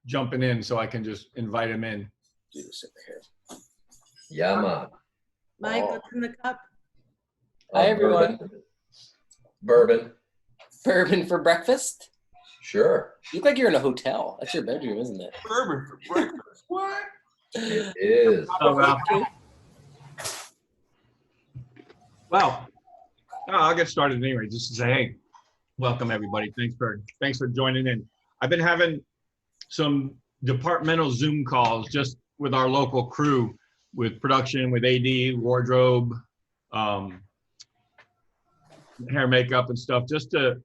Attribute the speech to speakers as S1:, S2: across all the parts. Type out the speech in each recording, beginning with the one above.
S1: jumping in, so I can just invite him in.
S2: Do this over here. Yama.
S3: Mike, what's in the cup?
S4: Hi, everyone.
S2: Bourbon.
S4: Bourbon for breakfast?
S2: Sure.
S4: You look like you're in a hotel. That's your bedroom, isn't it?
S1: Bourbon for breakfast. What?
S2: It is.
S1: Oh, well, I'll get started anyway. Just to say, hey, welcome everybody. Thanks for joining in. I've been having some departmental Zoom calls just with our local crew, with production, with AD, wardrobe, hair, makeup, and stuff, just to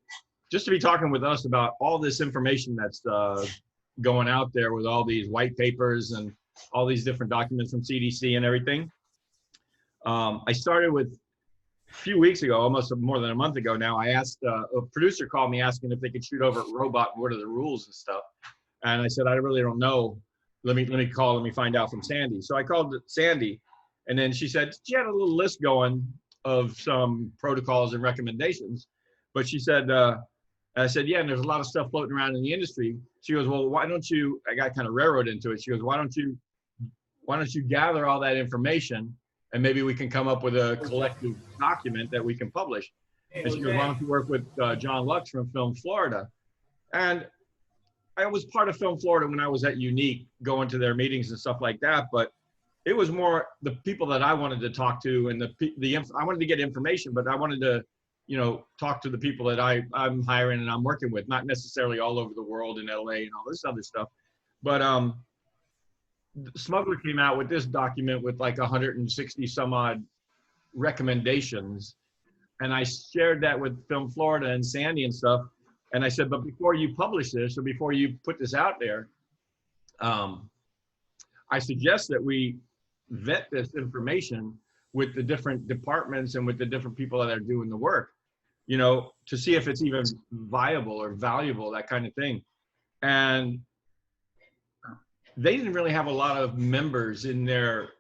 S1: be talking with us about all this information that's going out there with all these white papers and all these different documents from CDC and everything. I started with a few weeks ago, almost more than a month ago now. I asked a producer called me asking if they could shoot over at Robot and what are the rules and stuff. And I said, I really don't know. Let me find out from Sandy. So I called Sandy, and then she said she had a little list going of some protocols and recommendations. But she said, I said, yeah, and there's a lot of stuff floating around in the industry. She goes, well, why don't you, I got kind of railroaded into it. She goes, why don't you gather all that information, and maybe we can come up with a collective document that we can publish. And she goes, why don't you work with John Lux from Film Florida? And I was part of Film Florida when I was at Unique, going to their meetings and stuff like that. But it was more the people that I wanted to talk to, and I wanted to get information, but I wanted to, talk to the people that I'm hiring and I'm working with, not necessarily all over the world in LA and all this other stuff. But Smuggler came out with this document with like 160 some odd recommendations. And I shared that with Film Florida and Sandy and stuff. And I said, but before you publish this, or before you put this out there, I suggest that we vet this information with the different departments and with the different people that are doing the work, to see if it's even viable or valuable, that kind of thing. And they didn't really have a lot of members in their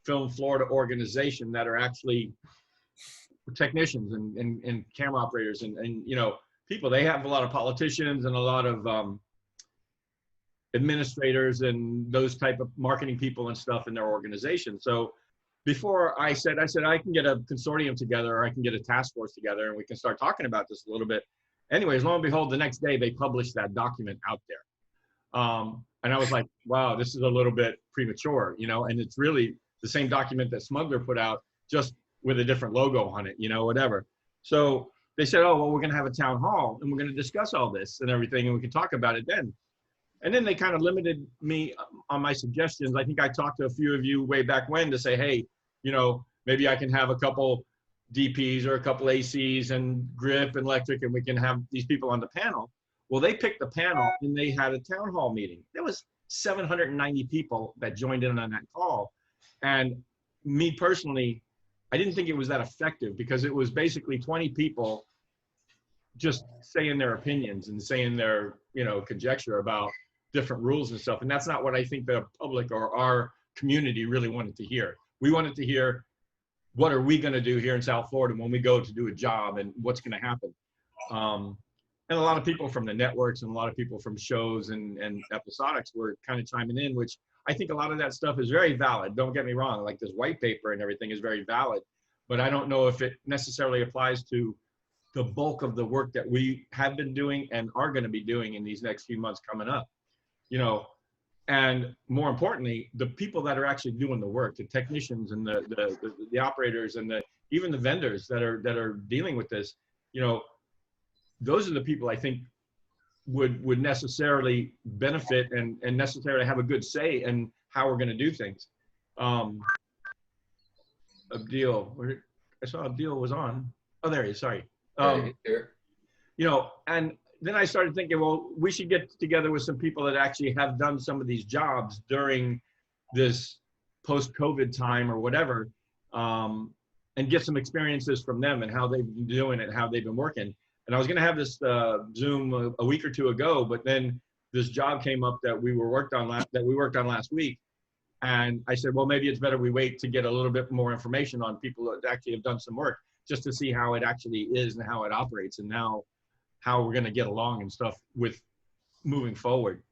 S1: Film Florida organization that are actually technicians and camera operators and people. They have a lot of politicians and a lot of administrators and those type of marketing people and stuff in their organization. So before I said I can get a consortium together, or I can get a task force together, and we can start talking about this a little bit. Anyways, lo and behold, the next day they published that document out there. And I was like, wow, this is a little bit premature, and it's really the same document that Smuggler put out, just with a different logo on it, whatever. So they said, oh, well, we're going to have a town hall and we're going to discuss all this and everything, and we can talk about it then. And then they kind of limited me on my suggestions. I think I talked to a few of you way back when to say, hey, maybe I can have a couple DPs or a couple ACs and grip and electric, and we can have these people on the panel. Well, they picked the panel and they had a town hall meeting. There was 790 people that joined in on that call. And me personally, I didn't think it was that effective, because it was basically 20 people just saying their opinions and saying their, conjecture about different rules and stuff. And that's not what I think the public or our community really wanted to hear. We wanted to hear, what are we going to do here in South Florida when we go to do a job, and what's going to happen? And a lot of people from the networks and a lot of people from shows and episodics were kind of chiming in, which I think a lot of that stuff is very valid. Don't get me wrong. Like this white paper and everything is very valid, but I don't know if it necessarily applies to the bulk of the work that we have been doing and are going to be doing in these next few months coming up, and more importantly, the people that are actually doing the work, the technicians and the operators and even the vendors that are dealing with this, those are the people I think would necessarily benefit and necessarily have a good say in how we're going to do things. Abdil, I saw Abdil was on. Oh, there he is. Sorry. And then I started thinking, well, we should get together with some people that actually have done some of these jobs during this post-COVID time or whatever, and get some experiences from them and how they've been doing it, how they've been working. And I was going to have this Zoom a week or two ago, but then this job came up that we worked on last week. And I said, well, maybe it's better we wait to get a little bit more information on people that actually have done some work, just to see how it actually is and how it operates, and now how we're going to get along and stuff with moving forward.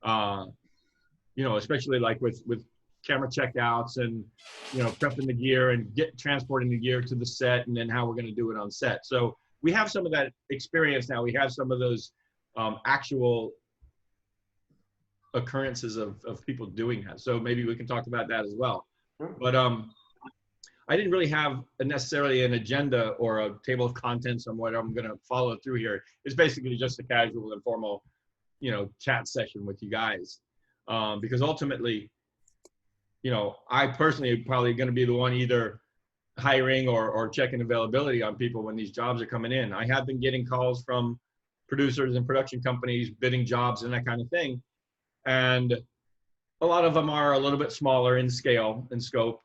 S1: You know, especially like with camera checkouts and, you know, prepping the gear and transporting the gear to the set, and then how we're going to do it on set. So we have some of that experience now. We have some of those actual occurrences of people doing that. So maybe we can talk about that as well. But I didn't really have necessarily an agenda or a table of contents on what I'm going to follow through here. It's basically just a casual, informal, you know, chat session with you guys. Because ultimately, you know, I personally am probably going to be the one either hiring or checking availability on people when these jobs are coming in. I have been getting calls from producers and production companies bidding jobs and that kind of thing. And a lot of them are a little bit smaller in scale and scope.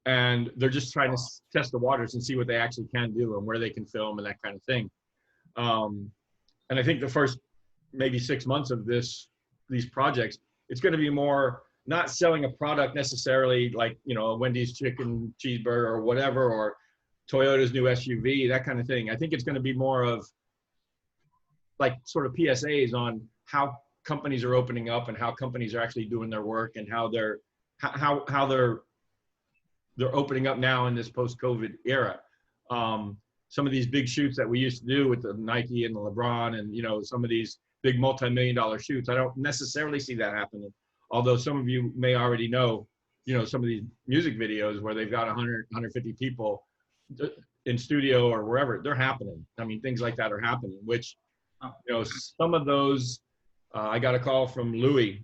S1: And they're just trying to test the waters and see what they actually can do and where they can film and that kind of thing. And I think the first maybe 6 months of these projects, it's going to be more not selling a product necessarily like, you know, a Wendy's chicken cheeseburger or whatever, or Toyota's new SUV, that kind of thing. I think it's going to be more of like sort of PSAs on how companies are opening up and how companies are actually doing their work and how they're opening up now in this post-COVID era. Some of these big shoots that we used to do with the Nike and the LeBron and, you know, some of these big multi-million-dollar shoots, I don't necessarily see that happening. Although some of you may already know, you know, some of these music videos where they've got 100, 150 people in studio or wherever, they're happening. I mean, things like that are happening, which, you know, some of those, I got a call from Louis,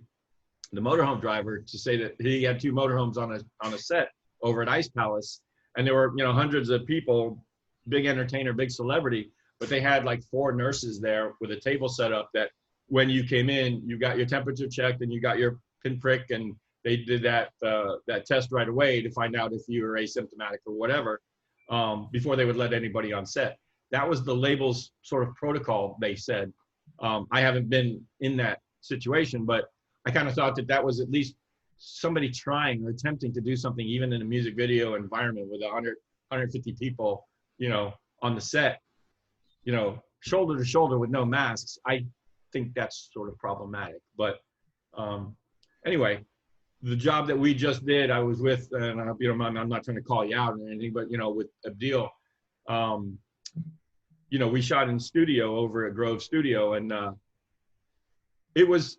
S1: the motorhome driver, to say that he had 2 motorhomes on a set over at Ice Palace, and there were, you know, hundreds of people, big entertainer, big celebrity, but they had like 4 nurses there with a table set up that when you came in, you got your temperature checked and you got your pinprick, and they did that test right away to find out if you were asymptomatic or whatever, before they would let anybody on set. That was the label's sort of protocol, they said. I haven't been in that situation, but I kind of thought that was at least somebody trying or attempting to do something, even in a music video environment with 100, 150 people, you know, on the set, you know, shoulder to shoulder with no masks. I think that's sort of problematic. But anyway, the job that we just did, I was with, and I hope you don't mind, I'm not trying to call you out or anything, but, you know, with Abdil, you know, we shot in studio over at Grove Studio, and it was,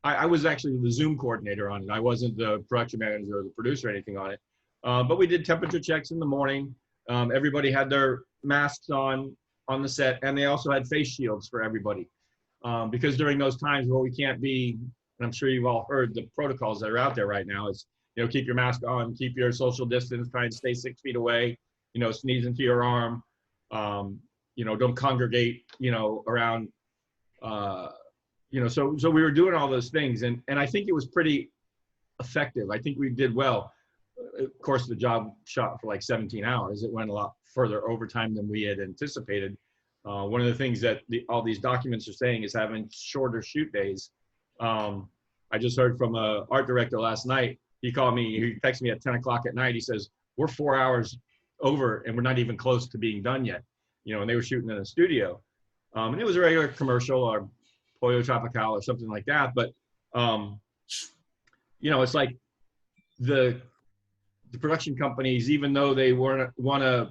S1: I was actually the Zoom coordinator on it. I wasn't the production manager or the producer or anything on it. But we did temperature checks in the morning. Everybody had their masks on the set, and they also had face shields for everybody. Because during those times where we can't be, and I'm sure you've all heard the protocols that are out there right now, is, you know, keep your mask on, keep your social distance, try and stay 6 feet away, you know, sneeze into your arm, you know, don't congregate, you know, around, you know, so we were doing all those things, and I think it was pretty effective. I think we did well. Of course, the job shot for like 17 hours. It went a lot further overtime than we had anticipated. One of the things that all these documents are saying is having shorter shoot days. I just heard from an art director last night. He called me, he texted me at 10 o'clock at night. He says, we're 4 hours over and we're not even close to being done yet. You know, and they were shooting in a studio. And it was a regular commercial or Pollo Tropical or something like that. But, you know, it's like the production companies, even though they want to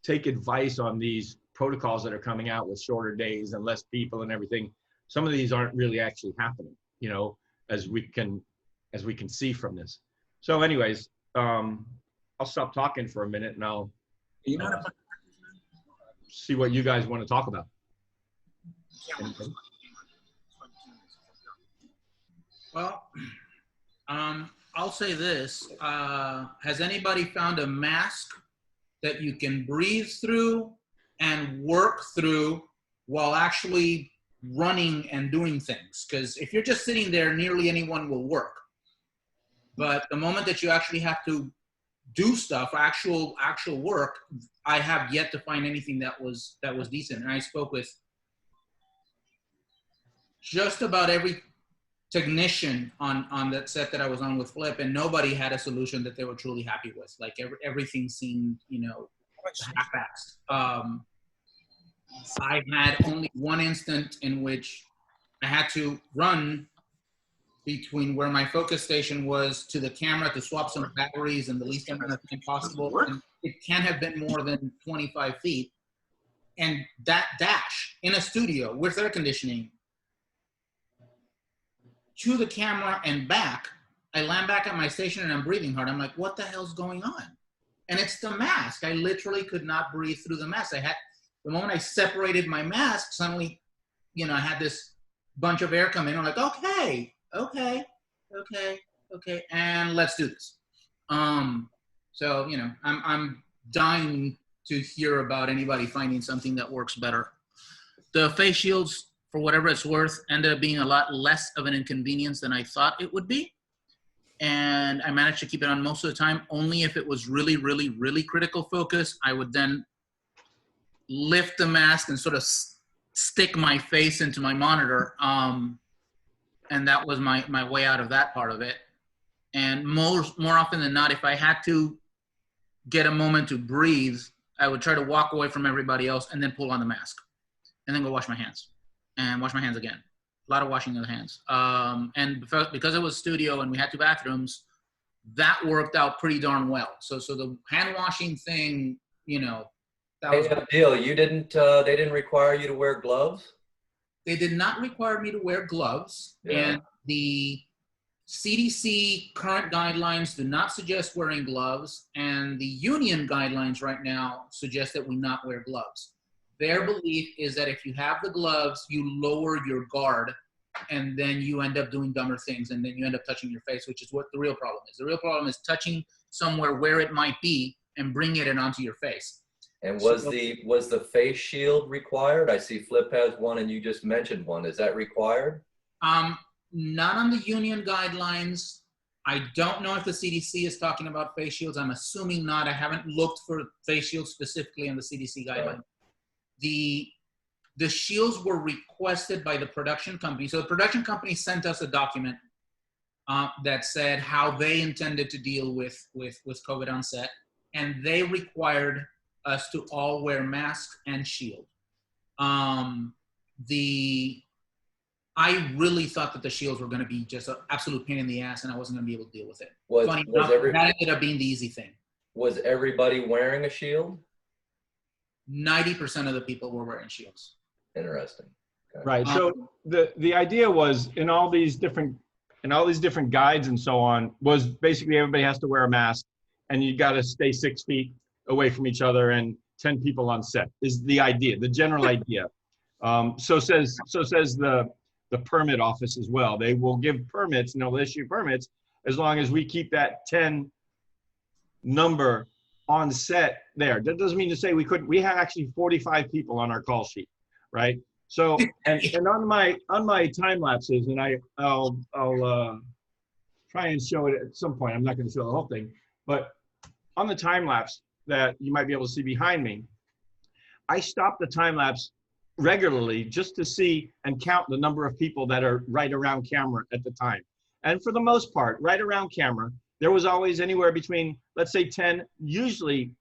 S1: take advice on these protocols that are coming out with shorter days and less people and everything, some of these aren't really actually happening, you know, as we can see from this. So anyways, I'll stop talking for a minute and I'll see what you guys want to talk about. Anything?
S5: Well, I'll say this. Has anybody found a mask that you can breathe through and work through while actually running and doing things? Because if you're just sitting there, nearly anyone will work. But the moment that you actually have to do stuff, actual work, I have yet to find anything that was decent. And I spoke with just about every technician on that set that I was on with Flip, and nobody had a solution that they were truly happy with. Like everything seemed, you know, half-assed. I had only one instant in which I had to run between where my focus station was to the camera to swap some batteries in the least amount of time possible. And it can't have been more than 25 feet. And that dash in a studio with air conditioning to the camera and back, I land back at my station and I'm breathing hard. I'm like, what the hell's going on? And it's the mask. I literally could not breathe through the mask. The moment I separated my mask, suddenly, I had this bunch of air come in. I'm like, okay, and let's do this. So, I'm dying to hear about anybody finding something that works better. The face shields, for whatever it's worth, ended up being a lot less of an inconvenience than I thought it would be. And I managed to keep it on most of the time. Only if it was really, really, really critical focus, I would then lift the mask and sort of stick my face into my monitor. And that was my way out of that part of it. And more often than not, if I had to get a moment to breathe, I would try to walk away from everybody else and then pull on the mask and then go wash my hands and wash my hands again. A lot of washing of the hands. And because it was studio and we had 2 bathrooms, that worked out pretty darn well. So the hand washing thing, that was
S2: Hey, deal. You didn't. They didn't require you to wear gloves.
S5: They did not require me to wear gloves, and the CDC current guidelines do not suggest wearing gloves, and the union guidelines right now suggest that we not wear gloves. Their belief is that if you have the gloves, you lower your guard, and then you end up doing dumber things, and then you end up touching your face, which is what the real problem is. The real problem is touching somewhere where it might be and bringing it onto your face.
S2: And was the face shield required? I see Flip has one, and you just mentioned one. Is that required?
S5: Not on the union guidelines. I don't know if the CDC is talking about face shields. I'm assuming not. I haven't looked for face shields specifically on the CDC guideline. The shields were requested by the production company. So the production company sent us a document that said how they intended to deal with COVID on set, and they required us to all wear masks and shield. I really thought that the shields were going to be just an absolute pain in the ass, and I wasn't going to be able to deal with it. That ended up being the easy thing.
S2: Was everybody wearing a shield?
S5: 90% of the people were wearing shields.
S2: Interesting. Okay.
S1: Right. So the idea was in all these different guides and so on was basically everybody has to wear a mask, and you got to stay 6 feet away from each other and 10 people on set is the idea, the general idea. So says the permit office as well. They will give permits and they'll issue permits as long as we keep that 10 number on set there. That doesn't mean to say we had actually 45 people on our call sheet, right? So, and on my time lapses, and I'll try and show it at some point. I'm not going to show the whole thing, but on the time lapse that you might be able to see behind me, I stop the time lapse regularly just to see and count the number of people that are right around camera at the time. And for the most part, right around camera, there was always anywhere between, let's say 10, usually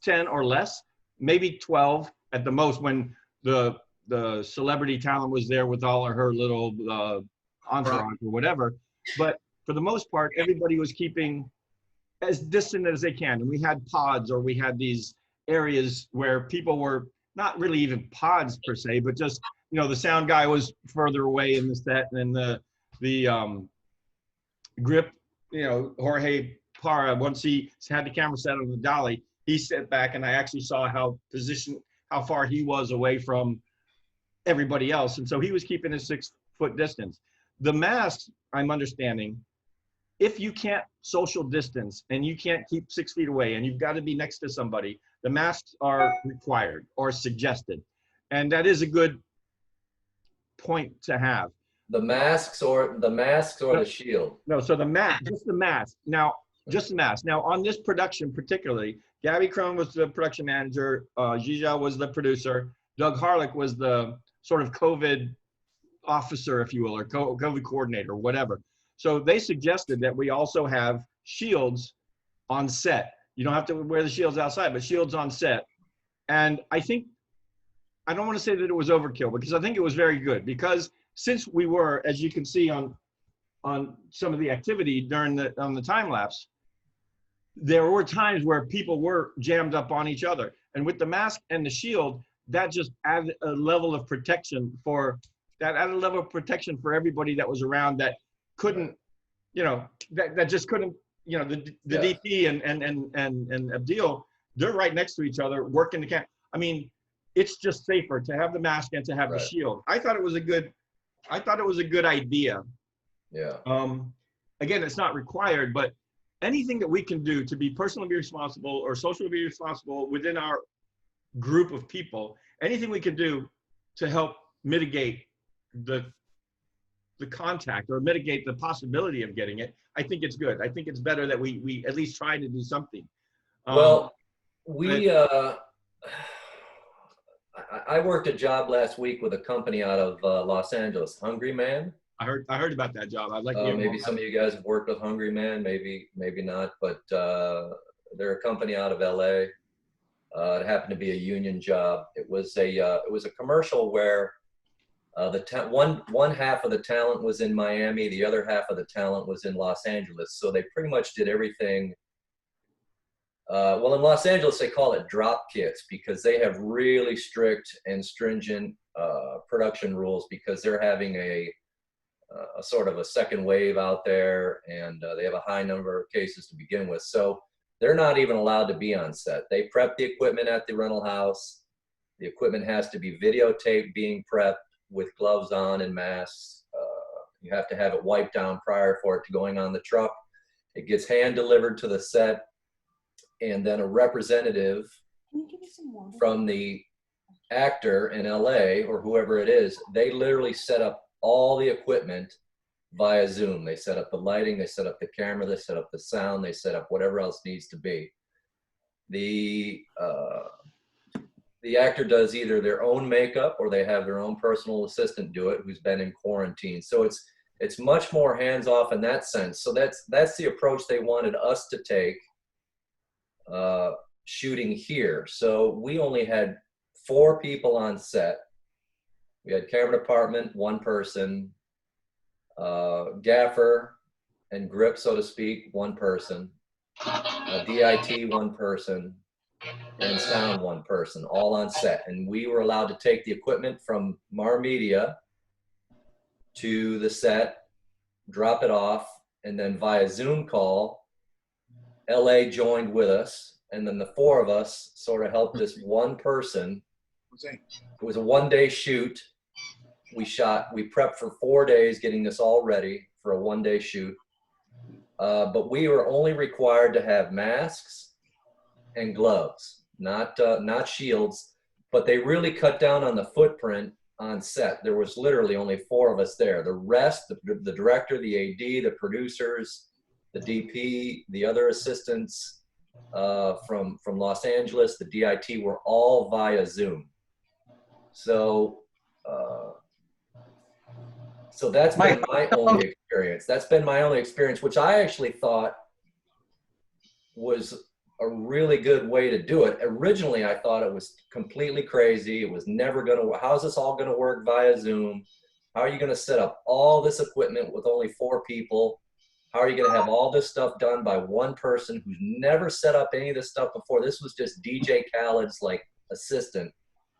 S1: 10 or less, maybe 12 at the most when the celebrity talent was there with all of her little entourage or whatever. But for the most part, everybody was keeping as distant as they can. And we had pods, or we had these areas where people were not really even pods per se, but just, the sound guy was further away in the set, and the grip, Jorge Parra, once he had the camera set on the dolly, he sat back, and I actually saw how far he was away from everybody else. And so he was keeping a 6-foot distance. The masks, I'm understanding, if you can't social distance and you can't keep 6 feet away and you've got to be next to somebody, the masks are required or suggested. And that is a good point to have.
S2: The masks or the shield?
S1: No, so the mask, just the mask. Now, just the mask. Now, on this production particularly, Gabby Crone was the production manager, Zizha was the producer, Doug Harlick was the sort of COVID officer, if you will, or COVID coordinator, whatever. So they suggested that we also have shields on set. You don't have to wear the shields outside, but shields on set. And I think I don't want to say that it was overkill, because I think it was very good, because since we were, as you can see on some of the activity during on the time lapse, there were times where people were jammed up on each other, and with the mask and the shield, that just added a level of protection for everybody that was around that couldn't, that just couldn't, the DP and Abdil, they're right next to each other working the camp. I mean, it's just safer to have the mask and to have the shield. I thought it was a good idea.
S2: Yeah.
S1: Again, it's not required, but anything that we can do to be personally responsible or socially be responsible within our group of people, anything we can do to help mitigate the contact or mitigate the possibility of getting it, I think it's good. I think it's better that we at least try to do something.
S2: Well, I worked a job last week with a company out of Los Angeles, Hungry Man.
S1: I heard about that job. I'd like to hear
S2: maybe
S1: more.
S2: some of you guys have worked with Hungry Man, maybe not, but they're a company out of LA. It happened to be a union job. It was a commercial where one half of the talent was in Miami, the other half of the talent was in Los Angeles. So they pretty much did everything. Well, in Los Angeles, they call it drop kits, because they have really strict and stringent production rules, because they're having a sort of a second wave out there, and they have a high number of cases to begin with. So they're not even allowed to be on set. They prep the equipment at the rental house. The equipment has to be videotaped being prepped with gloves on and masks. You have to have it wiped down prior for it to going on the truck. It gets hand delivered to the set, and then a representative from the actor in LA or whoever it is, they literally set up all the equipment via Zoom. They set up the lighting, they set up the camera, they set up the sound, they set up whatever else needs to be. The actor does either their own makeup or they have their own personal assistant do it, who's been in quarantine. So it's much more hands-off in that sense. So that's the approach they wanted us to take shooting here. So we only had 4 people on set. We had camera department, 1 person, gaffer and grip, so to speak, 1 person, DIT, 1 person, and sound, 1 person, all on set. And we were allowed to take the equipment from Mar Media to the set, drop it off, and then via Zoom call, LA joined with us, and then the 4 of us sort of helped this 1 person. It was a 1-day shoot. We prepped for 4 days getting this all ready for a 1-day shoot. But we were only required to have masks and gloves, not shields, but they really cut down on the footprint on set. There was literally only 4 of us there. The rest, the director, the AD, the producers, the DP, the other assistants from Los Angeles, the DIT, were all via Zoom. So that's been my only experience. That's been my only experience, which I actually thought was a really good way to do it. Originally, I thought it was completely crazy. It was never going to work. How's this all going to work via Zoom? How are you going to set up all this equipment with only 4 people? How are you going to have all this stuff done by 1 person who's never set up any of this stuff before? This was just DJ Khaled's assistant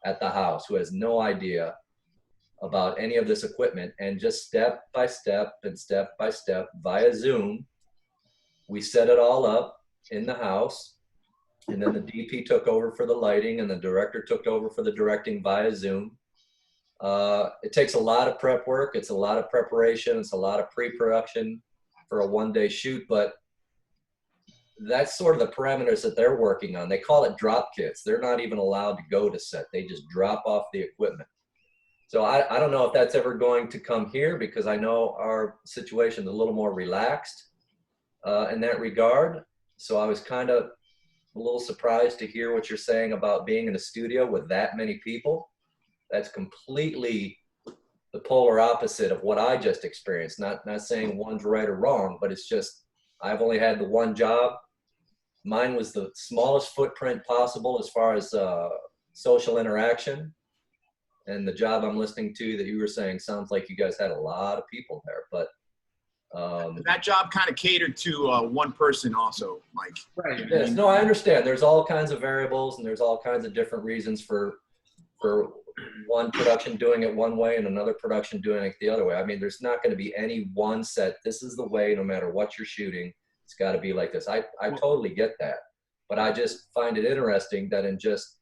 S2: at the house, who has no idea about any of this equipment, and just step by step via Zoom, we set it all up in the house, and then the DP took over for the lighting and the director took over for the directing via Zoom. It takes a lot of prep work. It's a lot of preparation. It's a lot of pre-production for a 1-day shoot, but that's sort of the parameters that they're working on. They call it drop kits. They're not even allowed to go to set. They just drop off the equipment. So I don't know if that's ever going to come here, because I know our situation is a little more relaxed in that regard. So I was kind of a little surprised to hear what you're saying about being in a studio with that many people. That's completely the polar opposite of what I just experienced. Not saying one's right or wrong, but it's just, I've only had the 1 job. Mine was the smallest footprint possible as far as social interaction. And the job I'm listening to that you were saying sounds like you guys had a lot of people there, but
S6: that job kind of catered to one person also, Mike.
S5: Right.
S2: yes, no, I understand. There's all kinds of variables and there's all kinds of different reasons for one production doing it one way and another production doing it the other way. I mean, there's not going to be any one set. This is the way, no matter what you're shooting, it's got to be like this. I totally get that, but I just find it interesting that in just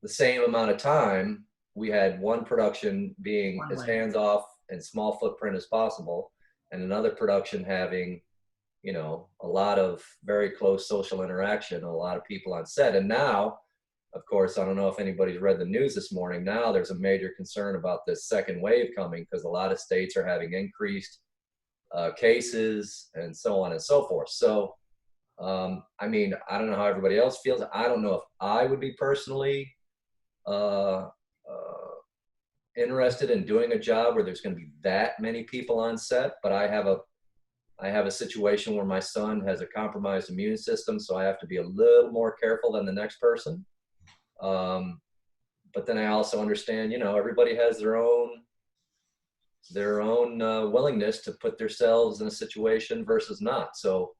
S2: the same amount of time, we had one production being
S5: One
S2: as
S5: way.
S2: hands-off and small footprint as possible, and another production having, you know, a lot of very close social interaction, a lot of people on set. And now, of course, I don't know if anybody's read the news this morning. Now there's a major concern about this second wave coming because a lot of states are having increased cases and so on and so forth. So, I mean, I don't know how everybody else feels. I don't know if I would be personally interested in doing a job where there's going to be that many people on set, but I have a situation where my son has a compromised immune system, so I have to be a little more careful than the next person. But then I also understand, you know, everybody has their own willingness to put themselves in a situation versus not. So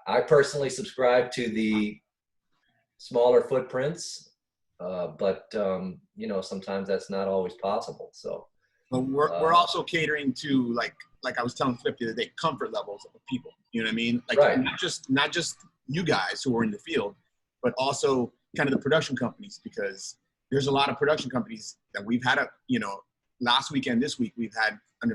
S2: I personally subscribe to the smaller footprints, but you know, sometimes that's not always possible. So,
S6: But we're also catering to like I was telling Flip the other day, comfort levels of people. You know what I mean? Like
S2: right.
S6: not just you guys who are in the field, but also kind of the production companies, because there's a lot of production companies that we've had last weekend, this week, we've had a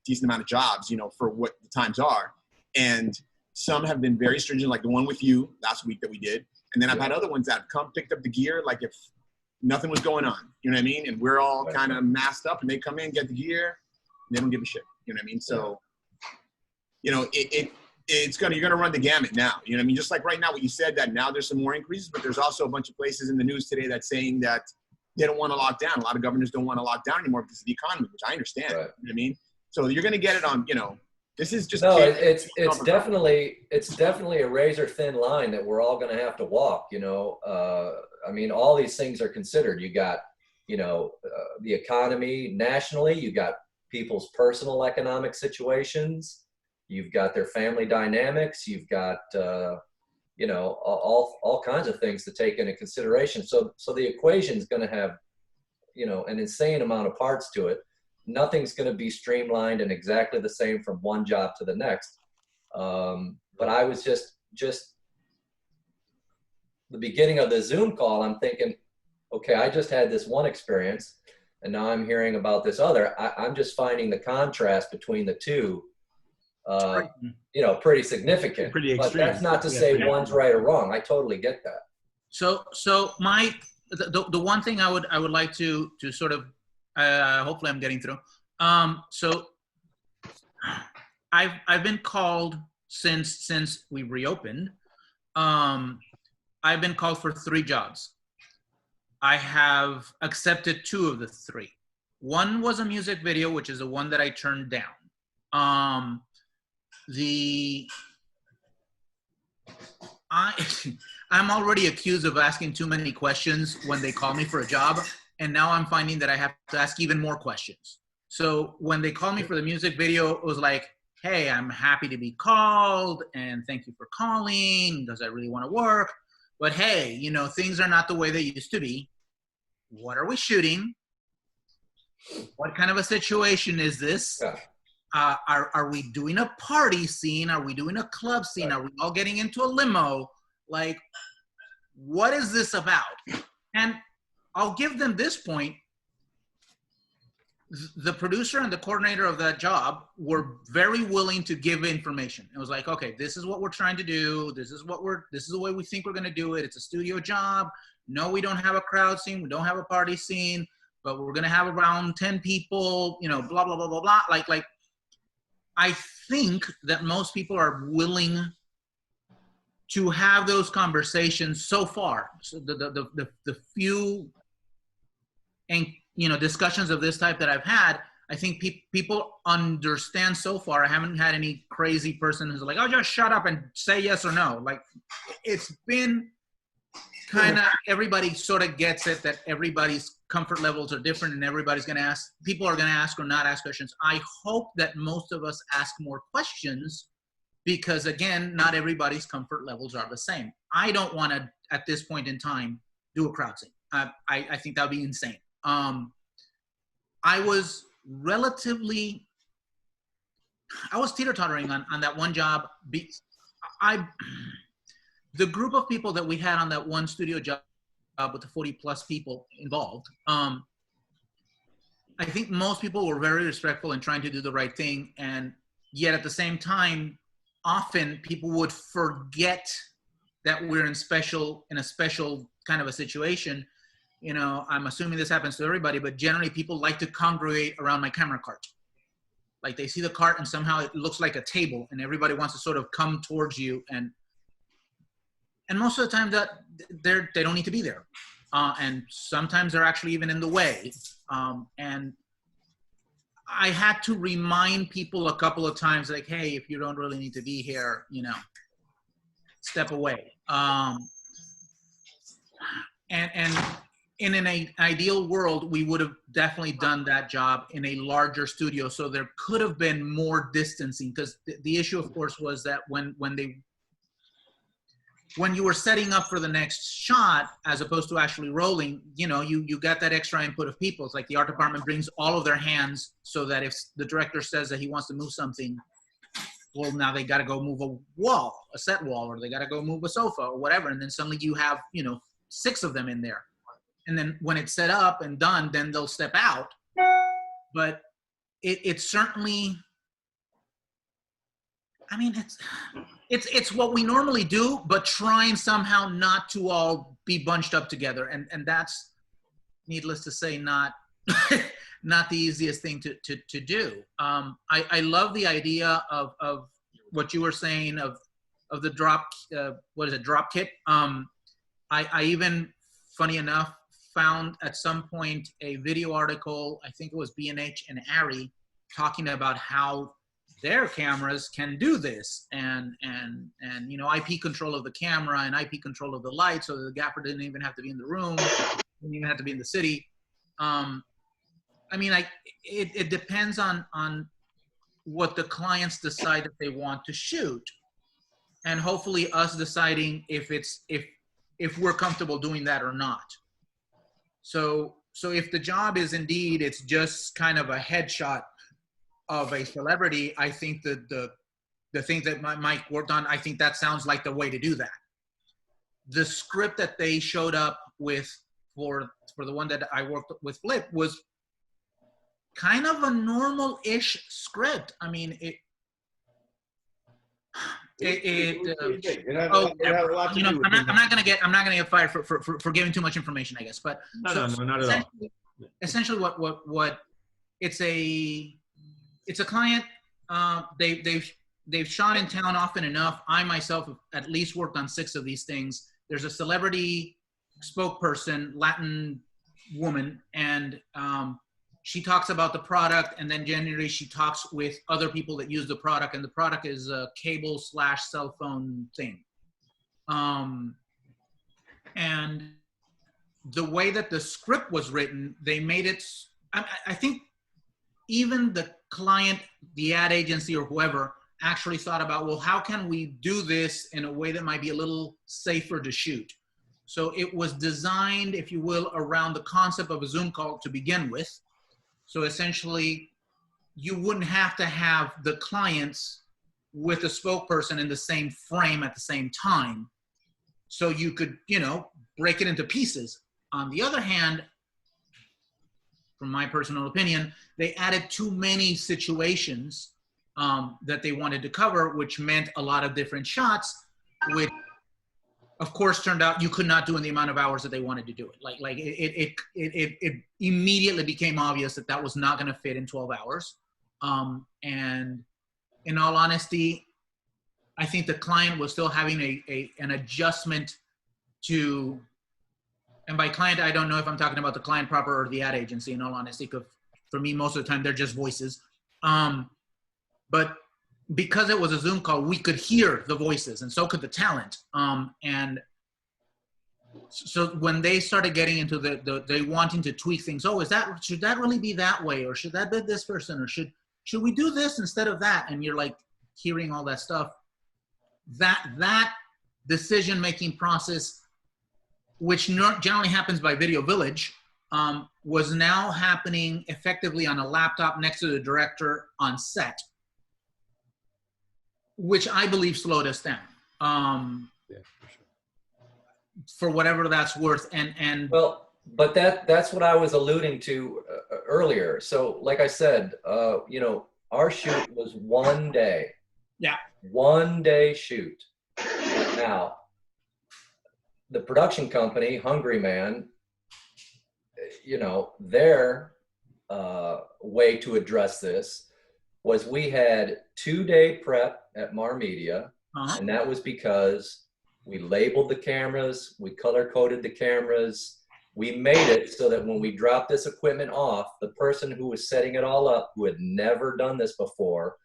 S6: decent amount of jobs, you know, for what the times are. And some have been very stringent, like the one with you last week that we did. And then I've had other ones that have come, picked up the gear, like if nothing was going on, you know what I mean? And we're all kind of masked up and they come in, get the gear, and they don't give a shit, you know what I mean? So, you know, you're going to run the gamut now, you know what I mean? Just like right now, what you said, that now there's some more increases, but there's also a bunch of places in the news today that's saying that they don't want to lock down. A lot of governors don't want to lock down anymore because of the economy, which I understand, you know what I mean? So you're going to get it on, you know, this is just
S2: it's definitely a razor thin line that we're all going to have to walk, you know. I mean, all these things are considered. You got, you know, the economy nationally, you got people's personal economic situations, you've got their family dynamics, you've got you know, all kinds of things to take into consideration. So the equation is going to have, you know, an insane amount of parts to it. Nothing's going to be streamlined and exactly the same from one job to the next. But I was just the beginning of the Zoom call, I'm thinking, okay, I just had this one experience and now I'm hearing about this other. I'm just finding the contrast between the two, you know, pretty significant.
S1: Pretty
S2: but
S1: extreme.
S2: that's not to say one's right or wrong. I totally get that.
S5: So Mike, the one thing I would like to sort of, hopefully I'm getting through. So I've been called since we reopened. I've been called for 3 jobs. I have accepted 2 of the 3. One was a music video, which is the one that I turned down. I'm already accused of asking too many questions when they call me for a job. And now I'm finding that I have to ask even more questions. So when they called me for the music video, it was like, hey, I'm happy to be called and thank you for calling. Does I really want to work? But hey, you know, things are not the way they used to be. What are we shooting? What kind of a situation is this?
S2: Yeah.
S5: Are we doing a party scene? Are we doing a club scene? Are we all getting into a limo? Like, what is this about? And I'll give them this point. The producer and the coordinator of that job were very willing to give information. It was like, okay, this is what we're trying to do. This is the way we think we're going to do it. It's a studio job. No, we don't have a crowd scene. We don't have a party scene, but we're going to have around 10 people, you know, blah, blah, blah, blah, blah. Like, I think that most people are willing to have those conversations so far. So the few and, you know, discussions of this type that I've had, I think people understand so far. I haven't had any crazy person who's like, oh, just shut up and say yes or no. Like, it's been kind of everybody sort of gets it that everybody's comfort levels are different and everybody's going to ask, people are going to ask or not ask questions. I hope that most of us ask more questions because, again, not everybody's comfort levels are the same. I don't want to, at this point in time, do a crowd scene. I think that would be insane. I was teeter-tottering on that one job. The group of people that we had on that one studio job with the 40 plus people involved, I think most people were very respectful and trying to do the right thing. And yet at the same time, often people would forget that we're in a special kind of a situation. You know, I'm assuming this happens to everybody, but generally people like to congregate around my camera cart. Like they see the cart and somehow it looks like a table and everybody wants to sort of come towards you. And most of the time that they don't need to be there. And sometimes they're actually even in the way. And I had to remind people a couple of times, like, hey, if you don't really need to be here, you know, step away. And in an ideal world, we would have definitely done that job in a larger studio. So there could have been more distancing because the issue, of course, was that when you were setting up for the next shot, as opposed to actually rolling, you know, you got that extra input of people. It's like the art department brings all of their hands so that if the director says that he wants to move something, well, now they got to go move a wall, a set wall, or they got to go move a sofa or whatever. And then suddenly you have, you know, 6 of them in there. And then when it's set up and done, then they'll step out. But it certainly, I mean, it's what we normally do, but trying somehow not to all be bunched up together. And that's, needless to say, not not the easiest thing to do. I love the idea of what you were saying of the drop, drop kit. I even, funny enough, found at some point a video article, I think it was B&H and ARRI, talking about how their cameras can do this and you know, IP control of the camera and IP control of the light, so that the gaffer didn't even have to be in the room, didn't even have to be in the city. I mean, it depends on what the clients decide that they want to shoot, and hopefully us deciding if we're comfortable doing that or not. So if the job is indeed, it's just kind of a headshot of a celebrity, I think that the things that Mike worked on, I think that sounds like the way to do that. The script that they showed up with for the one that I worked with Flip was kind of a normal-ish script. I mean, I'm not gonna get fired for giving too much information, I guess. But
S1: no, not at all.
S5: Essentially, what it's a client. They've shot in town often enough. I myself have at least worked on 6 of these things. There's a celebrity spokesperson, Latin woman, and she talks about the product, and then generally she talks with other people that use the product, and the product is a cable/cell phone thing. And the way that the script was written, they made it, I think even the client, the ad agency or whoever, actually thought about, well, how can we do this in a way that might be a little safer to shoot? So it was designed, if you will, around the concept of a Zoom call to begin with. So essentially, you wouldn't have to have the clients with a spokesperson in the same frame at the same time. So you could, you know, break it into pieces. On the other hand, from my personal opinion, they added too many situations that they wanted to cover, which meant a lot of different shots, which of course turned out you could not do in the amount of hours that they wanted to do it. Like it immediately became obvious that that was not going to fit in 12 hours. And in all honesty, I think the client was still having an adjustment to, and by client, I don't know if I'm talking about the client proper or the ad agency, in all honesty, because for me, most of the time, they're just voices. But because it was a Zoom call, we could hear the voices, and so could the talent. And So when they started getting into they wanting to tweak things, oh, should that really be that way, or should that be this person, or should we do this instead of that? And you're like hearing all that stuff. That decision-making process, which generally happens by Video Village, was now happening effectively on a laptop next to the director on set, which I believe slowed us down.
S1: Yeah, for sure.
S5: For whatever that's worth. And
S2: Well, but that's what I was alluding to earlier. So like I said, you know, our shoot was 1 day.
S5: Yeah.
S2: 1 day shoot. Now, the production company, Hungry Man, you know, their way to address this was we had 2-day prep at Mar Media, and that was because we labeled the cameras, we color coded the cameras, we made it so that when we dropped this equipment off, the person who was setting it all up, who had never done this before,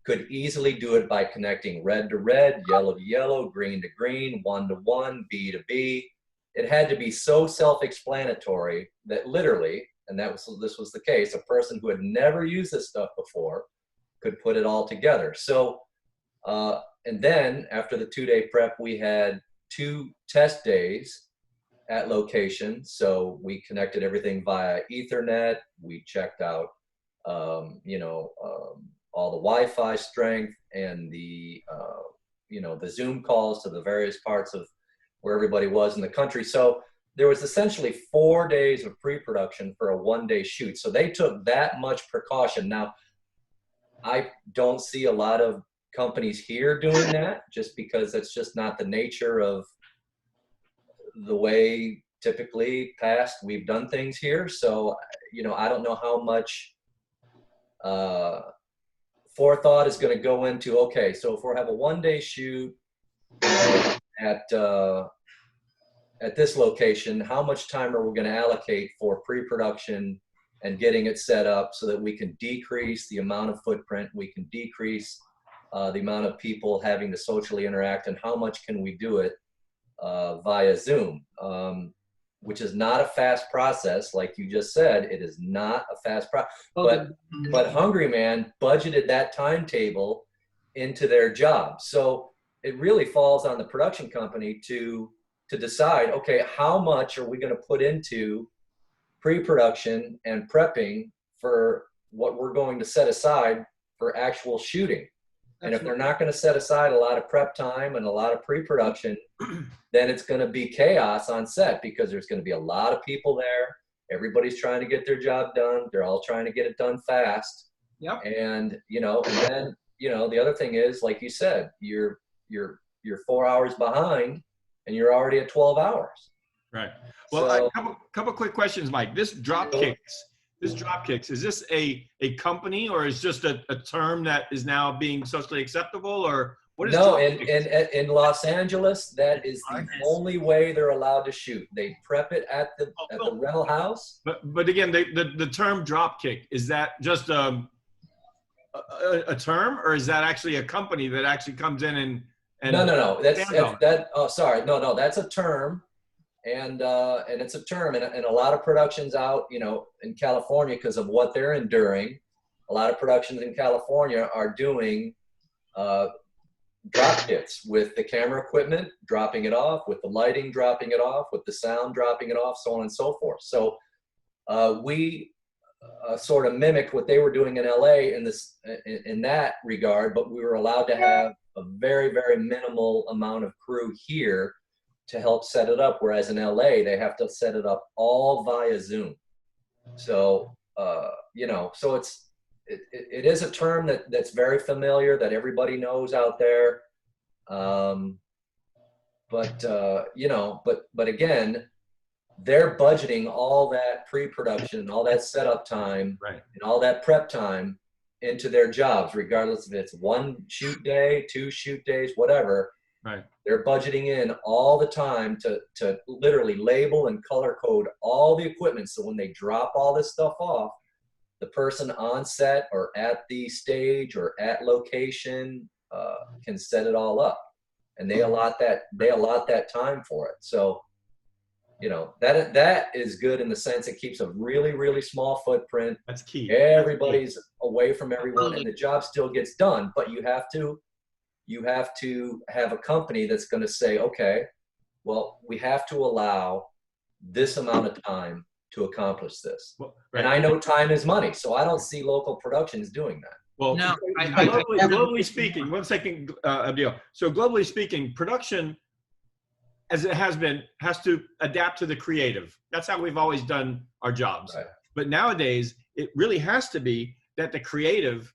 S2: could easily do it by connecting red to red, yellow to yellow, green to green, 1 to 1, B to B. It had to be so self-explanatory that literally, and this was the case, a person who had never used this stuff before could put it all together. So, and then after the 2-day prep, we had 2 test days at location. So we connected everything via Ethernet. We checked out, you know, all the Wi-Fi strength and the, you know, the Zoom calls to the various parts of where everybody was in the country. So there was essentially 4 days of pre-production for a 1-day shoot. So they took that much precaution. Now, I don't see a lot of companies here doing that, just because that's just not the nature of the way typically past we've done things here. So, you know, I don't know how much forethought is going to go into, okay, so if we have a 1-day shoot at this location, how much time are we going to allocate for pre-production and getting it set up so that we can decrease the amount of footprint, we can decrease the amount of people having to socially interact, and how much can we do it via Zoom, which is not a fast process. Like you just said, it is not a fast process. But Hungry Man budgeted that timetable into their job. So it really falls on the production company to decide, okay, how much are we going to put into pre-production and prepping for what we're going to set aside for actual shooting. And if they're not going to set aside a lot of prep time and a lot of pre-production, then it's going to be chaos on set, because there's going to be a lot of people there. Everybody's trying to get their job done. They're all trying to get it done fast.
S5: Yep.
S2: And, you know, and then, you know, the other thing is, like you said, you're 4 hours behind and you're already at 12 hours.
S1: Right. Well,
S2: So,
S1: a couple quick questions, Mike. This Dropkicks, is this a company, or is just a term that is now being socially acceptable, or what is
S2: no,
S1: Dropkicks?
S2: in Los Angeles, that is the only way they're allowed to shoot. They prep it at the rental house.
S1: But again, the term Dropkick, is that just a term, or is that actually a company that actually comes in and
S2: No. That's a term. And it's a term, and a lot of productions out, you know, in California, because of what they're enduring, a lot of productions in California are doing drop kits with the camera equipment, dropping it off, with the lighting, dropping it off, with the sound, dropping it off, so on and so forth. So we sort of mimicked what they were doing in LA in that regard, but we were allowed to have a very, very minimal amount of crew here to help set it up, whereas in LA they have to set it up all via Zoom. So you know, so it is a term that's very familiar, that everybody knows out there. You know, but again, they're budgeting all that pre-production, all that setup time,
S1: right,
S2: and all that prep time into their jobs, regardless if it's 1 shoot day, 2 shoot days, whatever.
S1: right.
S2: They're budgeting in all the time to literally label and color code all the equipment, so when they drop all this stuff off, the person on set or at the stage or at location can set it all up, and they allot that time for it. So you know, that is good in the sense it keeps a really, really small footprint.
S1: That's key.
S2: Everybody's away from everyone, and the job still gets done. But you have to have a company that's going to say, okay, well, we have to allow this amount of time to accomplish this.
S1: Well, right.
S2: And I know time is money, so I don't see local productions doing that.
S1: Well,
S5: No,
S1: globally speaking, one second, Abdil. So globally speaking, production, as it has been, has to adapt to the creative. That's how we've always done our jobs.
S2: Right.
S1: But nowadays, it really has to be that the creative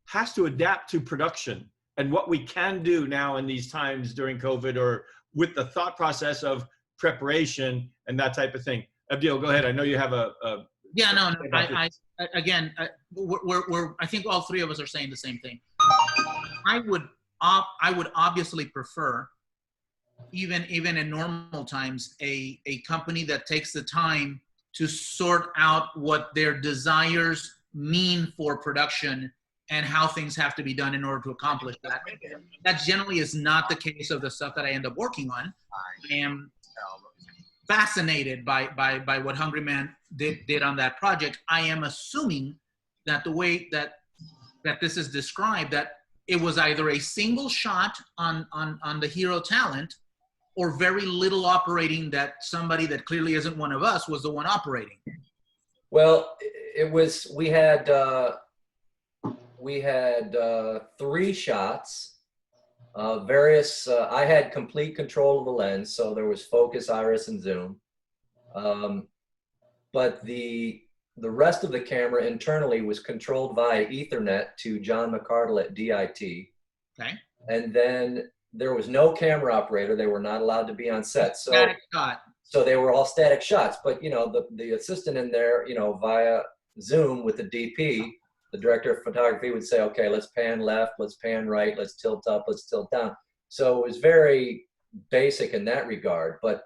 S1: has to adapt to production and what we can do now in these times during COVID, or with the thought process of preparation and that type of thing. Abdil, go ahead. I know you have a
S5: yeah, no. Again, I think all three of us are saying the same thing. I would obviously prefer, even in normal times, a company that takes the time to sort out what their desires mean for production and how things have to be done in order to accomplish that. That generally is not the case of the stuff that I end up working on. I am fascinated by what Hungry Man did on that project. I am assuming that the way that this is described, that it was either a single shot on the hero talent, or very little operating, that somebody that clearly isn't one of us was the one operating.
S2: Well, it was, we had 3 shots. I had complete control of the lens, so there was focus, iris, and zoom. But the rest of the camera internally was controlled via Ethernet to John McCardle at DIT.
S5: Okay.
S2: And then there was no camera operator. They were not allowed to be on set. So
S5: Static shot.
S2: So they were all static shots. But, you know, the assistant in there, you know, via Zoom with the DP, the director of photography would say, okay, let's pan left, let's pan right, let's tilt up, let's tilt down. So it was very basic in that regard. But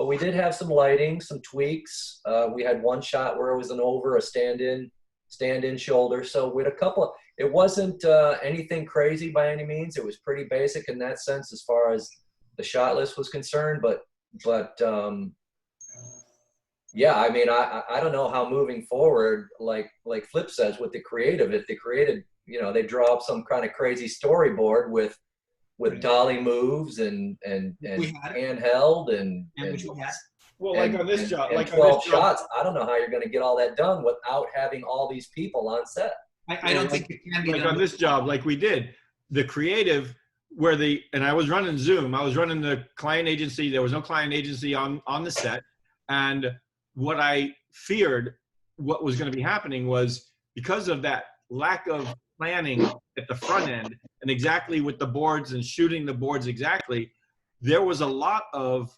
S2: we did have some lighting, some tweaks. We had one shot where it was a stand-in shoulder. So with a couple, it wasn't anything crazy by any means. It was pretty basic in that sense as far as the shot list was concerned. But yeah, I mean, I don't know how moving forward, like Flip says, with the creative, if the creative, you know, they draw up some kind of crazy storyboard with dolly moves and handheld and
S1: well, like on this job,
S2: like 12 shots. I don't know how you're going to get all that done without having all these people on set.
S5: I don't think it can be
S1: like
S5: done.
S1: On this job, like we did, the creative, and I was running Zoom. I was running the client agency. There was no client agency on the set, and what I feared, what was going to be happening, was because of that lack of planning at the front end and exactly with the boards and shooting the boards exactly, there was a lot of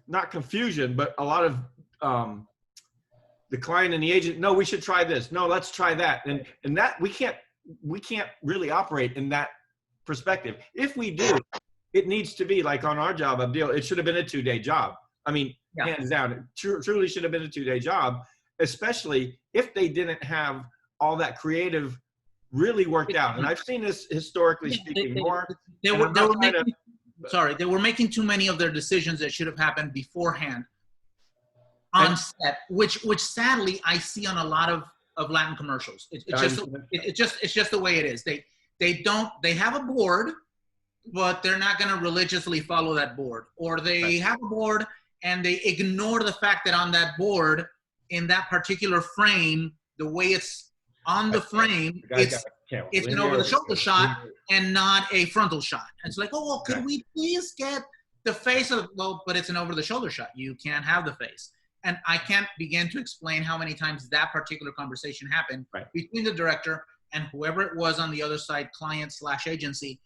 S1: not confusion, but a lot of the client and the agent, no, we should try this. No, let's try that. And that we can't really operate in that perspective. If we do, it needs to be like on our job, Abdil, it should have been a 2-day job. I mean, hands down, it truly should have been a 2-day job, especially if they didn't have all that creative really worked out. And I've seen this historically speaking more.
S5: They were making too many of their decisions that should have happened beforehand on set, which sadly I see on a lot of Latin commercials. It's just the way it is. They have a board, but they're not going to religiously follow that board, or they have a board and they ignore the fact that on that board, in that particular frame, the way it's on the frame, it's an over-the-shoulder shot and not a frontal shot. And it's like, oh, well, could we please get the face of, well, but it's an over-the-shoulder shot. You can't have the face. And I can't begin to explain how many times that particular conversation happened between the director and whoever it was on the other side, client/agency,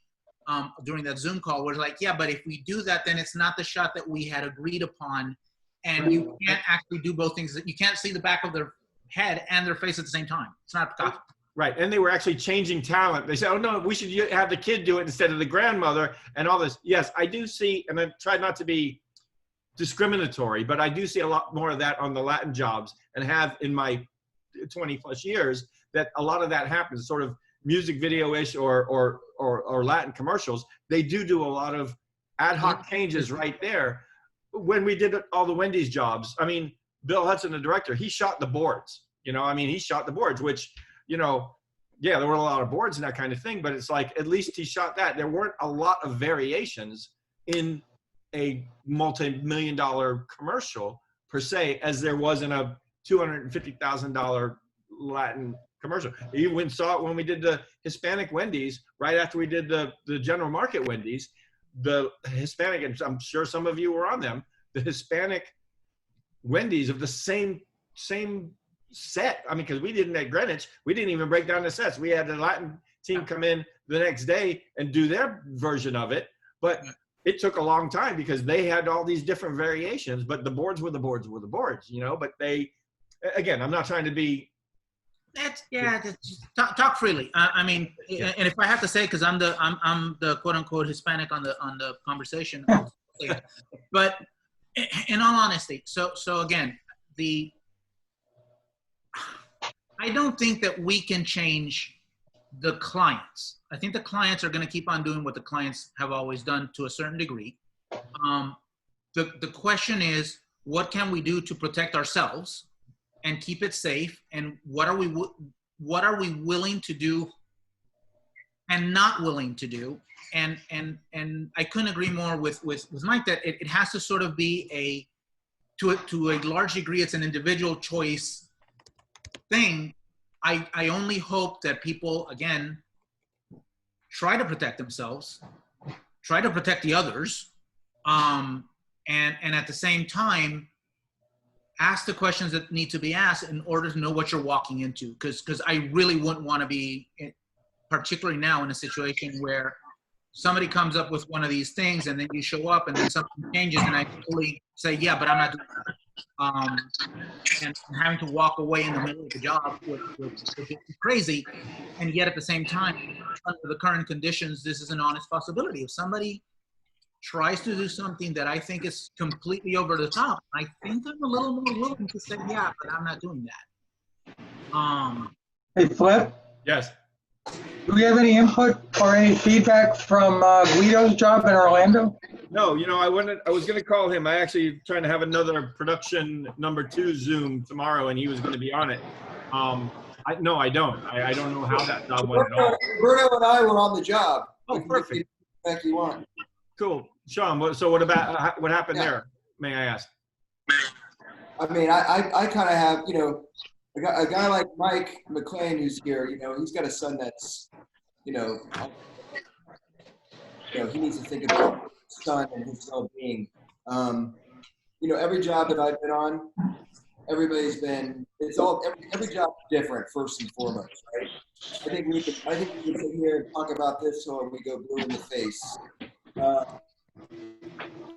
S5: during that Zoom call, was like, yeah, but if we do that, then it's not the shot that we had agreed upon. And you can't actually do both things. You can't see the back of their head and their face at the same time. It's not possible.
S1: Right. And they were actually changing talent. They said, oh, no, we should have the kid do it instead of the grandmother and all this. Yes, I do see, and I've tried not to be discriminatory, but I do see a lot more of that on the Latin jobs, and have in my 20 plus years, that a lot of that happens, sort of music video-ish or Latin commercials. They do a lot of ad hoc changes right there. when we did all the Wendy's jobs, I mean, Bill Hudson, the director, he shot the boards, I mean, he shot the boards, which, yeah, there were a lot of boards and that kind of thing, but it's like, at least he shot that. There weren't a lot of variations in a multi-million-dollar commercial per se, as there was in a $250,000 Latin commercial. You even saw it when we did the Hispanic Wendy's, right after we did the general market Wendy's, the Hispanic, and I'm sure some of you were on them, the Hispanic Wendy's of the same set. I mean, because we didn't at Greenwich, we didn't even break down the sets. We had the Latin team come in the next day and do their version of it. But it took a long time because they had all these different variations, but the boards were the boards, but they, again, I'm not trying to be.
S5: Talk freely. I mean, and if I have to say, because I'm the quote unquote Hispanic on the conversation, but in all honesty, so again, I don't think that we can change the clients. I think the clients are going to keep on doing what the clients have always done to a certain degree. The question is, what can we do to protect ourselves and keep it safe? And what are we willing to do and not willing to do? And I couldn't agree more with Mike that it has to sort of be to a large degree, it's an individual choice thing. I only hope that people, again, try to protect themselves, try to protect the others, and at the same time, ask the questions that need to be asked in order to know what you're walking into. Because I really wouldn't want to be, particularly now, in a situation where somebody comes up with one of these things and then you show up and then something changes and I totally say, yeah, but I'm not doing that. And having to walk away in the middle of the job would be crazy. And yet at the same time, under the current conditions, this is an honest possibility. If somebody tries to do something that I think is completely over the top, I think I'm a little more willing to say, yeah, but I'm not doing that.
S7: Hey, Flip,
S1: Yes.
S7: do we have any input or any feedback from Guido's job in Orlando?
S1: No, I was going to call him. I actually trying to have another production #2 Zoom tomorrow, and he was going to be on it. No, I don't. I don't know how that job went at all.
S8: Bruno and I were on the job.
S1: Oh, perfect.
S8: If you want.
S1: Cool. Sean, what about, what happened there? May I ask?
S8: I mean, I kind of have, a guy like Mike McLean who's here, he's got a son that's, he needs to think about his son and his well-being. Every job that I've been on, everybody's been, every job is different first and foremost, right? I think we can sit here and talk about this till we go blue in the face.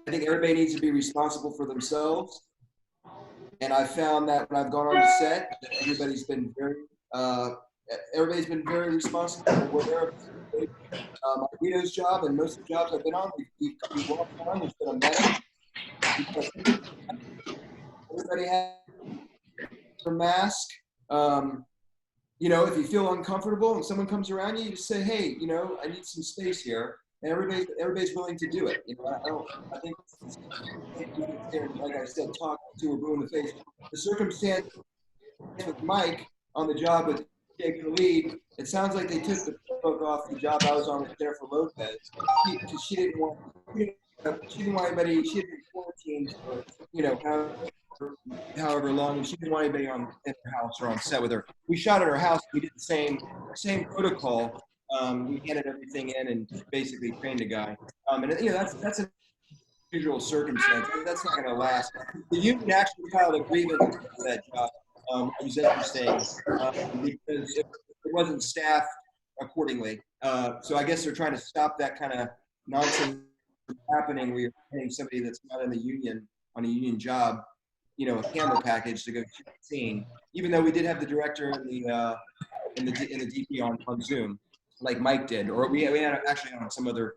S8: I think everybody needs to be responsible for themselves. And I found that when I've gone on the set, that everybody's been very responsible for their my Guido's job and most of the jobs I've been on, we've walked on, there's been a medic. Everybody has a mask. If you feel uncomfortable and someone comes around you, you just say, hey, I need some space here. And everybody's willing to do it. I think, like I said, talk to a blue in the face. The circumstance with Mike on the job with Jake the lead, it sounds like they took the book off the job I was on with Jennifer Lopez because she didn't want anybody. She had been quarantined for however long, and she didn't want anybody in her house or on set with her. We shot at her house. We did the same protocol. We handed everything in and basically trained a guy. That's an unusual circumstance. That's not going to last. The union actually filed a grievance for that job. It was interesting because it wasn't staffed accordingly. So I guess they're trying to stop that kind of nonsense from happening where you're paying somebody that's not in the union on a union job, a camera package to go shoot the scene. Even though we did have the director and the DP on Zoom, like Mike did, or we had actually on some other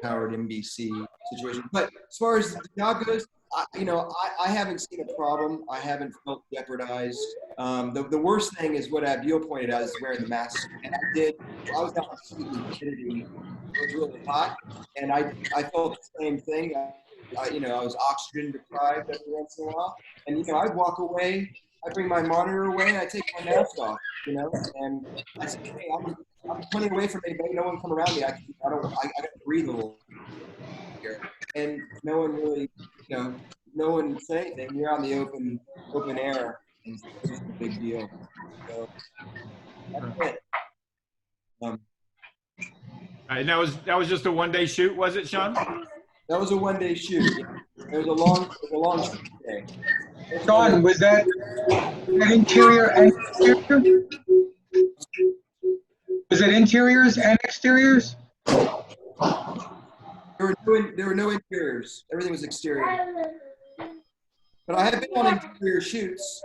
S8: Howard NBC situation. But as far as the job goes, I haven't seen a problem. I haven't felt jeopardized. The worst thing is what Abdul pointed out is wearing the mask. And I was out in the humidity. It was really hot, and I felt the same thing. I was oxygen deprived every once in a while, and I'd walk away. I bring my monitor away. I take my mask off, and I say, hey, I'm plenty away from anybody. No one come around me. I got to breathe a little here, and no one really, no one say anything. You're on the open air, and it's a big deal. So that's it.
S1: And that was just a one-day shoot, was it, Sean?
S8: That was a one-day shoot. Yeah. It was a long shoot day.
S7: Sean, was that interior and exterior? Was it interiors and exteriors?
S8: There were no interiors. Everything was exterior. But I have been on interior shoots,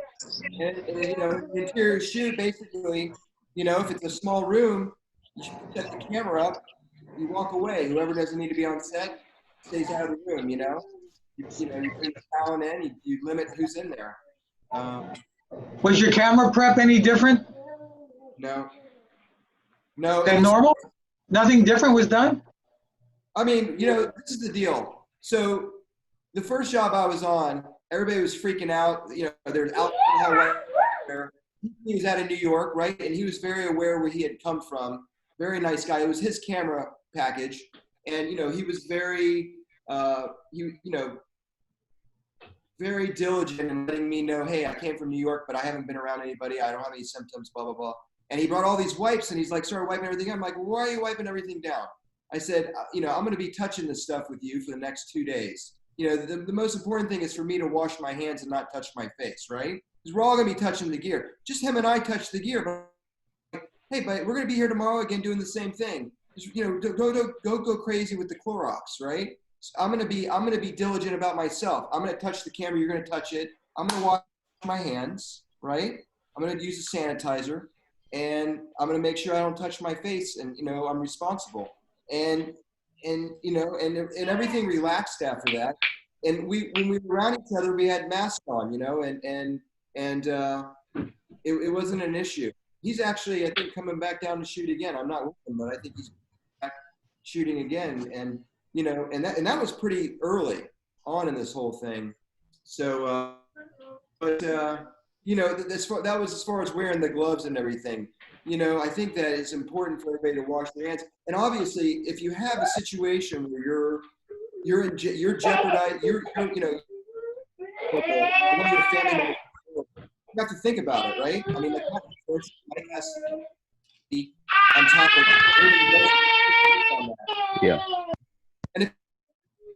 S8: and the interior shoot basically, if it's a small room, you set the camera up, you walk away. Whoever doesn't need to be on set stays out of the room. You bring the talent in, you limit who's in there.
S7: Was your camera prep any different
S8: No.
S7: than normal? Nothing different was done?
S8: I mean, this is the deal. So the first job I was on, everybody was freaking out. There's alcohol there. He was out of New York, right? And he was very aware where he had come from. Very nice guy. It was his camera package. And, he was very, very diligent in letting me know, hey, I came from New York, but I haven't been around anybody. I don't have any symptoms, blah, blah, blah. And he brought all these wipes, and he's like, started wiping everything down. I'm like, well, why are you wiping everything down? I said, I'm going to be touching this stuff with you for the next 2 days. The most important thing is for me to wash my hands and not touch my face, right? Because we're all going to be touching the gear. Just him and I touch the gear. But, hey, but we're going to be here tomorrow again doing the same thing. Just, go crazy with the Clorox, right? So I'm going to be diligent about myself. I'm going to touch the camera. You're going to touch it. I'm going to wash my hands, right? I'm going to use a sanitizer, and I'm going to make sure I don't touch my face, and I'm responsible. And everything relaxed after that. And when we were around each other, we had masks on, and it wasn't an issue. He's actually, I think, coming back down to shoot again. I'm not with him, but I think he's back shooting again. And and that was pretty early on in this whole thing. So, that was as far as wearing the gloves and everything. I think that it's important for everybody to wash their hands. And obviously, if you have a situation where you're jeopardized, one of your family members, you have to think about it, right? I mean, the person has to be on top of it.
S9: Yeah.
S8: And if you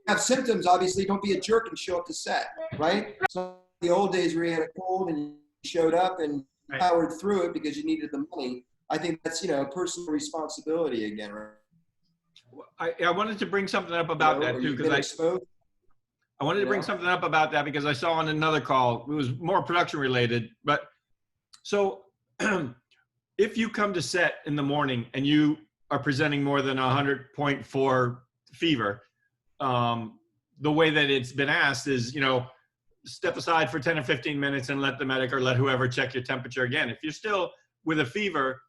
S8: have symptoms, obviously, don't be a jerk and show up to set, right? So the old days where you had a cold and you showed up and powered through it because you needed the money. I think that's, personal responsibility again, right?
S1: I wanted to bring something up about that too, because I wanted to bring something up about that because I saw on another call, it was more production related, but so if you come to set in the morning and you are presenting more than 100.4 fever, the way that it's been asked is, step aside for 10 or 15 minutes and let the medic or let whoever check your temperature again. If you're still with a fever,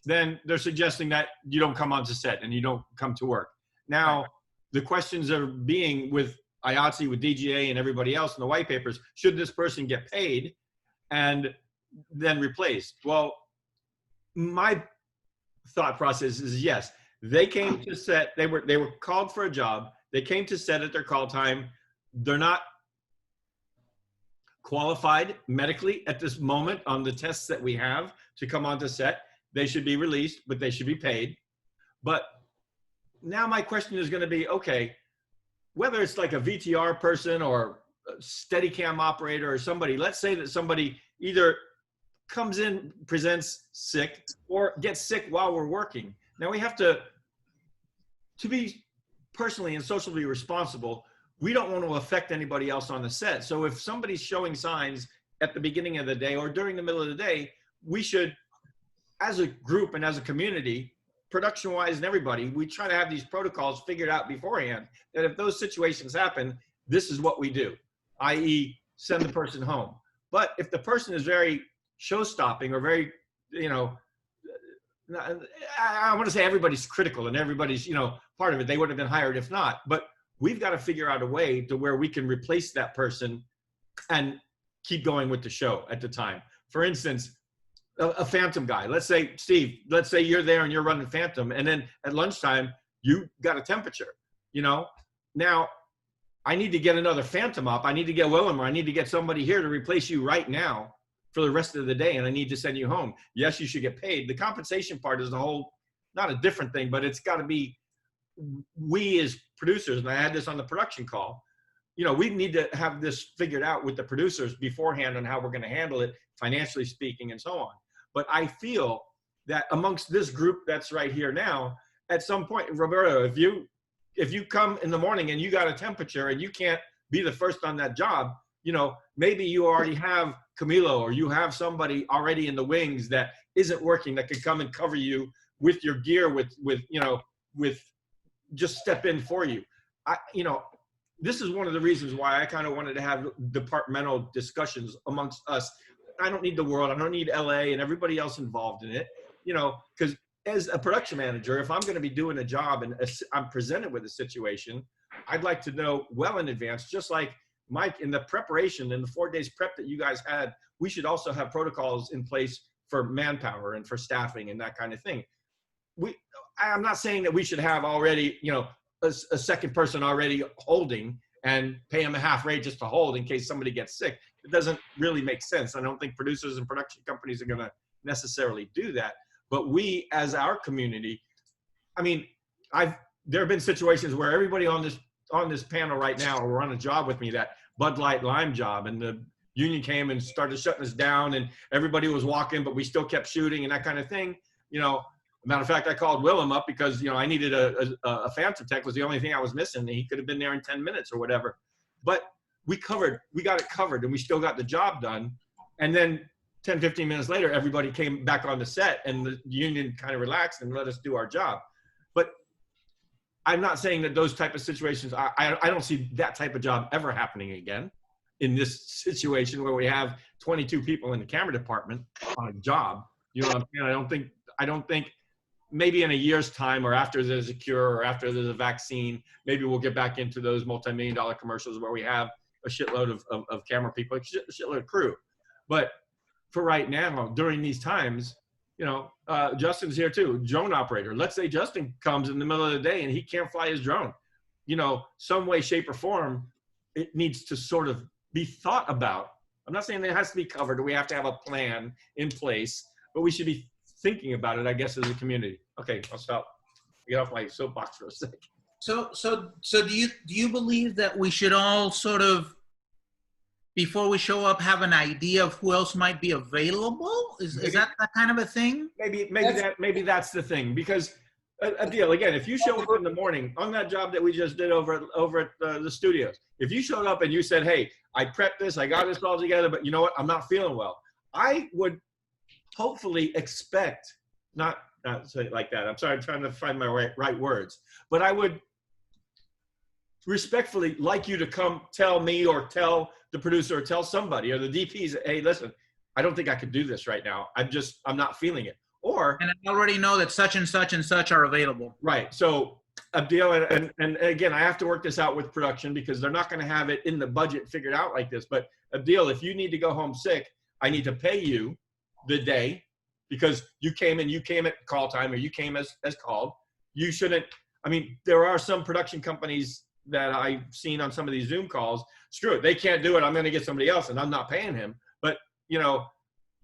S1: then they're suggesting that you don't come onto set and you don't come to work. Now, the questions are being with IATSE, with DGA and everybody else in the white papers, should this person get paid and then replaced? Well, my thought process is yes. They came to set, they were called for a job. They came to set at their call time. They're not qualified medically at this moment on the tests that we have to come onto set. They should be released, but they should be paid. But now my question is going to be, okay, whether it's like a VTR person or a Steadicam operator or somebody, let's say that somebody either comes in, presents sick, or gets sick while we're working. Now we have to be personally and socially responsible. We don't want to affect anybody else on the set. So if somebody's showing signs at the beginning of the day or during the middle of the day, we should, as a group and as a community, production-wise and everybody, we try to have these protocols figured out beforehand, that if those situations happen, this is what we do. i.e. send the person home. But if the person is very show-stopping or very, you know, I want to say everybody's critical and everybody's, you know, part of it, they would have been hired if not. But we've got to figure out a way to where we can replace that person and keep going with the show at the time. For instance, a Phantom guy. Let's say, Steve, let's say you're there and you're running Phantom, and then at lunchtime, you got a temperature, you know? Now, I need to get another Phantom up. I need to get Willem, or I need to get somebody here to replace you right now for the rest of the day, and I need to send you home. Yes, you should get paid. The compensation part is a whole, not a different thing, but it's got to be, we as producers, and I had this on the production call, you know, we need to have this figured out with the producers beforehand on how we're going to handle it, financially speaking, and so on. But I feel that amongst this group that's right here now, at some point, Roberto, if you come in the morning and you got a temperature and you can't be the first on that job, you know, maybe you already have Camilo, or you have somebody already in the wings that isn't working that could come and cover you with your gear, with you know, with just step in for you. You know, this is one of the reasons why I kind of wanted to have departmental discussions amongst us. I don't need the world. I don't need LA and everybody else involved in it, you know, because as a production manager, if I'm going to be doing a job and I'm presented with a situation, I'd like to know well in advance, just like Mike, in the preparation, in the 4 days prep that you guys had, we should also have protocols in place for manpower and for staffing and that kind of thing. I'm not saying that we should have already, you know, a second person already holding and pay them a half rate just to hold in case somebody gets sick. It doesn't really make sense. I don't think producers and production companies are going to necessarily do that. But we, as our community, I mean, there have been situations where everybody on this panel right now are on a job with me, that Bud Light Lime job, and the union came and started shutting us down, and everybody was walking, but we still kept shooting and that kind of thing. You know, matter of fact, I called Willem up because, you know, I needed a Phantom tech, was the only thing I was missing. He could have been there in 10 minutes or whatever. But we got it covered, and we still got the job done. And then 10, 15 minutes later, everybody came back on the set, and the union kind of relaxed and let us do our job. But I'm not saying that those type of situations, I don't see that type of job ever happening again in this situation where we have 22 people in the camera department on a job. You know what I'm saying? I don't think maybe in a year's time, or after there's a cure, or after there's a vaccine, maybe we'll get back into those multi-million-dollar commercials where we have a shitload of camera people, a shitload of crew. But for right now, during these times, you know, Justin's here too, drone operator. Let's say Justin comes in the middle of the day and he can't fly his drone. You know, some way, shape, or form, it needs to sort of be thought about. I'm not saying that it has to be covered, or we have to have a plan in place, but we should be thinking about it, I guess, as a community. Okay, I'll stop. Get off my soapbox for a second.
S5: So do you believe that we should all sort of, before we show up, have an idea of who else might be available? Is that kind of a thing?
S1: Maybe that's the thing, because a deal again. If you show up in the morning on that job that we just did over at the studios, if you showed up and you said, "Hey, I prepped this, I got this all together, but you know what? I'm not feeling well," I would hopefully expect, not say it like that. I'm sorry, I'm trying to find my right words, but I would respectfully like you to come tell me, or tell the producer, or tell somebody, or the DPs, "Hey, listen, I don't think I could do this right now. I'm not feeling it." Or,
S5: and I already know that such and such and such are available.
S1: Right. So Abdil, and again, I have to work this out with production, because they're not going to have it in the budget figured out like this. But Abdil, if you need to go home sick, I need to pay you the day, because you came at call time, or you came as called. You shouldn't. I mean, there are some production companies that I've seen on some of these Zoom calls. Screw it, they can't do it. I'm going to get somebody else, and I'm not paying him. But, you know,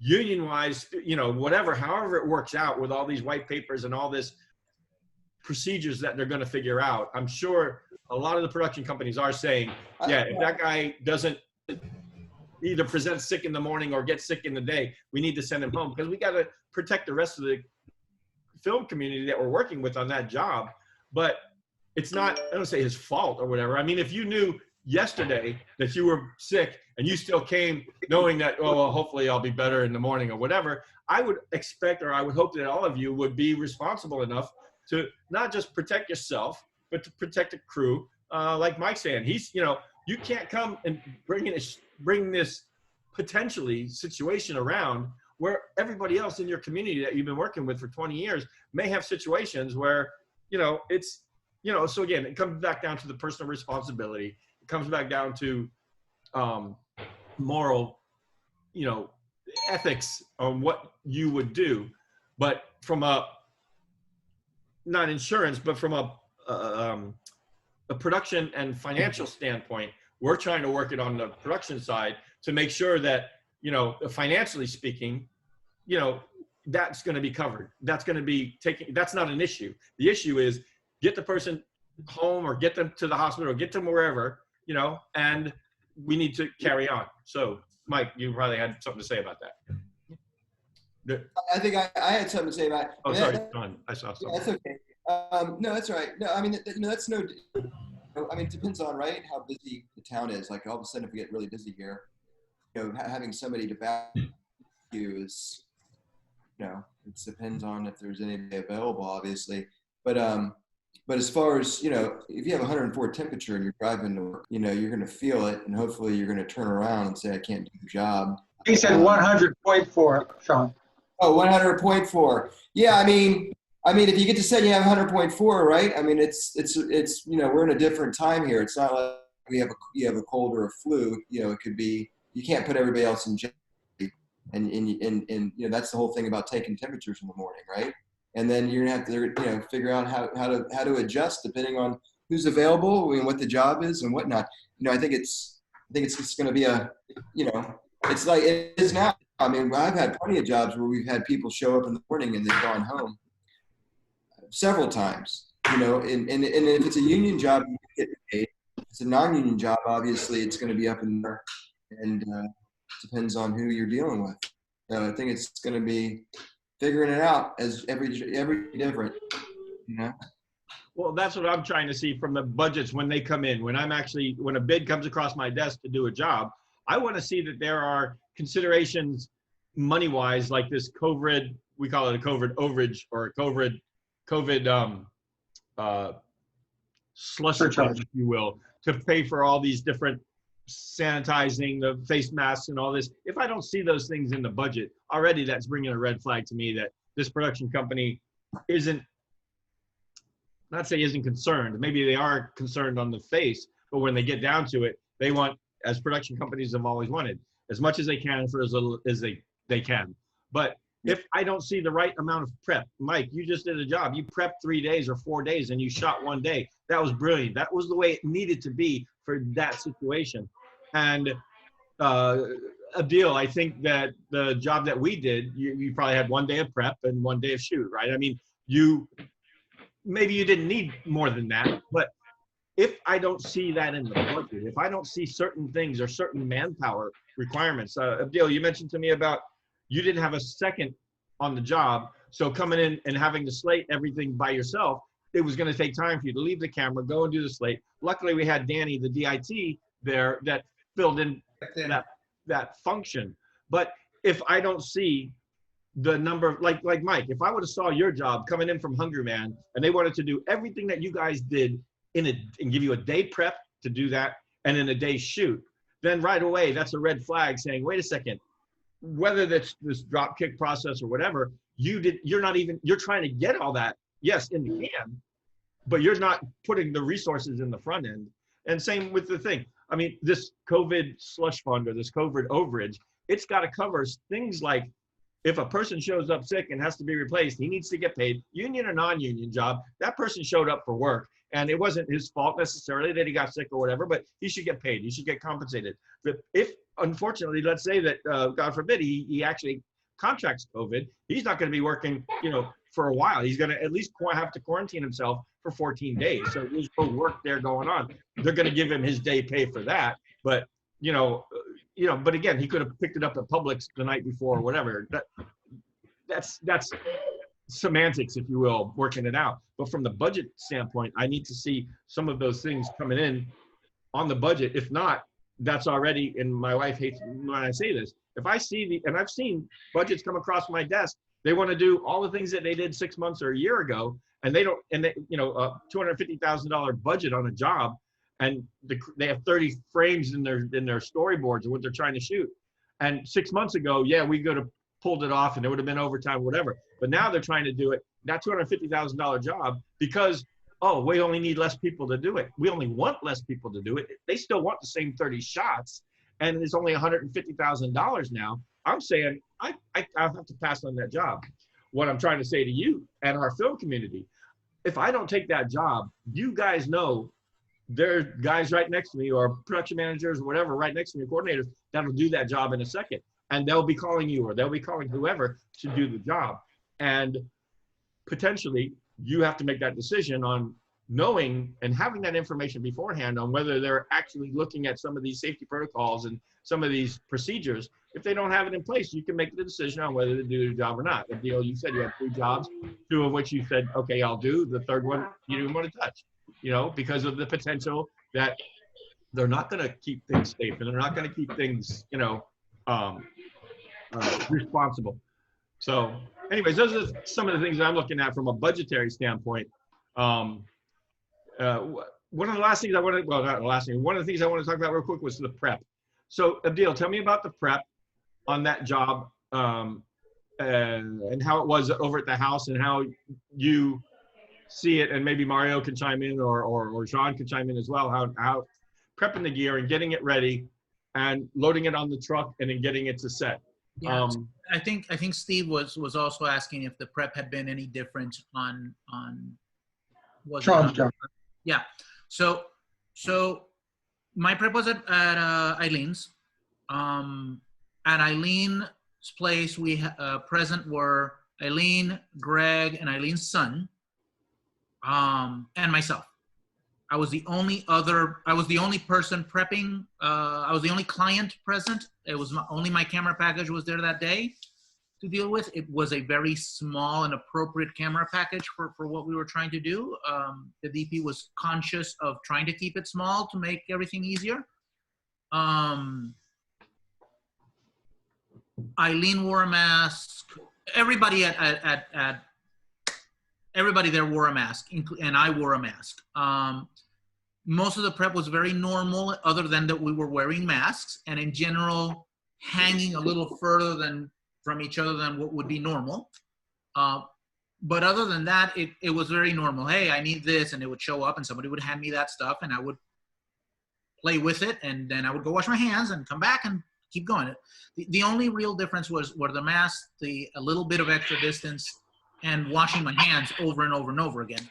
S1: union-wise, you know, whatever, however it works out with all these white papers and all this procedures that they're going to figure out, I'm sure a lot of the production companies are saying, yeah, if that guy doesn't either present sick in the morning or get sick in the day, we need to send him home, because we got to protect the rest of the film community that we're working with on that job. But it's not, I don't say his fault or whatever. I mean, if you knew yesterday that you were sick and you still came knowing that, oh, well, hopefully I'll be better in the morning or whatever, I would expect, or I would hope that all of you would be responsible enough to not just protect yourself, but to protect the crew. Like Mike's saying, he's, you know, You can't come and bring this potentially situation around where everybody else in your community that you've been working with for 20 years may have situations where, it's, so again, it comes back down to the personal responsibility. It comes back down to moral, ethics on what you would do. But from not insurance, but from a production and financial standpoint, we're trying to work it on the production side to make sure that, financially speaking, that's going to be covered. That's going to be that's not an issue. The issue is get the person home or get them to the hospital or get them wherever, and we need to carry on. So Mike, you probably had something to say about that.
S8: I think I had something to say about it.
S1: Oh, sorry, John. I saw something.
S8: Yeah, that's okay. No, that's all right. No, I mean, that's no, I mean, it depends on, right, how busy the town is. Like all of a sudden, if we get really busy here, having somebody to back you is, it depends on if there's anybody available, obviously. But as far as, if you have 104 temperature and you're driving to work, you're going to feel it, and hopefully you're going to turn around and say, I can't do the job.
S7: He said 100.4, Sean.
S8: Oh, 100.4. Yeah, I mean, if you get to say you have 100.4, right? I mean, it's we're in a different time here. It's not like you have a cold or a flu. It could be, you can't put everybody else in jeopardy. And that's the whole thing about taking temperatures in the morning, right? And then you're gonna have to figure out how to adjust depending on who's available and what the job is and whatnot. I think it's just going to be it's like it is now. I mean, I've had plenty of jobs where we've had people show up in the morning and they've gone home several times. And if it's a union job, you get paid. If it's a non-union job, obviously it's going to be up in there, and depends on who you're dealing with. So I think it's going to be figuring it out as every different.
S1: Well, that's what I'm trying to see from the budgets when they come in. When a bid comes across my desk to do a job, I want to see that there are considerations money-wise, like this COVID, we call it a COVID overage or a COVID slush fund, if you will, to pay for all these different sanitizing, the face masks and all this. If I don't see those things in the budget, already that's bringing a red flag to me that this production company isn't concerned. Maybe they are concerned on the face, but when they get down to it, they want, as production companies have always wanted, as much as they can for as little as they can. But if I don't see the right amount of prep, Mike, you just did a job. You prepped 3 days or 4 days and you shot 1 day. That was brilliant. That was the way it needed to be for that situation. And Abdil, I think that the job that we did, you probably had 1 day of prep and 1 day of shoot, right? I mean, maybe you didn't need more than that, but if I don't see that in the budget, if I don't see certain things or certain manpower requirements, Abdil, you mentioned to me about you didn't have a second on the job, so coming in and having to slate everything by yourself, it was going to take time for you to leave the camera, go and do the slate. Luckily, we had Danny, the DIT, there that filled in that function. But if I don't see the number, like Mike, if I would have saw your job coming in from Hungry Man and they wanted to do everything that you guys did and give you a day prep to do that and in a day shoot, then right away that's a red flag saying, wait a second, whether that's this drop kick process or whatever, you're trying to get all that, yes, in the can, but you're not putting the resources in the front end. And same with the thing. I mean, this COVID slush fund or this COVID overage, it's got to cover things like if a person shows up sick and has to be replaced, he needs to get paid, union or non-union job. That person showed up for work and it wasn't his fault necessarily that he got sick or whatever, but he should get paid. He should get compensated. But if, unfortunately, let's say that, God forbid, he actually contracts COVID, he's not going to be working, for a while. He's going to at least have to quarantine himself for 14 days. So there's no work there going on. They're going to give him his day pay for that. But, but again, he could have picked it up at Publix the night before or whatever. That's semantics, if you will, working it out. But from the budget standpoint, I need to see some of those things coming in on the budget. If not, that's already, and my wife hates when I say this, if I see and I've seen budgets come across my desk, they want to do all the things that they did 6 months or a year ago, and they don't, and they, $250,000 budget on a job, and they have 30 frames in their storyboards of what they're trying to shoot. And 6 months ago, yeah, we could have pulled it off and there would have been overtime, whatever. But now they're trying to do it, that $250,000 job, because, oh, we only need less people to do it. We only want less people to do it. They still want the same 30 shots, and it's only $150,000 now. I'm saying I have to pass on that job. What I'm trying to say to you and our film community, if I don't take that job, you guys know there are guys right next to me, or production managers or whatever right next to me, coordinators, that'll do that job in a second. And they'll be calling you, or they'll be calling whoever to do the job. And potentially you have to make that decision on knowing and having that information beforehand on whether they're actually looking at some of these safety protocols and some of these procedures. If they don't have it in place, you can make the decision on whether to do the job or not. The deal, you said you had 3 jobs, 2 of which you said, okay, I'll do. The third one, you didn't want to touch, you know, because of the potential that they're not going to keep things safe and they're not going to keep things, you know, responsible. So anyways, those are some of the things that I'm looking at from a budgetary standpoint. One of the last things I wanted, well, not the last thing, one of the things I want to talk about real quick was the prep. So Abdil, tell me about the prep on that job, and how it was over at the house and how you see it, and maybe Mario can chime in, or Sean can chime in as well, how prepping the gear and getting it ready and loading it on the truck and then getting it to set.
S5: Yeah, I think Steve was also asking if the prep had been any different on was
S7: Sean's job.
S5: Yeah. So my prep was at Eileen's. At Eileen's place, we present were Eileen, Greg, and Eileen's son, and myself. I was the only person prepping. I was the only client present. It was only my camera package was there that day to deal with. It was a very small and appropriate camera package for what we were trying to do. The DP was conscious of trying to keep it small to make everything easier. Eileen wore a mask. Everybody everybody there wore a mask, and I wore a mask. Most of the prep was very normal, other than that we were wearing masks, and in general, hanging a little further from each other than what would be normal. But other than that, it was very normal. Hey, I need this, and it would show up, and somebody would hand me that stuff, and I would play with it, and then I would go wash my hands and come back and keep going. The only real difference were the mask, a little bit of extra distance, and washing my hands over and over and over again.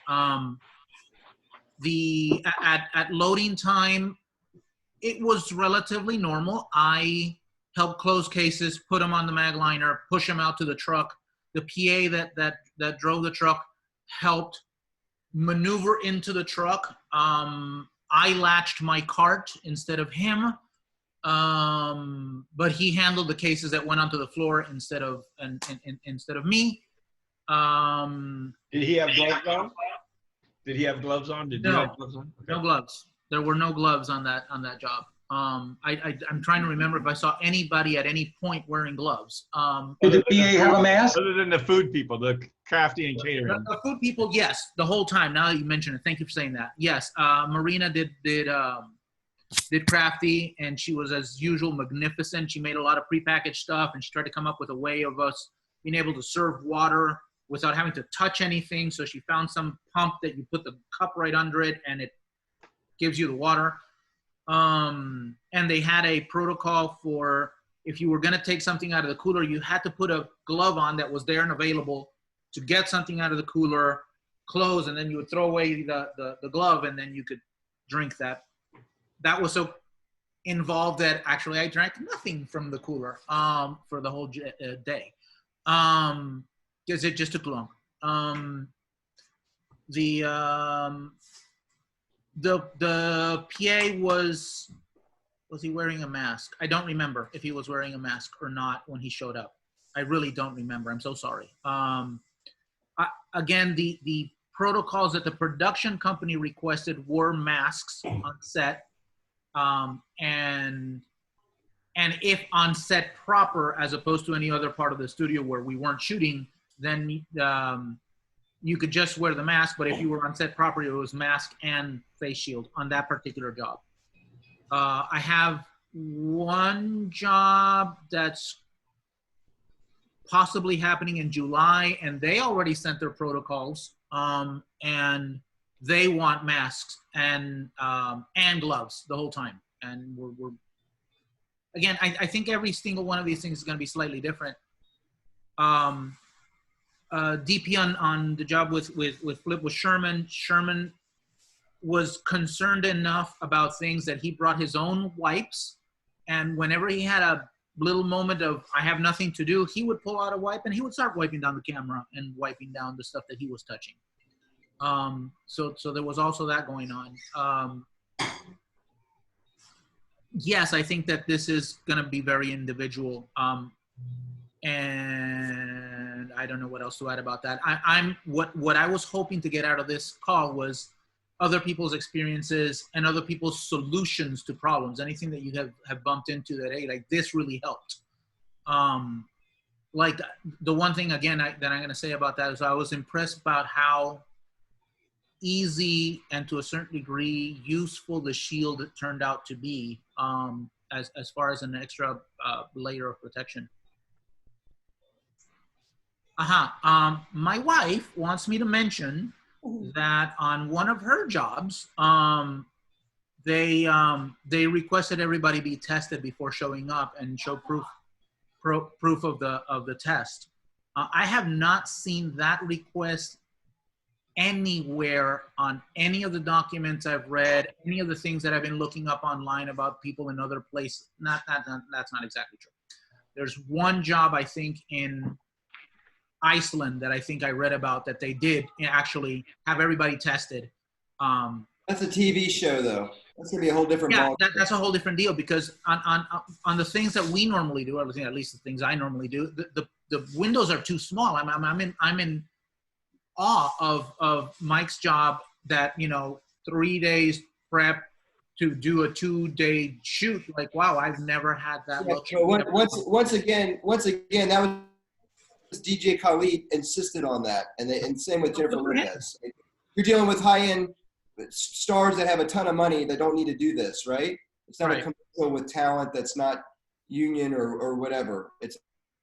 S5: At loading time, it was relatively normal. I helped close cases, put them on the mag liner, push them out to the truck. The PA that drove the truck helped maneuver into the truck. I latched my cart instead of him, but he handled the cases that went onto the floor instead of me.
S1: Did he have gloves on? Did he have gloves on? Did you have gloves on? Okay.
S5: No gloves. There were no gloves on that job. I'm trying to remember if I saw anybody at any point wearing gloves.
S7: Did the PA have a mask?
S1: Other than the food people, the crafty and catering.
S5: The food people, yes, the whole time. Now that you mention it, thank you for saying that. Yes, Marina did crafty, and she was, as usual, magnificent. She made a lot of prepackaged stuff, and she tried to come up with a way of us being able to serve water without having to touch anything. So she found some pump that you put the cup right under it, and it gives you the water. And they had a protocol for if you were going to take something out of the cooler, you had to put a glove on that was there and available to get something out of the cooler, close, and then you would throw away the glove, and then you could drink that. That was so involved that actually I drank nothing from the cooler for the whole day. Because it just took long. The PA was he wearing a mask? I don't remember if he was wearing a mask or not when he showed up. I really don't remember. I'm so sorry. Again, the protocols that the production company requested were masks on set, and if on set proper, as opposed to any other part of the studio where we weren't shooting, then you could just wear the mask, but if you were on set properly, it was mask and face shield on that particular job. I have one job that's possibly happening in July, and they already sent their protocols, and they want masks and gloves the whole time. And we're again, I think every single one of these things is going to be slightly different. DP on the job with Flip was Sherman. Sherman was concerned enough about things that he brought his own wipes, and whenever he had a little moment of I have nothing to do, he would pull out a wipe and he would start wiping down the camera and wiping down the stuff that he was touching. So there was also that going on. Yes, I think that this is going to be very individual. And I don't know what else to add about that. What I was hoping to get out of this call was other people's experiences and other people's solutions to problems. Anything that you have bumped into that, hey, like this really helped. Like the one thing again that I'm going to say about that is I was impressed about how easy and to a certain degree useful the shield turned out to be, as far as an extra layer of protection. My wife wants me to mention that on one of her jobs, they requested everybody be tested before showing up and show proof of the test. I have not seen that request anywhere on any of the documents I've read, any of the things that I've been looking up online about people in other places. That's not exactly true. There's one job I think in Iceland that I think I read about that they did actually have everybody tested.
S8: That's a TV show, though. That's gonna be a whole different.
S5: Yeah, that's a whole different deal because on the things that we normally do, or at least the things I normally do, the windows are too small. I'm in awe of Mike's job that 3 days prep to do a 2-day shoot. Like, wow, I've never had that luxury.
S8: Once again, that was DJ Khalid insisted on that, and same with Jennifer Lopez. You're dealing with high-end stars that have a ton of money that don't need to do this, right? It's not a commercial with talent that's not union or whatever. It's a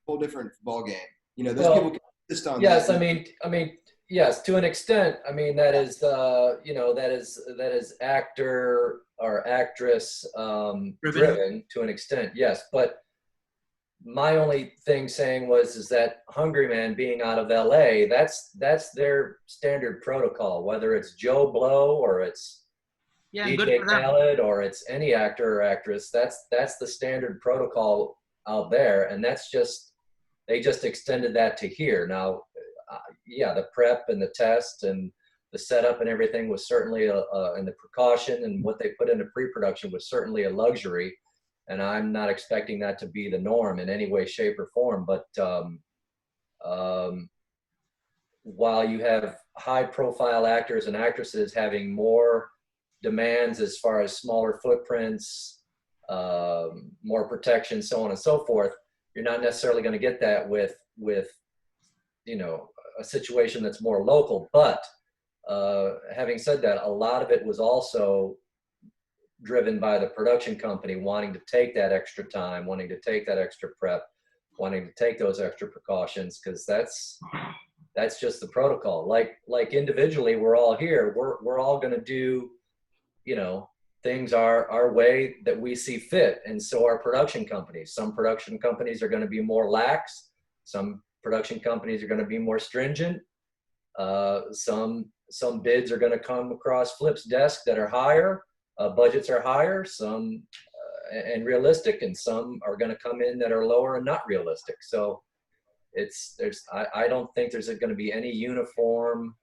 S8: whole different ballgame. Those people can insist on
S2: yes,
S8: that.
S2: I mean, yes, to an extent. I mean, that is that is actor or actress driven to an extent. Yes, but my only thing saying is that Hungry Man being out of LA, that's their standard protocol, whether it's Joe Blow or it's DJ Khaled or it's any actor or actress, that's the standard protocol out there. And they just extended that to here. Now, yeah, the prep and the test and the setup and everything was certainly and the precaution and what they put into pre-production was certainly a luxury. And I'm not expecting that to be the norm in any way, shape, or form. But while you have high-profile actors and actresses having more demands as far as smaller footprints, more protection, so on and so forth, you're not necessarily going to get that with a situation that's more local. But having said that, a lot of it was also driven by the production company wanting to take that extra time, wanting to take that extra prep, wanting to take those extra precautions, because that's just the protocol. Like individually, we're all here. We're all going to do, things our way that we see fit, and so are production companies. Some production companies are going to be more lax. Some production companies are going to be more stringent. Some bids are going to come across Flip's desk that are higher. Budgets are higher, some and realistic, and some are going to come in that are lower and not realistic. So I don't think there's going to be any uniform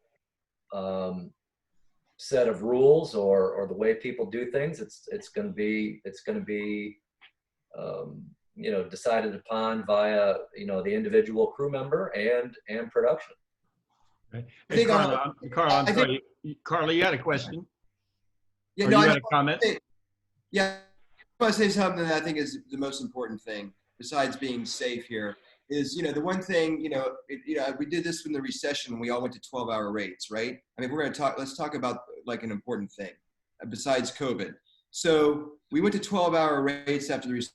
S2: set of rules or the way people do things. It's going to be decided upon via the individual crew member and production.
S1: Right. Hey, Carla, I'm sorry. Carla, you had a question?
S8: Yeah,
S1: you had a comment?
S8: I want to say something that I think is the most important thing, besides being safe here. is, the one thing, we did this in the recession. We all went to 12-hour rates, right? I mean, let's talk about like an important thing besides COVID. So we went to 12-hour rates after the recession,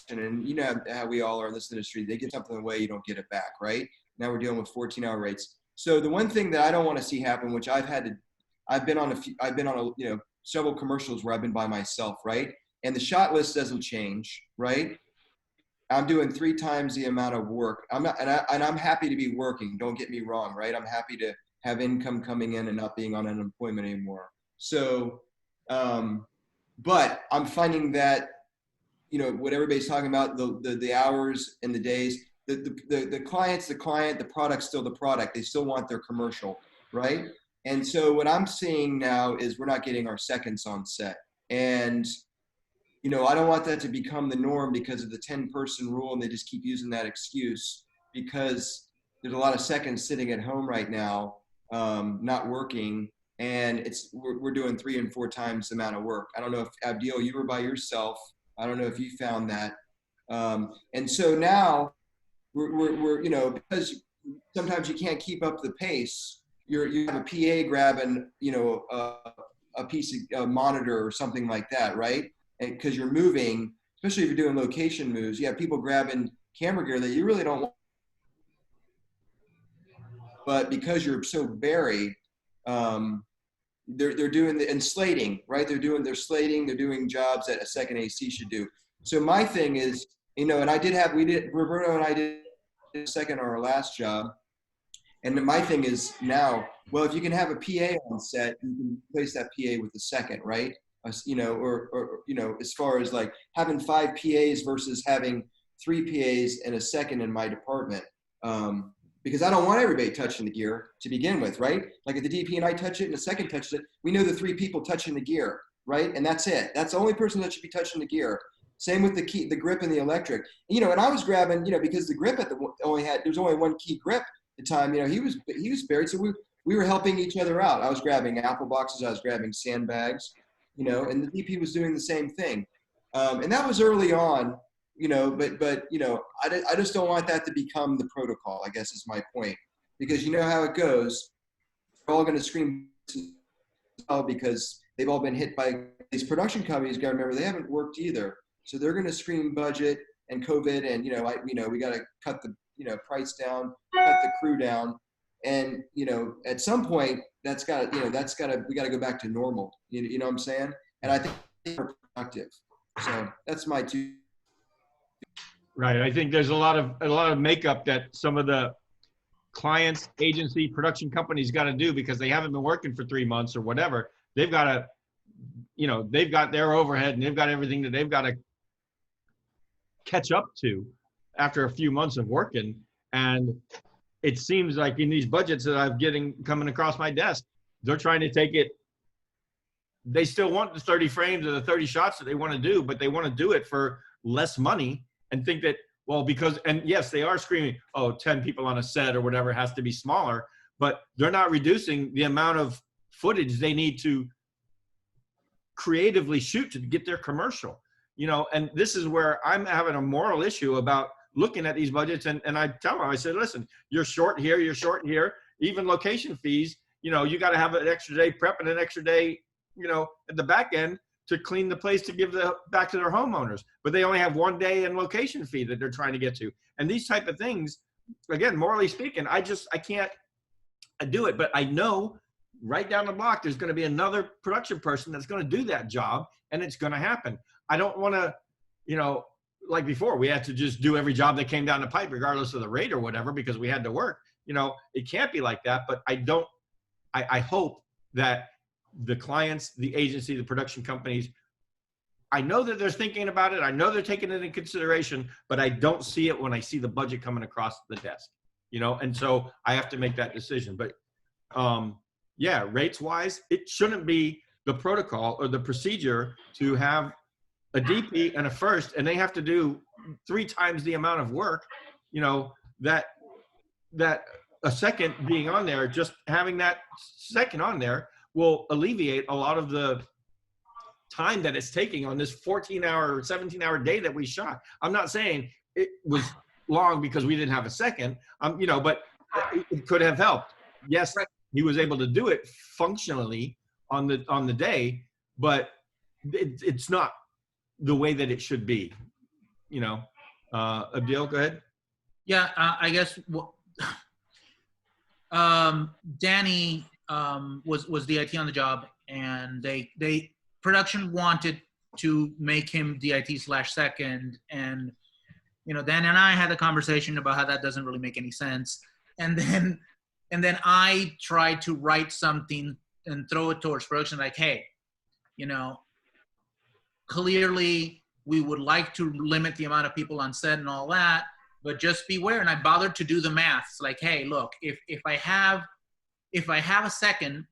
S8: and you know how we all are in this industry. They give something away, you don't get it back, right? Now we're dealing with 14-hour rates. So the one thing that I don't want to see happen, which I've been on several commercials where I've been by myself, right? And the shot list doesn't change, right? I'm doing 3 times the amount of work. I'm happy to be working. Don't get me wrong, right? I'm happy to have income coming in and not being on unemployment anymore. So, but I'm finding that, what everybody's talking about, the hours and the days, the client's the client, the product's still the product. They still want their commercial, right? And so what I'm seeing now is we're not getting our seconds on set. And I don't want that to become the norm because of the 10-person rule, and they just keep using that excuse because there's a lot of seconds sitting at home right now, not working, and we're doing 3 and 4 times the amount of work. I don't know if, Abdil, you were by yourself. I don't know if you found that. And so now we're because sometimes you can't keep up the pace. You have a PA grabbing, a piece of monitor or something like that, right? Because you're moving, especially if you're doing location moves, you have people grabbing camera gear that you really don't want. But because you're so buried, they're doing the slating, right? They're slating, they're doing jobs that a second AC should do. So my thing is, and Roberto and I did a second or our last job. And my thing is now, well, if you can have a PA on set, you can replace that PA with a second, right? Or as far as like having 5 PAs versus having 3 PAs and a second in my department. Because I don't want everybody touching the gear to begin with, right? Like if the DP and I touch it and the second touches it, we know the 3 people touching the gear, right? And that's it. That's the only person that should be touching the gear. Same with the grip and the electric. And I was grabbing, because the grip there's only one key grip at the time. He was buried, so we were helping each other out. I was grabbing apple boxes, I was grabbing sandbags, and the DP was doing the same thing. And that was early on, but I just don't want that to become the protocol, I guess is my point. Because you know how it goes. We're all going to scream because they've all been hit by these production companies. Got to remember, they haven't worked either. So they're going to scream budget and COVID and, we got to cut the, price down, cut the crew down. And, at some point we got to go back to normal. You know what I'm saying? And I think we're productive. So that's my 2.
S1: Right. I think there's a lot of makeup that some of the clients, agency, production companies got to do because they haven't been working for 3 months or whatever. They've got to, they've got their overhead and they've got everything that they've got to catch up to after a few months of working. And it seems like in these budgets that I'm coming across my desk, they're trying to take it. They still want the 30 frames or the 30 shots that they want to do, but they want to do it for less money and think that, well, and yes, they are screaming, 10 people on a set or whatever has to be smaller, but they're not reducing the amount of footage they need to creatively shoot to get their commercial, and this is where I'm having a moral issue about looking at these budgets. And I tell them, I said, listen, you're short here, even location fees, you got to have an extra day prep and an extra day, at the back end to clean the place to give back to their homeowners, but they only have 1 day in location fee that they're trying to get to. And these type of things, again, morally speaking, I can't do it, but I know right down the block, there's going to be another production person that's going to do that job, and it's going to happen. I don't want to, like before, we had to just do every job that came down the pipe, regardless of the rate or whatever, because we had to work. It can't be like that, but I hope that the clients, the agency, the production companies, I know that they're thinking about it. I know they're taking it into consideration, but I don't see it when I see the budget coming across the desk, and so I have to make that decision. But yeah, rates wise, it shouldn't be the protocol or the procedure to have a DP and a first, and they have to do 3 times the amount of work, that a second being on there, just having that second on there will alleviate a lot of the time that it's taking on this 14-hour, 17-hour day that we shot. I'm not saying it was long because we didn't have a second. You know, but it could have helped. Yes, he was able to do it functionally on the day, but it's not the way that it should be. You know, Abdil, go ahead.
S5: Yeah, I guess Danny was DIT on the job, and they production wanted to make him DIT/second, and you know, Dan and I had a conversation about how that doesn't really make any sense, and then I tried to write something and throw it towards production, like, hey, you know, clearly we would like to limit the amount of people on set and all that, but just beware. And I bothered to do the math. It's like, hey, look, if I have a second,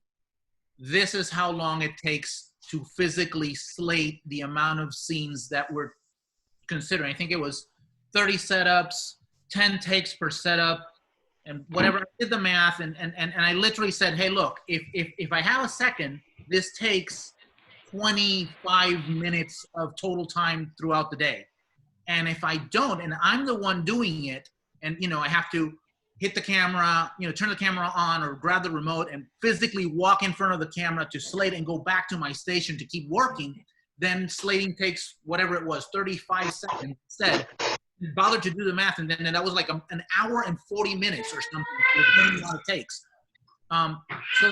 S5: this is how long it takes to physically slate the amount of scenes that we're considering. I think it was 30 setups, 10 takes per setup, and whatever. I did the math, and I literally said, hey, look, if I have a second, this takes 25 minutes of total time throughout the day. And if I don't, and I'm the one doing it, and you know, I have to hit the camera, you know, turn the camera on or grab the remote and physically walk in front of the camera to slate and go back to my station to keep working, then slating takes whatever it was, 35 seconds instead. Bothered to do the math, and then that was like an hour and 40 minutes or something. What it takes. So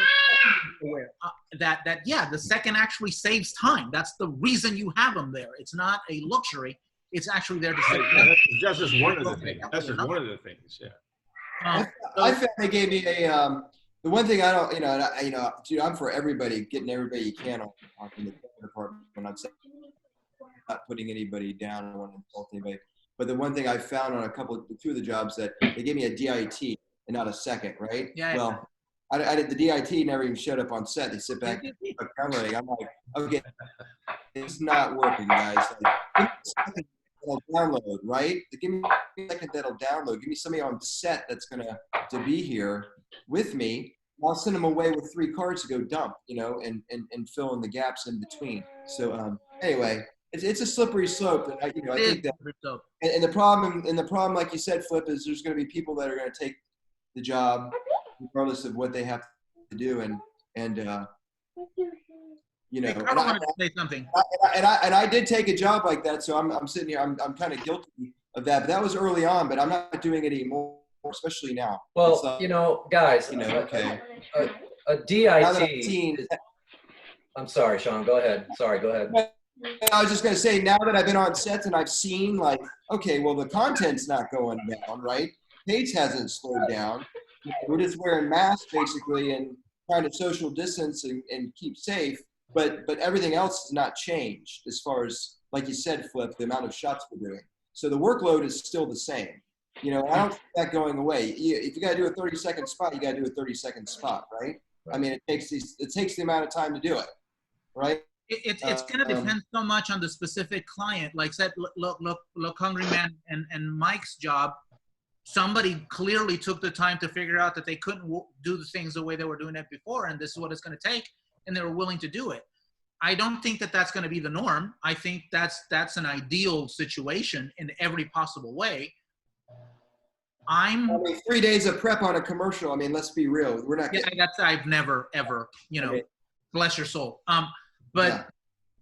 S5: that yeah, the second actually saves time. That's the reason you have them there. It's not a luxury. It's actually there to save time.
S1: That's just one of the things. That's just one of the things. Yeah.
S8: I found they gave me a the one thing I don't, dude, I'm for everybody, getting everybody you can on in the department. I'm not putting anybody down. I don't want to insult anybody. But the one thing I found on two of the jobs, that they gave me a DIT and not a second, right?
S5: Yeah.
S8: Well, I did the DIT never even showed up on set. They sit back downloading. I'm like, okay, it's not working, guys. Like, give me a second that'll download, right? Give me a second that'll download. Give me somebody on set that's gonna be here with me. I'll send them away with 3 cards to go dump, you know, and fill in the gaps in between. So anyway. It's a slippery slope, and I think that, and the problem, like you said, Flip, is there's going to be people that are going to take the job regardless of what they have to do, and you know.
S5: I wanted to say something.
S8: And I did take a job like that, so I'm sitting here. I'm kind of guilty of that, but that was early on. But I'm not doing it anymore, especially now.
S2: Well, you know, guys, you know,
S8: okay.
S2: A DIT. I'm sorry, Sean. Go ahead. Sorry. Go ahead.
S8: I was just going to say, now that I've been on sets and I've seen, like, okay, well, the content's not going down, right? Pace hasn't slowed down. We're just wearing masks, basically, and trying to social distance and keep safe. But everything else has not changed as far as, like you said, Flip, the amount of shots we're doing. So the workload is still the same. You know, I don't see that going away. If you got to do a 30-second spot, you got to do a 30-second spot, right? I mean, it takes the amount of time to do it, right?
S5: It's going to depend so much on the specific client. Like said, look, Hungry Man and Mike's job, somebody clearly took the time to figure out that they couldn't do the things the way they were doing it before, and this is what it's going to take, and they were willing to do it. I don't think that that's going to be the norm. I think that's an ideal situation in every possible way. I mean,
S8: 3 days of prep on a commercial. I mean, let's be real. We're not.
S5: Yeah, I've never ever. You know, bless your soul. But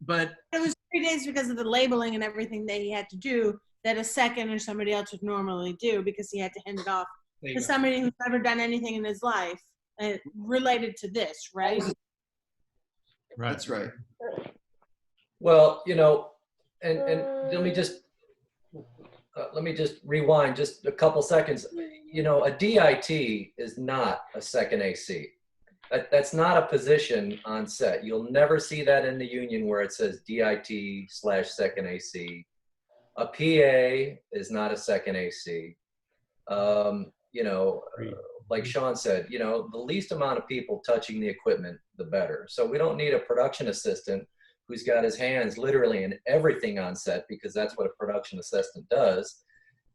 S3: it was 3 days because of the labeling and everything that he had to do that a second or somebody else would normally do, because he had to hand it off to somebody who's never done anything in his life related to this, right?
S8: Right. That's right.
S2: Well, you know, and let me just rewind just a couple seconds. You know, a DIT is not a second AC. That's not a position on set. You'll never see that in the union where it says DIT/second AC. A PA is not a second AC. You know, like Sean said, you know, the least amount of people touching the equipment, the better. So we don't need a production assistant who's got his hands literally in everything on set, because that's what a production assistant does,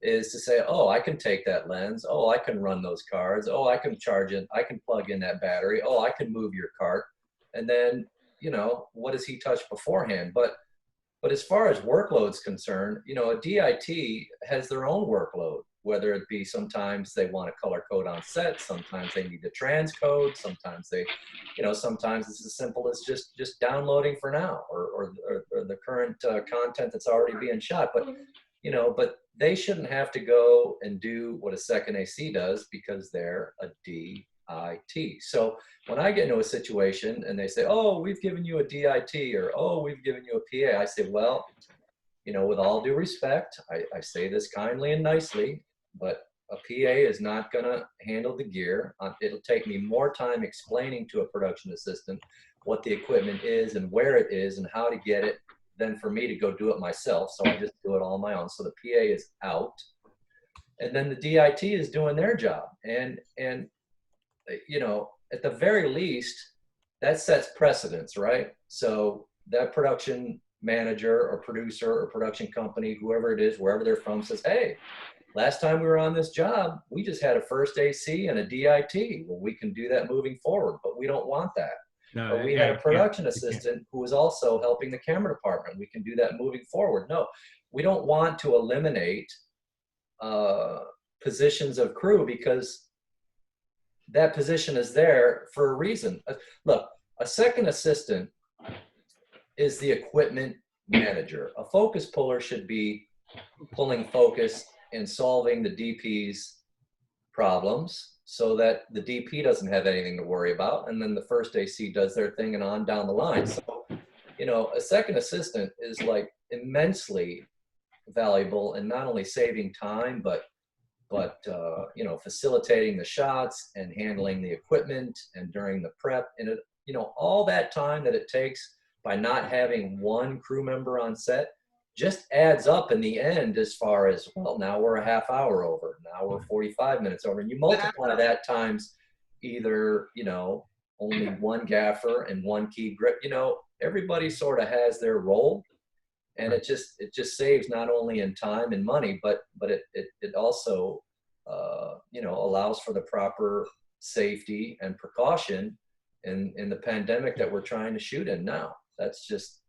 S2: is to say, oh, I can take that lens. Oh, I can run those cards. Oh, I can charge it. I can plug in that battery. Oh, I can move your cart. And then, you know, what does he touch beforehand? But as far as workload's concerned, you know, a DIT has their own workload. whether it be sometimes they want to color code on set, sometimes they need to transcode, sometimes they, sometimes it's as simple as just downloading for now, or the current content that's already being shot. But, but they shouldn't have to go and do what a second AC does because they're a DIT. So when I get into a situation and they say, oh, we've given you a DIT, or, oh, we've given you a PA, I say, well, with all due respect, I say this kindly and nicely, but a PA is not going to handle the gear. It'll take me more time explaining to a production assistant what the equipment is and where it is and how to get it than for me to go do it myself. So I just do it all on my own. So the PA is out. And then the DIT is doing their job. And at the very least, that sets precedence, right? So that production manager or producer or production company, whoever it is, wherever they're from, says, hey, last time we were on this job, we just had a first AC and a DIT. Well, we can do that moving forward, but we don't want that.
S1: No,
S2: Or we had a production assistant who was also helping the camera department. We can do that moving forward. No, we don't want to eliminate positions of crew because that position is there for a reason. Look, a second assistant is the equipment manager. A focus puller should be pulling focus and solving the DP's problems so that the DP doesn't have anything to worry about. And then the first AC does their thing and on down the line. So, a second assistant is like immensely valuable in not only saving time, but facilitating the shots and handling the equipment and during the prep and all that time that it takes by not having one crew member on set just adds up in the end as far as, well, now we're a half hour over, now we're 45 minutes over, and you multiply that times either, only one gaffer and one key grip, everybody sort of has their role, and it just saves not only in time and money, but it also, allows for the proper safety and precaution in the pandemic that we're trying to shoot in now. That's just,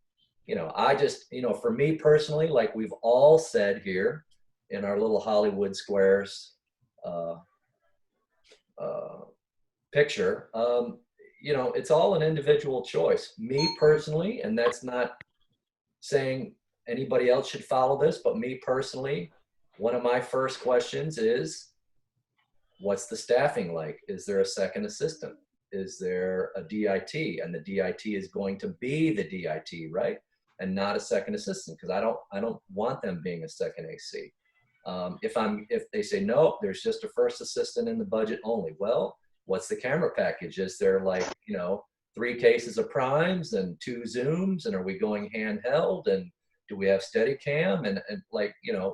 S2: for me personally, like we've all said here in our little Hollywood Squares picture, it's all an individual choice. Me personally, and that's not saying anybody else should follow this, but me personally, one of my first questions is, what's the staffing like? Is there a second assistant? Is there a DIT? And the DIT is going to be the DIT, right? And not a second assistant, because I don't want them being a second AC. If they say no, there's just a first assistant in the budget only. Well, what's the camera package? Is there 3 cases of primes and 2 zooms, and are we going handheld? And do we have Steadicam? And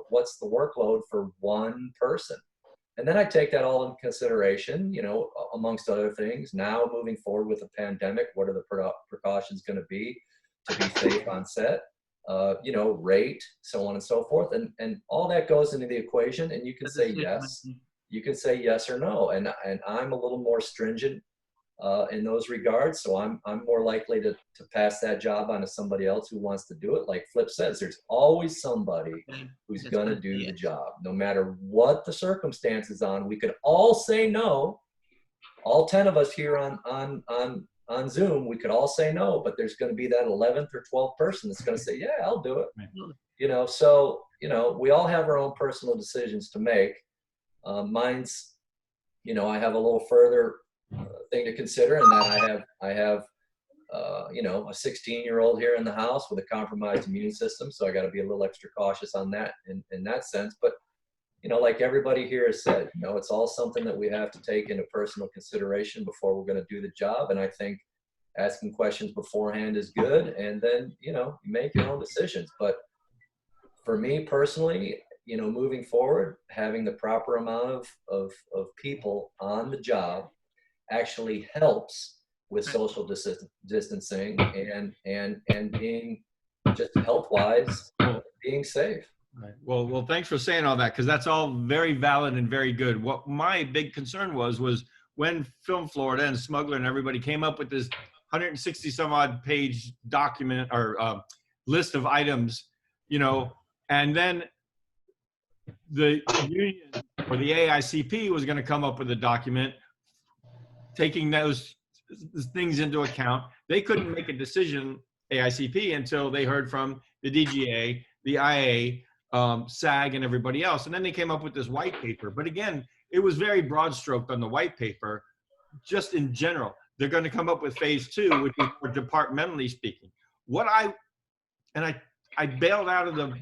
S2: what's the workload for one person? And then I take that all into consideration, amongst other things. Now moving forward with the pandemic, what are the precautions going to be safe on set? Rate, so on and so forth. And all that goes into the equation, and you can say yes. You can say yes or no. And I'm a little more stringent in those regards. So I'm more likely to pass that job on to somebody else who wants to do it. Like Flip says, there's always somebody who's going to do the job, no matter what the circumstances on. We could all say no. All 10 of us here on Zoom, we could all say no, but there's going to be that 11th or 12th person that's going to say, yeah, I'll do it. So, we all have our own personal decisions to make. Mine's, I have a little further thing to consider, and that I have a 16-year-old here in the house with a compromised immune system, so I got to be a little extra cautious on that in that sense. But like everybody here has said, it's all something that we have to take into personal consideration before we're going to do the job. And I think asking questions beforehand is good, and then you make your own decisions. But for me personally, moving forward, having the proper amount of people on the job actually helps with social distancing and being just health-wise, being safe.
S1: Right. Well, thanks for saying all that, because that's all very valid and very good. What my big concern was when Film Florida and Smuggler and everybody came up with this 160 some odd page document or list of items, and then the union or the AICP was going to come up with a document taking those things into account. They couldn't make a decision, AICP, until they heard from the DGA, the IA, SAG, and everybody else. And then they came up with this white paper. But again, it was very broad stroked on the white paper, just in general. They're going to come up with phase 2, which is more departmentally speaking. I bailed out of the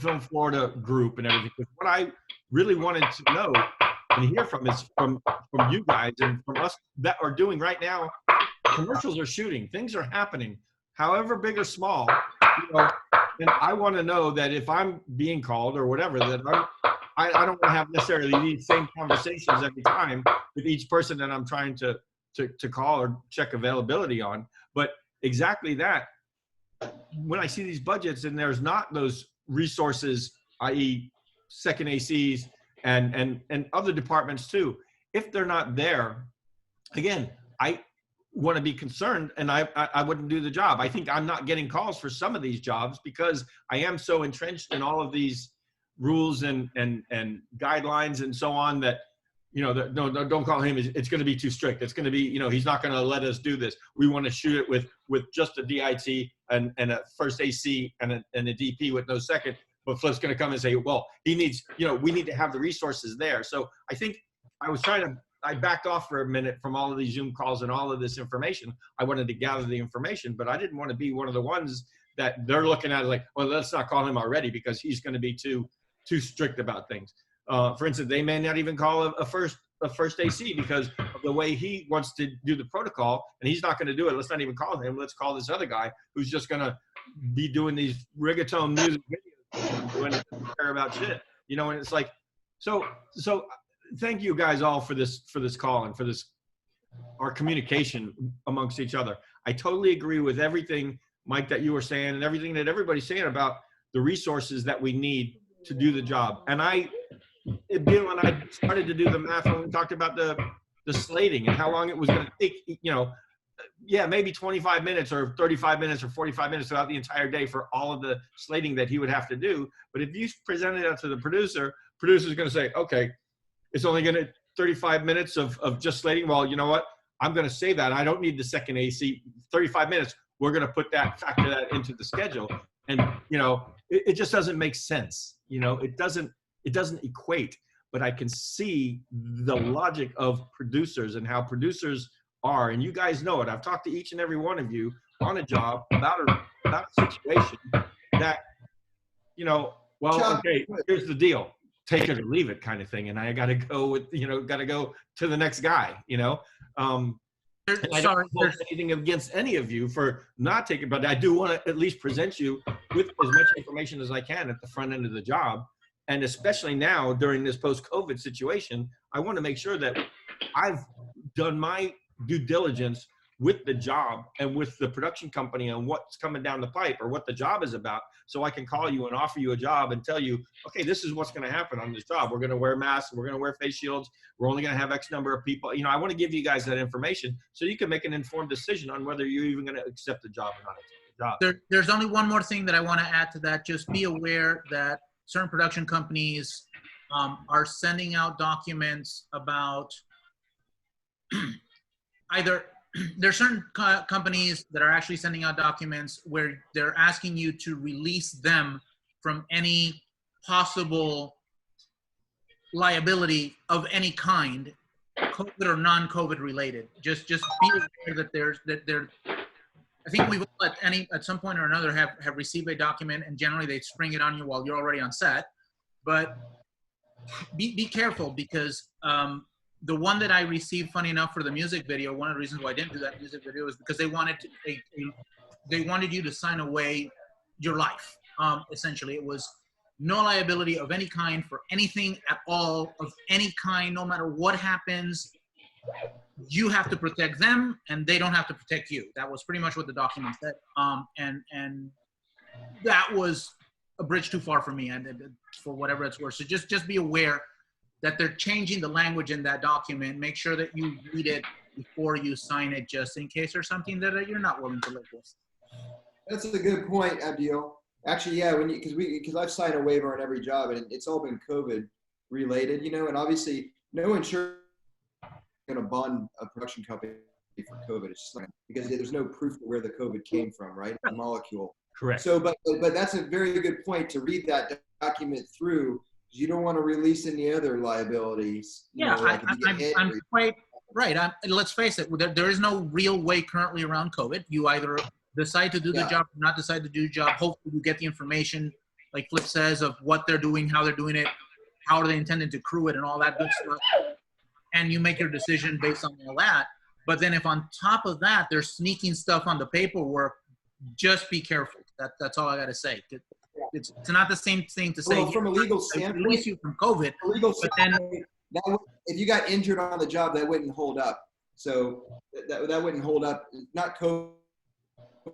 S1: Film Florida group and everything. What I really wanted to know and hear from is from you guys and from us that are doing right now. Commercials are shooting, things are happening, however big or small, you know. And I want to know that if I'm being called or whatever, that I don't want to have necessarily these same conversations every time with each person that I'm trying to call or check availability on. But exactly that. When I see these budgets and there's not those resources, i.e. second ACs and other departments too, if they're not there, again, I want to be concerned and I wouldn't do the job. I think I'm not getting calls for some of these jobs because I am so entrenched in all of these rules and guidelines and so on that, you know, no, don't call him. It's going to be too strict. It's going to be, you know, he's not going to let us do this. We want to shoot it with just a DIT and a first AC and a DP with no second. But Flip's going to come and say, well, he needs, you know, we need to have the resources there. So I think I backed off for a minute from all of these Zoom calls and all of this information. I wanted to gather the information, but I didn't want to be one of the ones that they're looking at like, well, let's not call him already because he's going to be too strict about things. For instance, they may not even call a first AC because of the way he wants to do the protocol, and he's not going to do it. Let's not even call him. Let's call this other guy who's just going to be doing these reggaeton music videos, doing care about shit, you know. And it's like, so thank you guys all for this call and for this our communication amongst each other. I totally agree with everything, Mike, that you were saying, and everything that everybody's saying about the resources that we need to do the job. And Bill and I started to do the math when we talked about the slating and how long it was going to take, you know, yeah, maybe 25 minutes or 35 minutes or 45 minutes throughout the entire day for all of the slating that he would have to do. But if you presented it to the producer's going to say, okay, it's only going to 35 minutes of just slating. Well, you know what? I'm going to say that. I don't need the second AC. 35 minutes. We're going to factor that into the schedule. And, you know, it just doesn't make sense. You know, it doesn't equate, but I can see the logic of producers and how producers are. And you guys know it. I've talked to each and every one of you on a job about a situation that, you know, well, okay, here's the deal. Take it or leave it kind of thing. And I got to go to the next guy, you know. And I don't hold anything against any of you for not taking, but I do want to at least present you with as much information as I can at the front end of the job. And especially now during this post-COVID situation, I want to make sure that I've done my due diligence with the job and with the production company on what's coming down the pipe or what the job is about. So I can call you and offer you a job and tell you, okay, this is what's going to happen on this job. We're going to wear masks. We're going to wear face shields. We're only going to have X number of people. You know, I want to give you guys that information so you can make an informed decision on whether you're even going to accept the job or not accept the job.
S5: There's only one more thing that I want to add to that. Just be aware that certain production companies are sending out documents about either there are certain companies that are actually sending out documents where they're asking you to release them from any possible liability of any kind, COVID or non-COVID related. Just be aware that I think we've all at some point or another have received a document, and generally they spring it on you while you're already on set. But be careful, because the one that I received, funny enough, for the music video, one of the reasons why I didn't do that music video is because they wanted you to sign away your life. Essentially, it was no liability of any kind for anything at all, of any kind, no matter what happens. You have to protect them, and they don't have to protect you. That was pretty much what the document said. And that was a bridge too far for me, and for whatever it's worth. So just be aware that they're changing the language in that document. Make sure that you read it before you sign it, just in case there's something that you're not willing to live with.
S8: That's a good point, Abdil. Actually, yeah, because I've signed a waiver on every job, and it's all been COVID. related, you know, and obviously no insurance is going to bond a production company for COVID. It's just like, because there's no proof of where the COVID came from, right? The molecule.
S1: Correct.
S8: So, but that's a very good point to read that document through. You don't want to release any other liabilities. You know, like if you get hit
S5: I'm
S8: or-
S5: quite right. Let's face it, there is no real way currently around COVID. You either decide to do the job or not decide to do the job. Hopefully you get the information, like Flip says, of what they're doing, how they're doing it, how are they intending to crew it, and all that good stuff. And you make your decision based on all that. But then if on top of that, they're sneaking stuff on the paperwork, just be careful. That's all I got to say. It's not the same thing to say,
S8: well, from a legal
S5: I
S8: standpoint,
S5: release you from COVID,
S8: a legal
S5: but then
S8: standpoint, if you got injured on the job, that wouldn't hold up. So that wouldn't hold up. Not COVID,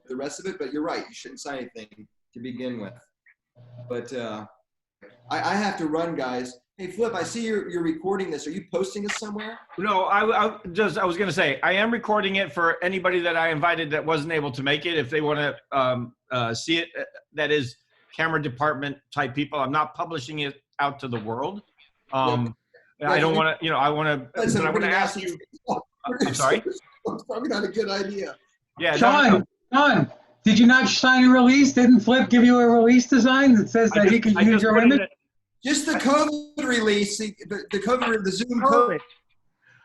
S8: the rest of it, but you're right. You shouldn't sign anything to begin with. But I have to run, guys. Hey, Flip, I see you're recording this. Are you posting this somewhere?
S1: No, I was going to say, I am recording it for anybody that I invited that wasn't able to make it. If they want to see it, that is camera department type people. I'm not publishing it out to the world. I don't want to, I want to, but I want to ask you. I'm sorry?
S8: It's probably not a good idea.
S1: Yeah.
S7: Sean, did you not sign a release? Didn't Flip give you a release to sign that says that he can use your image?
S8: Just the COVID release, the Zoom COVID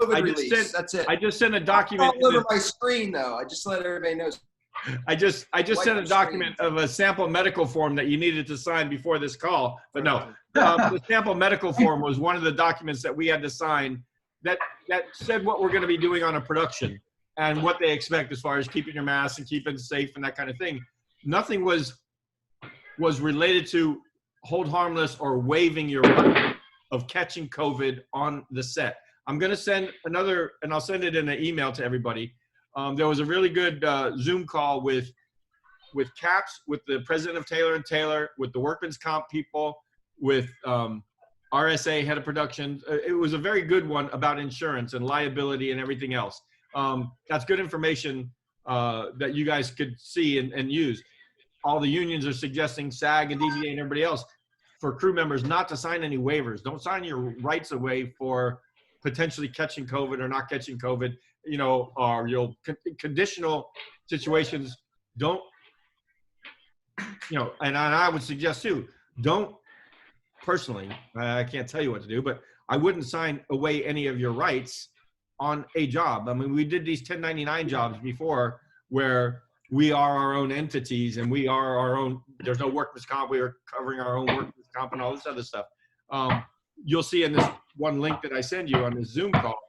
S8: release. That's it.
S1: I just sent a document.
S8: All over my screen, though. I just let everybody know.
S1: I just sent a document of a sample medical form that you needed to sign before this call. But no, the sample medical form was one of the documents that we had to sign that said what we're going to be doing on a production and what they expect as far as keeping your mask and keeping it safe and that kind of thing. Nothing was related to hold harmless or waiving your right of catching COVID on the set. I'm going to send another, and I'll send it in an email to everybody. There was a really good Zoom call with CAPS, with the president of Taylor & Taylor, with the workman's comp people, with RSA, head of production. It was a very good one about insurance and liability and everything else. That's good information that you guys could see and use. All the unions are suggesting, SAG and DGA and everybody else, for crew members not to sign any waivers. Don't sign your rights away for potentially catching COVID or not catching COVID, or conditional situations. Don't, and I would suggest too, don't personally, I can't tell you what to do, but I wouldn't sign away any of your rights on a job. I mean, we did these 1099 jobs before where we are our own entities and we are our own, there's no workman's comp, we are covering our own workman's comp and all this other stuff. You'll see in this one link that I send you on this Zoom call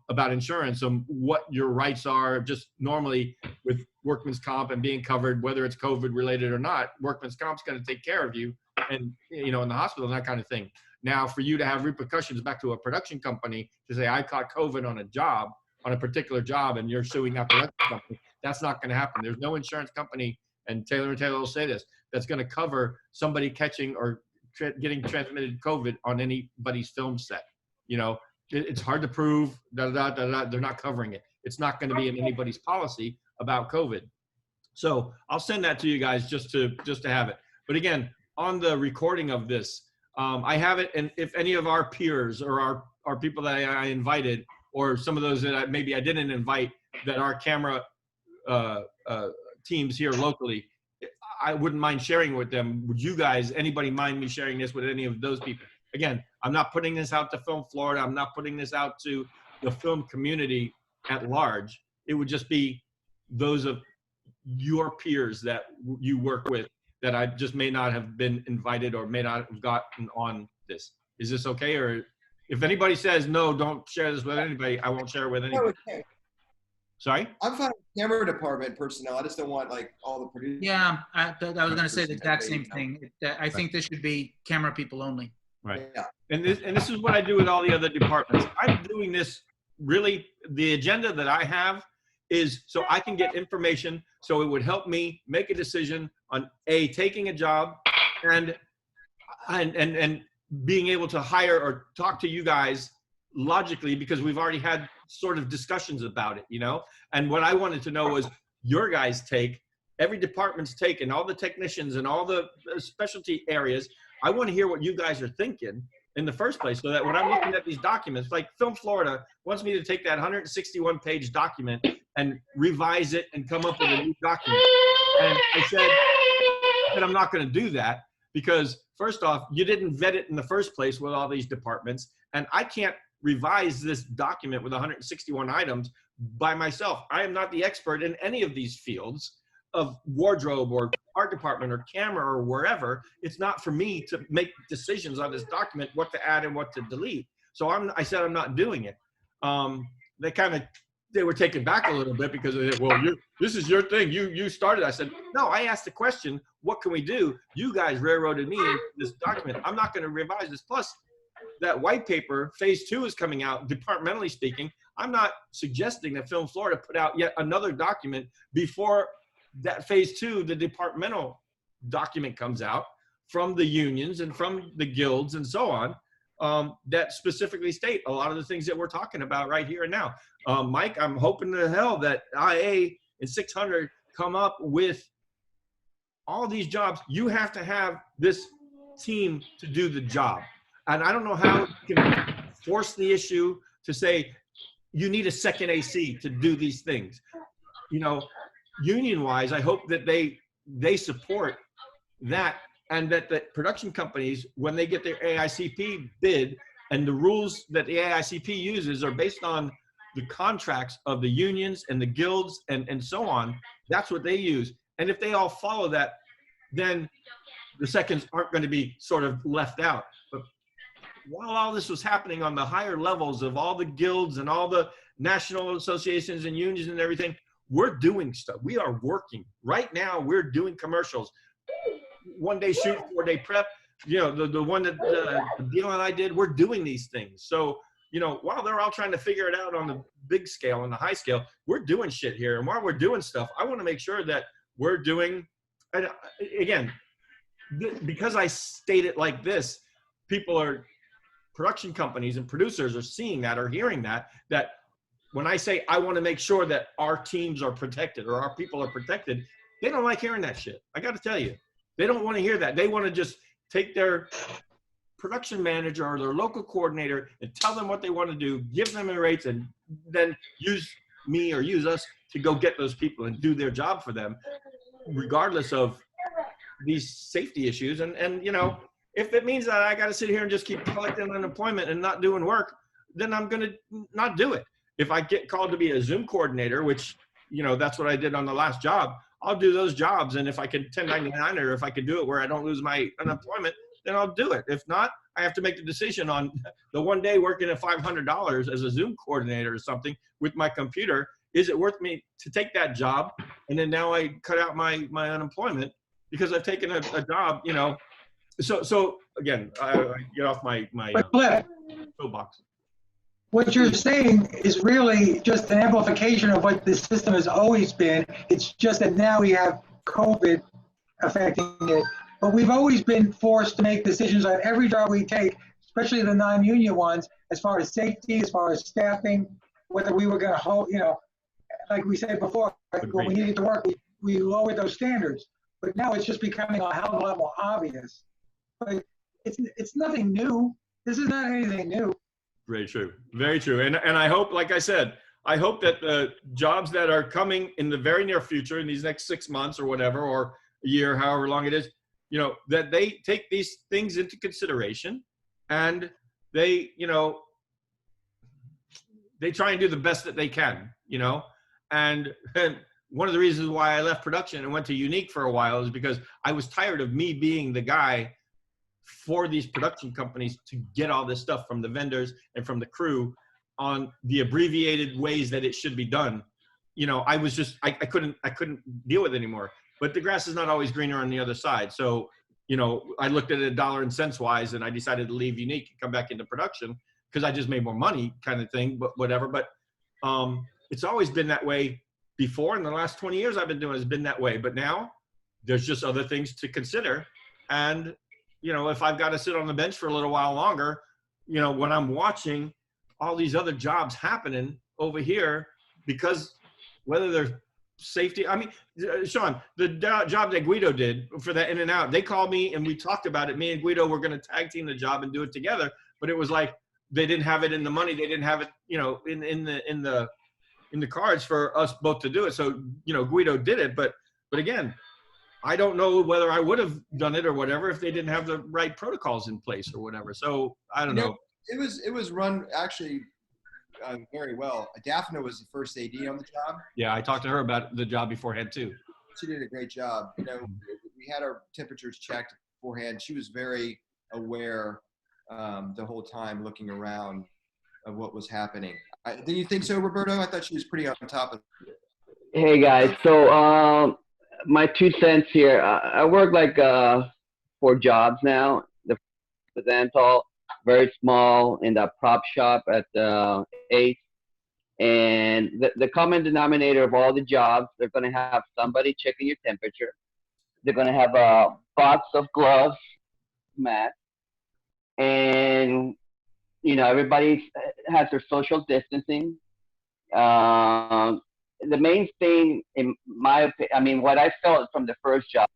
S1: about insurance and what your rights are just normally with workman's comp and being covered, whether it's COVID related or not. Workman's comp's going to take care of you and, in the hospital and that kind of thing. Now, for you to have repercussions back to a production company to say, I caught COVID on a job, on a particular job, and you're suing that production company, that's not going to happen. There's no insurance company, and Taylor & Taylor will say this, that's going to cover somebody catching or getting transmitted COVID on anybody's film set. It's hard to prove, they're not covering it. It's not going to be in anybody's policy about COVID. So I'll send that to you guys just to have it. But again, on the recording of this, I have it, and if any of our peers or our people that I invited, or some of those that maybe I didn't invite, that are camera teams here locally, I wouldn't mind sharing with them. Would you guys, anybody mind me sharing this with any of those people? Again, I'm not putting this out to Film Florida. I'm not putting this out to the film community at large. It would just be those of your peers that you work with that I just may not have been invited or may not have gotten on this. Is this okay? Or if anybody says, no, don't share this with anybody, I won't share it with anybody.
S8: Okay.
S1: Sorry?
S8: I'm fine with camera department personnel. I just don't want all the producers.
S5: yeah, I was going to say the exact same thing. I think this should be camera people only.
S1: Right.
S8: Yeah.
S1: And this is what I do with all the other departments. I'm doing this really, the agenda that I have is so I can get information, so it would help me make a decision on taking a job and being able to hire or talk to you guys logically, because we've already had sort of discussions about it, and what I wanted to know was your guys' take, every department's take, and all the technicians and all the specialty areas. I want to hear what you guys are thinking, in the first place, so that when I'm looking at these documents, like Film Florida wants me to take that 161-page document and revise it and come up with a new document. And I said I'm not going to do that because, first off, you didn't vet it in the first place with all these departments, and I can't revise this document with 161 items by myself. I am not the expert in any of these fields of wardrobe or art department or camera or wherever. It's not for me to make decisions on this document, what to add and what to delete. So I said I'm not doing it. They were taken back a little bit because they said, well, this is your thing. You started. I said, no, I asked the question, what can we do? You guys railroaded me into this document. I'm not going to revise this. Plus, that white paper, phase 2 is coming out, departmentally speaking. I'm not suggesting that Film Florida put out yet another document before that phase 2, the departmental document comes out from the unions and from the guilds and so on, that specifically state a lot of the things that we're talking about right here and now. Mike, I'm hoping to hell that IA and 600 come up with all these jobs. You have to have this team to do the job. And I don't know how you can force the issue to say you need a second AC to do these things. You know, union-wise, I hope that they support that, and that the production companies, when they get their AICP bid, and the rules that the AICP uses are based on the contracts of the unions and the guilds and so on, that's what they use. And if they all follow that, then the seconds aren't going to be sort of left out. But while all this was happening on the higher levels of all the guilds and all the national associations and unions and everything, we're doing stuff. We are working. Right now, we're doing commercials. 1 day shoot, 4 day prep. You know, the one that Deal and I did, we're doing these things. So, you know, while they're all trying to figure it out on the big scale, on the high scale, we're doing shit here. And while we're doing stuff, I want to make sure that we're doing, and again, because I state it like this, production companies and producers are seeing that or hearing that when I say I want to make sure that our teams are protected or our people are protected, they don't like hearing that shit. I got to tell you, they don't want to hear that. They want to just take their production manager or their local coordinator and tell them what they want to do, give them the rates, and then use me or use us to go get those people and do their job for them, regardless of these safety issues. And you know, if it means that I got to sit here and just keep collecting unemployment and not doing work, then I'm going to not do it. If I get called to be a Zoom coordinator, which, you know, that's what I did on the last job, I'll do those jobs. And if I can 1099 or if I can do it where I don't lose my unemployment, then I'll do it. If not, I have to make the decision on the 1 day working at $500 as a Zoom coordinator or something with my computer. Is it worth me to take that job? And then now I cut out my unemployment because I've taken a job, you know. So again, I get off my soapbox.
S7: What you're saying is really just an amplification of what this system has always been. It's just that now we have COVID affecting it. But we've always been forced to make decisions on every job we take, especially the non-union ones, as far as safety, as far as staffing, whether we were going to hold, you know, like we said before, when we needed to work, we lowered those standards. But now it's just becoming a hell of a lot more obvious. But it's nothing new. This is not anything new.
S1: Very true. Very true. And I hope, like I said, I hope that the jobs that are coming in the very near future, in these next 6 months or whatever, or a year, however long it is, you know, that they take these things into consideration and they, you know, they try and do the best that they can, you know. And one of the reasons why I left production and went to Unique for a while is because I was tired of me being the guy for these production companies to get all this stuff from the vendors and from the crew on the abbreviated ways that it should be done. You know, I was just, I couldn't deal with it anymore. But the grass is not always greener on the other side. So, you know, I looked at it dollar and cents wise, and I decided to leave Unique and come back into production because I just made more money kind of thing, but whatever. But it's always been that way before. In the last 20 years I've been doing it, it's been that way. But now there's just other things to consider. And, you know, if I've got to sit on the bench for a little while longer, you know, when I'm watching all these other jobs happening over here, because whether they're safety, I mean, Sean, the job that Guido did for that In and Out, they called me and we talked about it. Me and Guido were going to tag team the job and do it together. but it was like they didn't have it in the money. They didn't have it, you know, in the cards for us both to do it. So, you know, Guido did it, but again, I don't know whether I would have done it or whatever if they didn't have the right protocols in place or whatever. So I don't know.
S8: It was run actually very well. Daphne was the first AD on the job.
S1: Yeah, I talked to her about the job beforehand too.
S8: She did a great job. You know, we had our temperatures checked beforehand. She was very aware the whole time, looking around of what was happening. Did you think so, Roberto? I thought she was pretty on top of it.
S9: Hey guys, so my 2 cents here. I work like 4 jobs now. The Antal, very small, in the prop shop at Ace. And the common denominator of all the jobs, they're going to have somebody checking your temperature. They're going to have a box of gloves, masks, and you know, everybody has their social distancing. The main thing, in my opinion, I mean, what I felt from the first job,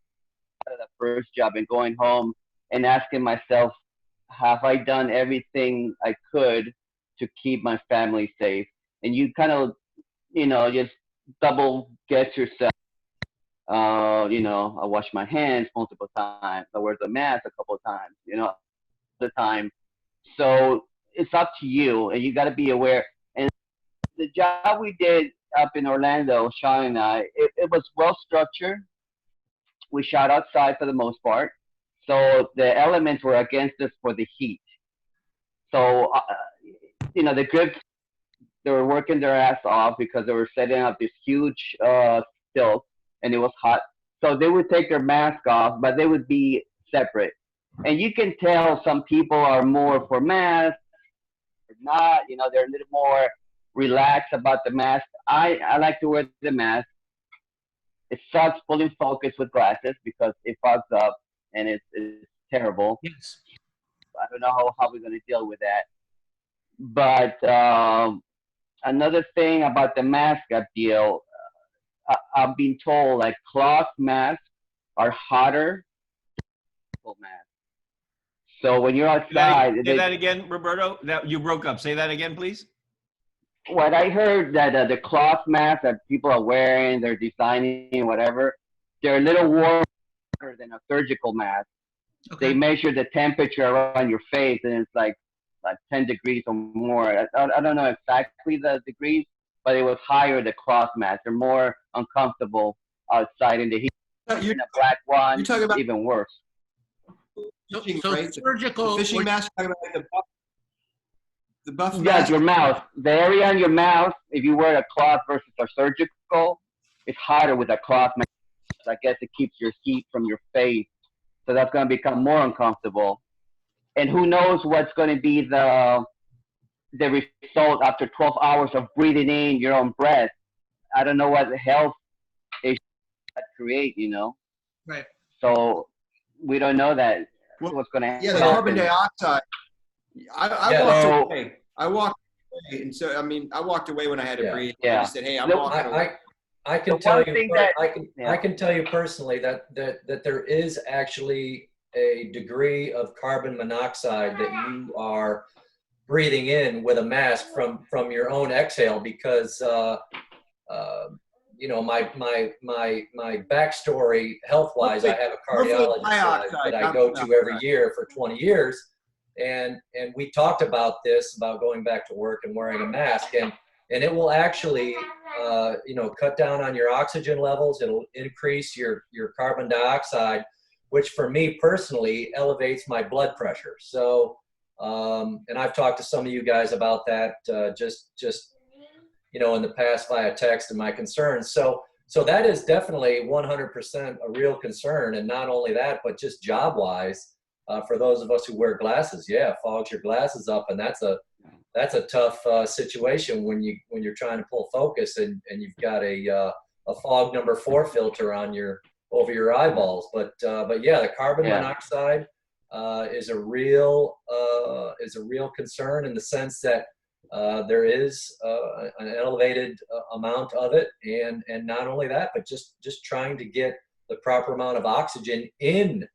S9: and going home and asking myself, have I done everything I could to keep my family safe? And you kind of, you know, just double guess yourself. You know, I wash my hands multiple times. I wear the mask a couple of times, you know, the time. So it's up to you, and you got to be aware. And the job we did up in Orlando, Sean and I, it was well structured. We shot outside for the most part. So the elements were against us for the heat. So, you know, the grips, they were working their ass off because they were setting up this huge stilts, and it was hot. So they would take their mask off, but they would be separate. And you can tell some people are more for masks or not. You know, they're a little more relaxed about the mask. I like to wear the mask. It sucks pulling focus with glasses because it fogs up, and it's terrible.
S5: Yes.
S9: I don't know how we're going to deal with that. But another thing about the mask up deal, I've been told like cloth masks are hotter than masks. So when you're outside,
S1: Say that again, Roberto. That you broke up. Say that again, please.
S9: What I heard that the cloth masks that people are wearing, they're designing, whatever, they're a little warmer than a surgical mask.
S5: Okay.
S9: They measure the temperature around your face, and it's like 10 degrees or more. I don't know exactly the degrees, but it was higher, the cloth mask. They're more uncomfortable outside in the heat. And a black one,
S8: you're talking about
S9: even worse.
S8: fishing,
S5: So
S8: right?
S5: surgical.
S8: The fishing mask, talking about like the buff
S9: Yeah,
S8: mask.
S9: your mouth. The area on your mouth, if you wear a cloth versus a surgical, it's hotter with a cloth mask. I guess it keeps your heat from your face. So that's going to become more uncomfortable. And who knows what's going to be the result after 12 hours of breathing in your own breath. I don't know what the health issues that create, you know?
S5: Right.
S9: So we don't know that what's going to happen.
S8: Yeah, the carbon dioxide. I walked away. I walked away, and so I mean, I walked away when I had to breathe.
S9: Yeah.
S8: I just said, "Hey, I'm walking away."
S2: I can tell you. I can tell you personally that there is actually a degree of carbon monoxide that you are breathing in with a mask from your own exhale, because you know, my backstory health wise, I have a cardiologist that I go to every year for 20 years. And we talked about this, about going back to work and wearing a mask, and it will actually, you know, cut down on your oxygen levels. It'll increase your carbon dioxide, which for me personally elevates my blood pressure. So, and I've talked to some of you guys about that, just you know, in the past via text and my concerns. So that is definitely 100% a real concern. And not only that, but just job wise, for those of us who wear glasses, yeah, fogs your glasses up, and that's a tough situation when you're trying to pull focus and you've got a fog number 4 filter on over your eyeballs. But yeah, the carbon monoxide is a real concern, in the sense that there is an elevated amount of it, and not only that, but just trying to get the proper amount of oxygen in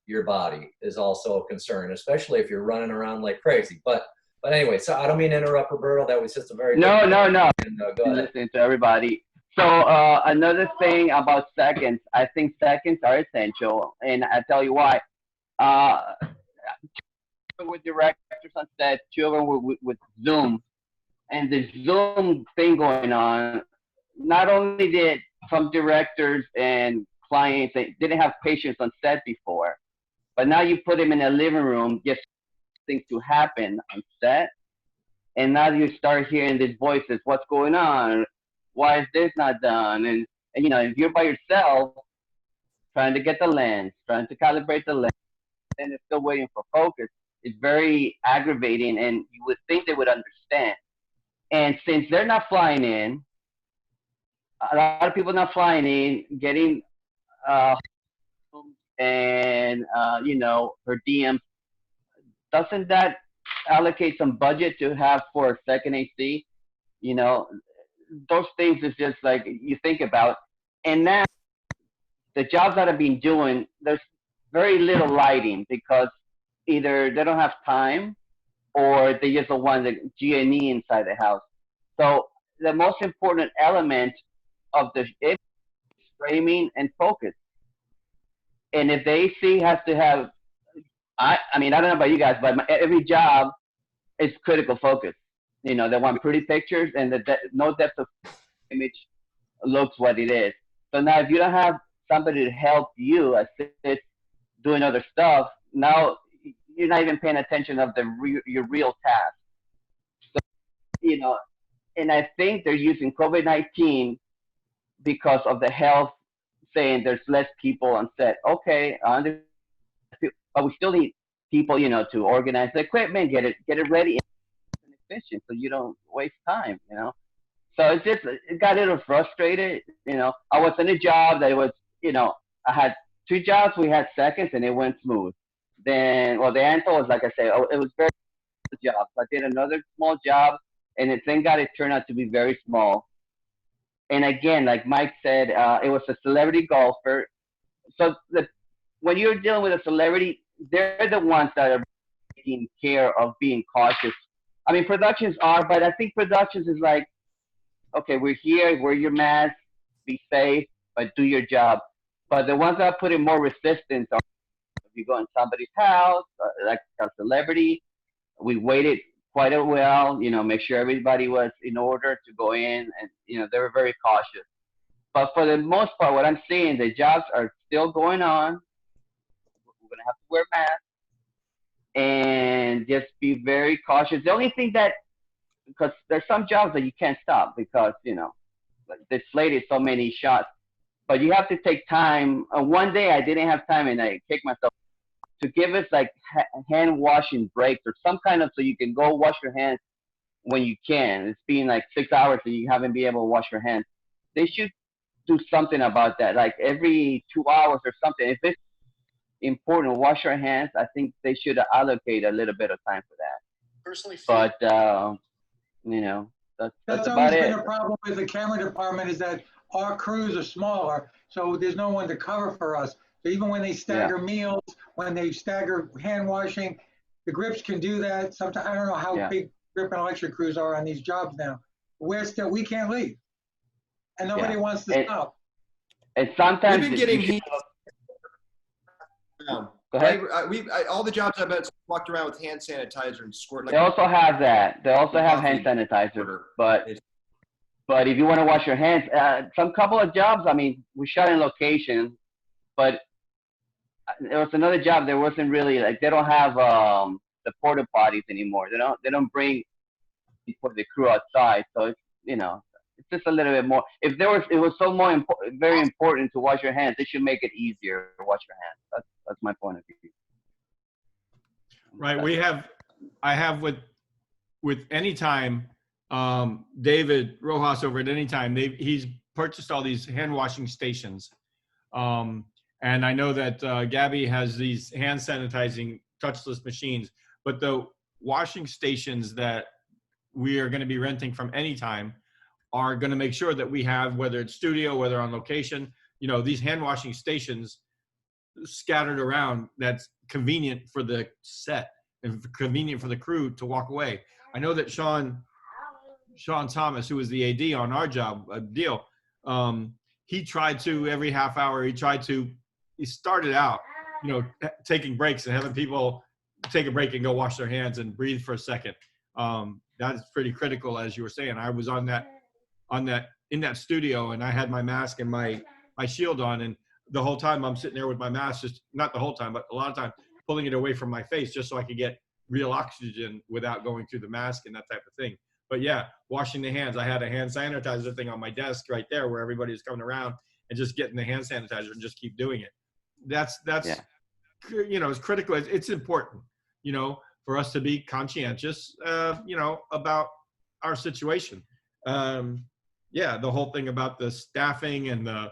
S2: your body is also a concern, especially if you're running around like crazy. But anyway, so I don't mean to interrupt, Roberto. That was just a very
S9: No.
S2: and, go ahead.
S9: Listening to everybody. So another thing about seconds, I think seconds are essential, and I tell you why. With directors on set, 2 of them were with Zoom, and the Zoom thing going on. Not only did some directors and clients they didn't have patients on set before, but now you put them in a living room, just things to happen on set, and now you start hearing these voices. What's going on? Why is this not done? And you know, if you're by yourself, trying to get the lens, trying to calibrate the lens, and it's still waiting for focus, it's very aggravating. And you would think they would understand. And since they're not flying in, a lot of people not flying in, getting and you know, her DMs, doesn't that allocate some budget to have for a second AC? You know, those things is just like you think about. And now the jobs that I've been doing, there's very little lighting because either they don't have time or they just don't want the G&E inside the house. So the most important element of the is framing and focus. And if the AC has to have, I mean, I don't know about you guys, but every job is critical focus. You know, they want pretty pictures and no depth of image looks what it is. So now if you don't have somebody to help you assist doing other stuff, now you're not even paying attention of your real task. So, you know, and I think they're using COVID-19 because of the health, saying there's less people on set. Okay, but we still need people, you know, to organize the equipment, get it ready and efficient, so you don't waste time, you know. So it got a little frustrated, you know. I was in a job that was, you know, I had 2 jobs, we had seconds, and it went smooth. Then, well, the answer was, like I said, it was very good job. So I did another small job, and thank God it turned out to be very small. And again, like Mike said, it was a celebrity golfer. So when you're dealing with a celebrity, they're the ones that are taking care of being cautious. I mean, productions are, but I think productions is like, okay, we're here, wear your mask, be safe, but do your job. But the ones that put in more resistance are, if you go in somebody's house, like a celebrity, we waited quite a while, you know, make sure everybody was in order to go in, and, you know, they were very cautious. But for the most part, what I'm seeing, the jobs are still going on. We're going to have to wear masks and just be very cautious. The only thing that, because there's some jobs that you can't stop because, you know, like they slated so many shots, but you have to take time. One day I didn't have time and I kicked myself to give us like hand washing breaks or some kind of, so you can go wash your hands when you can. It's been like 6 hours and you haven't been able to wash your hands. They should do something about that, like every 2 hours or something. If it's important to wash your hands, I think they should allocate a little bit of time for that.
S6: Personally,
S9: but you know, that's
S7: always
S9: about
S7: been
S9: it.
S7: a problem with the camera department, is that our crews are smaller, so there's no one to cover for us. So even when they stagger meals, when they stagger hand washing, the grips can do that. Sometimes I don't know how big grip and electric crews are on these jobs now. We can't leave, and nobody wants to stop.
S9: And sometimes
S8: we've been getting
S9: Go ahead.
S8: All the jobs I've been walked around with hand sanitizer and squirt. Like,
S9: they also have that. They also have hand sanitizer. But if you want to wash your hands, some couple of jobs, I mean, we shot in location, but there was another job. There wasn't really, like, they don't have the porta potties anymore. They don't bring for the crew outside. So it's, you know, it's just a little bit more. If it was so very important to wash your hands, they should make it easier to wash your hands. That's my point of view.
S1: Right. I have with Anytime, David Rojas over at Anytime, he's purchased all these hand washing stations. And I know that Gabby has these hand sanitizing touchless machines, but the washing stations that we are going to be renting from Anytime are going to make sure that we have, whether it's studio, whether on location, you know, these hand washing stations scattered around that's convenient for the set and convenient for the crew to walk away. I know that Sean Thomas, who was the AD on our job deal, he tried to every half hour. He started out, taking breaks and having people take a break and go wash their hands and breathe for a second. That's pretty critical, as you were saying. I was in that studio, and I had my mask and my shield on, and the whole time I'm sitting there with my mask, just not the whole time, but a lot of time pulling it away from my face just so I could get real oxygen without going through the mask and that type of thing. But yeah, washing the hands. I had a hand sanitizer thing on my desk right there where everybody was coming around and just getting the hand sanitizer and just keep doing it. That's it's critical. It's important, for us to be conscientious, about our situation. The whole thing about the staffing and the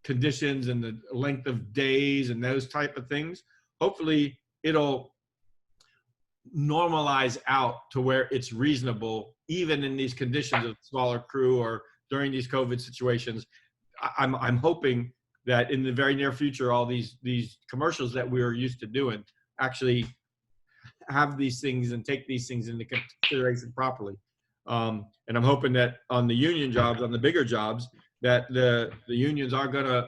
S1: conditions and the length of days and those type of things. Hopefully it'll normalize out to where it's reasonable, even in these conditions of smaller crew or during these COVID situations. I'm hoping that in the very near future, all these commercials that we are used to doing actually have these things and take these things into consideration properly. And I'm hoping that on the union jobs, on the bigger jobs, that the unions are gonna,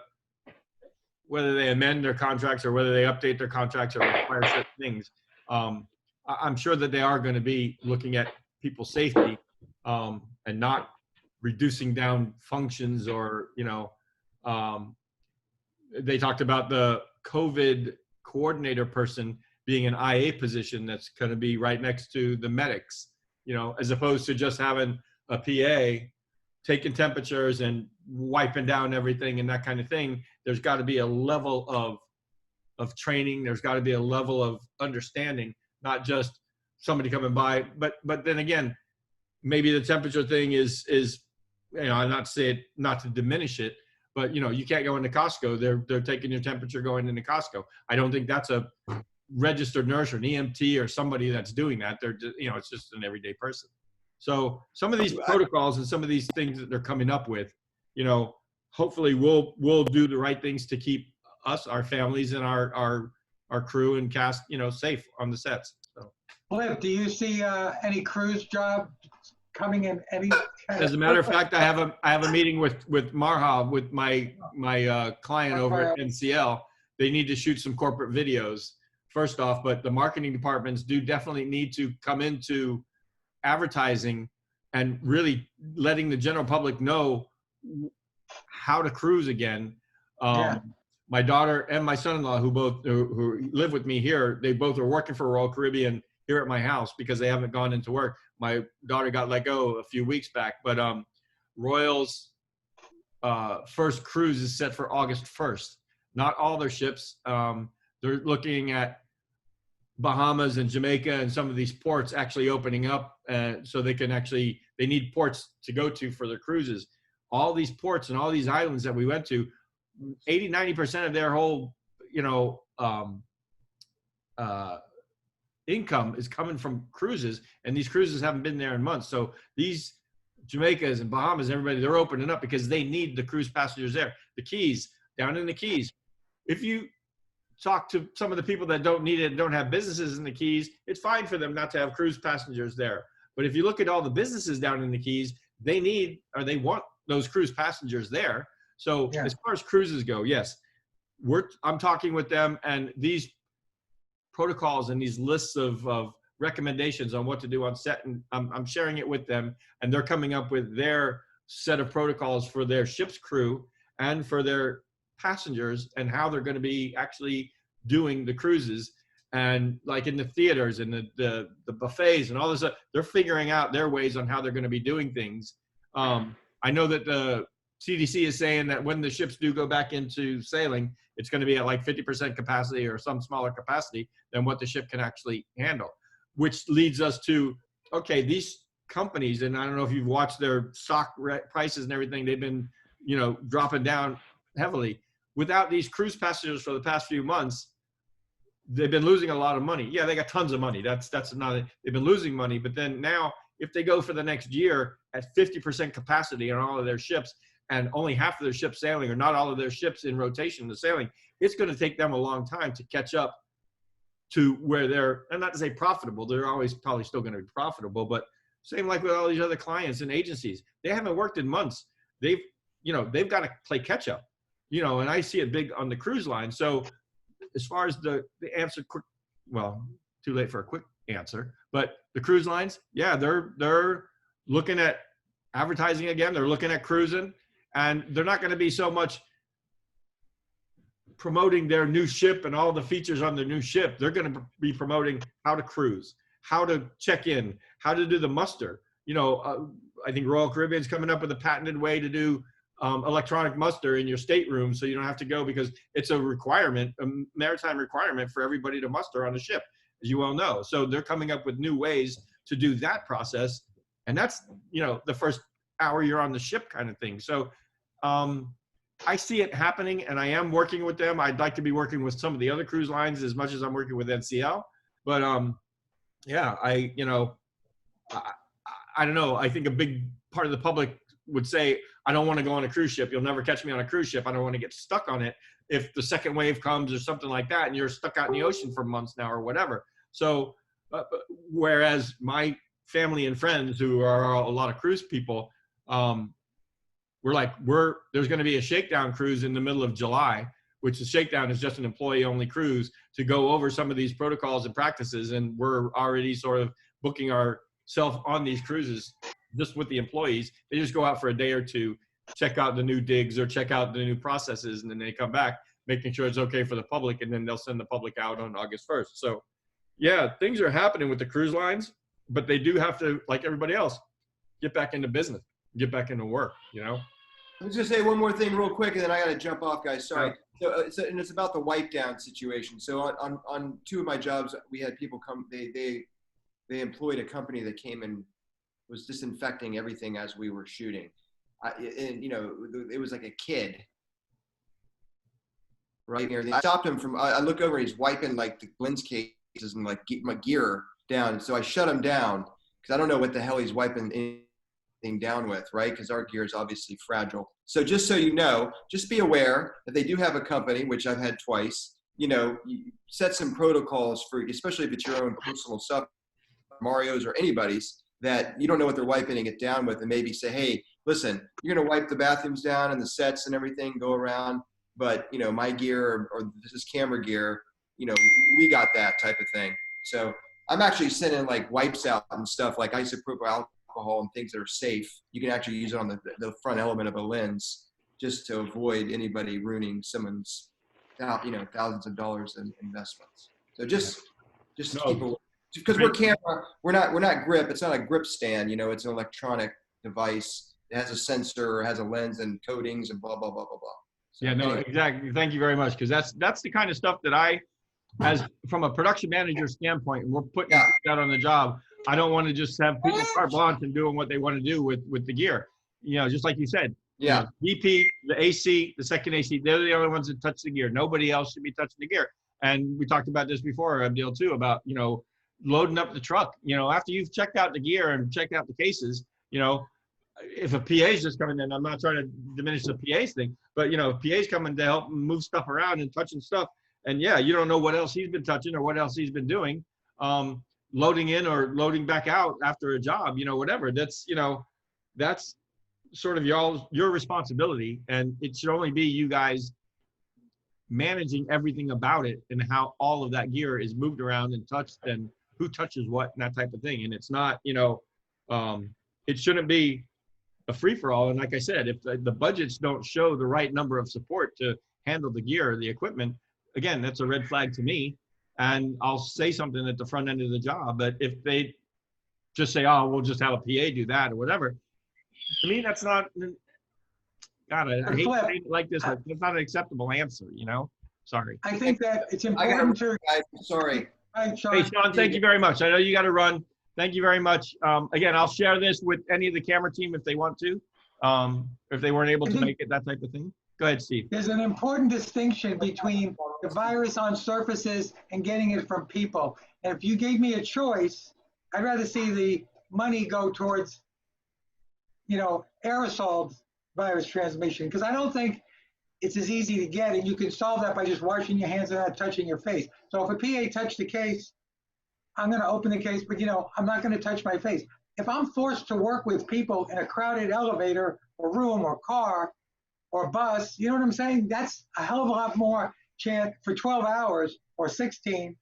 S1: whether they amend their contracts or whether they update their contracts or require certain things, I'm sure that they are going to be looking at people's safety and not reducing down functions or, they talked about the COVID coordinator person being an IA position that's going to be right next to the medics, as opposed to just having a PA taking temperatures and wiping down everything and that kind of thing. There's got to be a level of training. There's got to be a level of understanding, not just somebody coming by. But then again, maybe the temperature thing is I'm not saying not to diminish it, but you can't go into Costco. They're taking your temperature going into Costco. I don't think that's a registered nurse or an EMT or somebody that's doing that. They're just, it's just an everyday person. So some of these protocols and some of these things that they're coming up with, hopefully we'll do the right things to keep us, our families, and our crew and cast, safe on the sets. So,
S7: Cliff, do you see any cruise job coming in any?
S1: As a matter of fact, I have a meeting with Marha, with my client over at NCL. They need to shoot some corporate videos first off, but the marketing departments do definitely need to come into advertising and really letting the general public know how to cruise again. My daughter and my son-in-law, who live with me here, they both are working for Royal Caribbean here at my house because they haven't gone into work. My daughter got let go a few weeks back, but Royal's first cruise is set for August 1st. Not all their ships. They're looking at Bahamas and Jamaica and some of these ports actually opening up, so they need ports to go to for their cruises. All these ports and all these islands that we went to, 80-90% of their whole income is coming from cruises, and these cruises haven't been there in months. So these Jamaicas and Bahamas, everybody, they're opening up because they need the cruise passengers there. The Keys, down in the Keys, if you talk to some of the people that don't need it and don't have businesses in the Keys, it's fine for them not to have cruise passengers there. But if you look at all the businesses down in the Keys, they need, or they want those cruise passengers there. So as far as cruises go, yes, I'm talking with them, and these protocols and these lists of recommendations on what to do on set, and I'm sharing it with them, and they're coming up with their set of protocols for their ship's crew and for their passengers and how they're going to be actually doing the cruises. And like in the theaters and the buffets and all this, they're figuring out their ways on how they're going to be doing things. I know that the CDC is saying that when the ships do go back into sailing, it's going to be at like 50% capacity or some smaller capacity than what the ship can actually handle, which leads us to, okay, these companies, and I don't know if you've watched their stock prices and everything, they've been, dropping down heavily. Without these cruise passengers for the past few months, they've been losing a lot of money. Yeah, they got tons of money. That's not, they've been losing money. But then now, if they go for the next year at 50% capacity on all of their ships, and only half of their ships sailing, or not all of their ships in rotation to sailing, it's going to take them a long time to catch up to where they're, and not to say profitable, they're always probably still going to be profitable, but same like with all these other clients and agencies, they haven't worked in months. They've got to play catch up, and I see it big on the cruise line. So as far as the answer, quick, well, too late for a quick answer, but the cruise lines, yeah, they're looking at advertising again. They're looking at cruising, and they're not going to be so much promoting their new ship and all the features on their new ship. They're going to be promoting how to cruise, how to check in, how to do the muster. I think Royal Caribbean's coming up with a patented way to do electronic muster in your stateroom, so you don't have to go, because it's a requirement, a maritime requirement for everybody to muster on a ship, as you well know. So they're coming up with new ways to do that process, and that's the first hour you're on the ship kind of thing. So I see it happening, and I am working with them. I'd like to be working with some of the other cruise lines as much as I'm working with NCL, but yeah, I don't know. I think a big part of the public would say, I don't want to go on a cruise ship. You'll never catch me on a cruise ship. I don't want to get stuck on it if the second wave comes or something like that, and you're stuck out in the ocean for months now or whatever. So whereas my family and friends who are a lot of cruise people, we're like, there's going to be a shakedown cruise in the middle of July, which the shakedown is just an employee-only cruise to go over some of these protocols and practices, and we're already sort of booking ourselves on these cruises just with the employees. They just go out for a day or two, check out the new digs or check out the new processes, and then they come back, making sure it's okay for the public, and then they'll send the public out on August 1st. So yeah, things are happening with the cruise lines, but they do have to, like everybody else, get back into business, get back into work,
S8: I was gonna say one more thing real quick, and then I gotta jump off, guys. Sorry. So, it's about the wipe down situation. So on two of my jobs, we had people come. They employed a company that came and was disinfecting everything as we were shooting, and it was like a kid, right? And I stopped him from. I look over, and he's wiping like the lens cases and like my gear down. So I shut him down because I don't know what the hell he's wiping anything down with, right? Because our gear is obviously fragile. So just so you know, just be aware that they do have a company, which I've had twice. You set some protocols for, especially if it's your own personal stuff, Mario's or anybody's, that you don't know what they're wiping it down with, and maybe say, hey, listen, you're going to wipe the bathrooms down and the sets and everything, go around, but my gear or this is camera gear, we got that type of thing. So I'm actually sending like wipes out and stuff like isopropyl alcohol and things that are safe. You can actually use it on the front element of a lens, just to avoid anybody ruining someone's thousands of dollars in investments. So just keep away. Because we're camera, we're not grip. It's not a grip stand. It's an electronic device. It has a sensor, has a lens and coatings and blah blah blah blah blah. So,
S1: yeah, no,
S8: anyway.
S1: exactly. Thank you very much, because that's the kind of stuff that I, as from a production manager standpoint, and we're putting that on the job. I don't want to just have people carte blanche and doing what they want to do with the gear. Just like you said.
S8: Yeah.
S1: DP, the AC, the second AC, they're the only ones that touch the gear. Nobody else should be touching the gear. And we talked about this before, Abdil, too, about loading up the truck. After you've checked out the gear and checked out the cases, if a PA is just coming in, I'm not trying to diminish the PA's thing, but if PA's coming to help move stuff around and touching stuff, and yeah, you don't know what else he's been touching or what else he's been doing, loading in or loading back out after a job, whatever. That's sort of your responsibility, and it should only be you guys managing everything about it and how all of that gear is moved around and touched and who touches what and that type of thing. And it's not, it shouldn't be a free-for-all. And like I said, if the budgets don't show the right number of support to handle the gear or the equipment, again, that's a red flag to me. And I'll say something at the front end of the job. But if they just say, oh, we'll just have a PA do that or whatever, to me, that's not, God, I hate saying it like this. It's not an acceptable answer, Sorry.
S7: I think that it's important to.
S8: Sorry.
S7: Hey,
S1: Hey, Sean, thank you very much. I know you got to run. Thank you very much. Again, I'll share this with any of the camera team if they want to, if they weren't able to make it, that type of thing. Go ahead, Steve.
S7: There's an important distinction between the virus on surfaces and getting it from people. And if you gave me a choice, I'd rather see the money go towards, aerosols virus transmission, because I don't think it's as easy to get, and you can solve that by just washing your hands and not touching your face. So if a PA touched the case, I'm going to open the case, but I'm not going to touch my face. If I'm forced to work with people in a crowded elevator or room or car or bus, you know what I'm saying? That's a hell of a lot more chance for 12 hours or 16.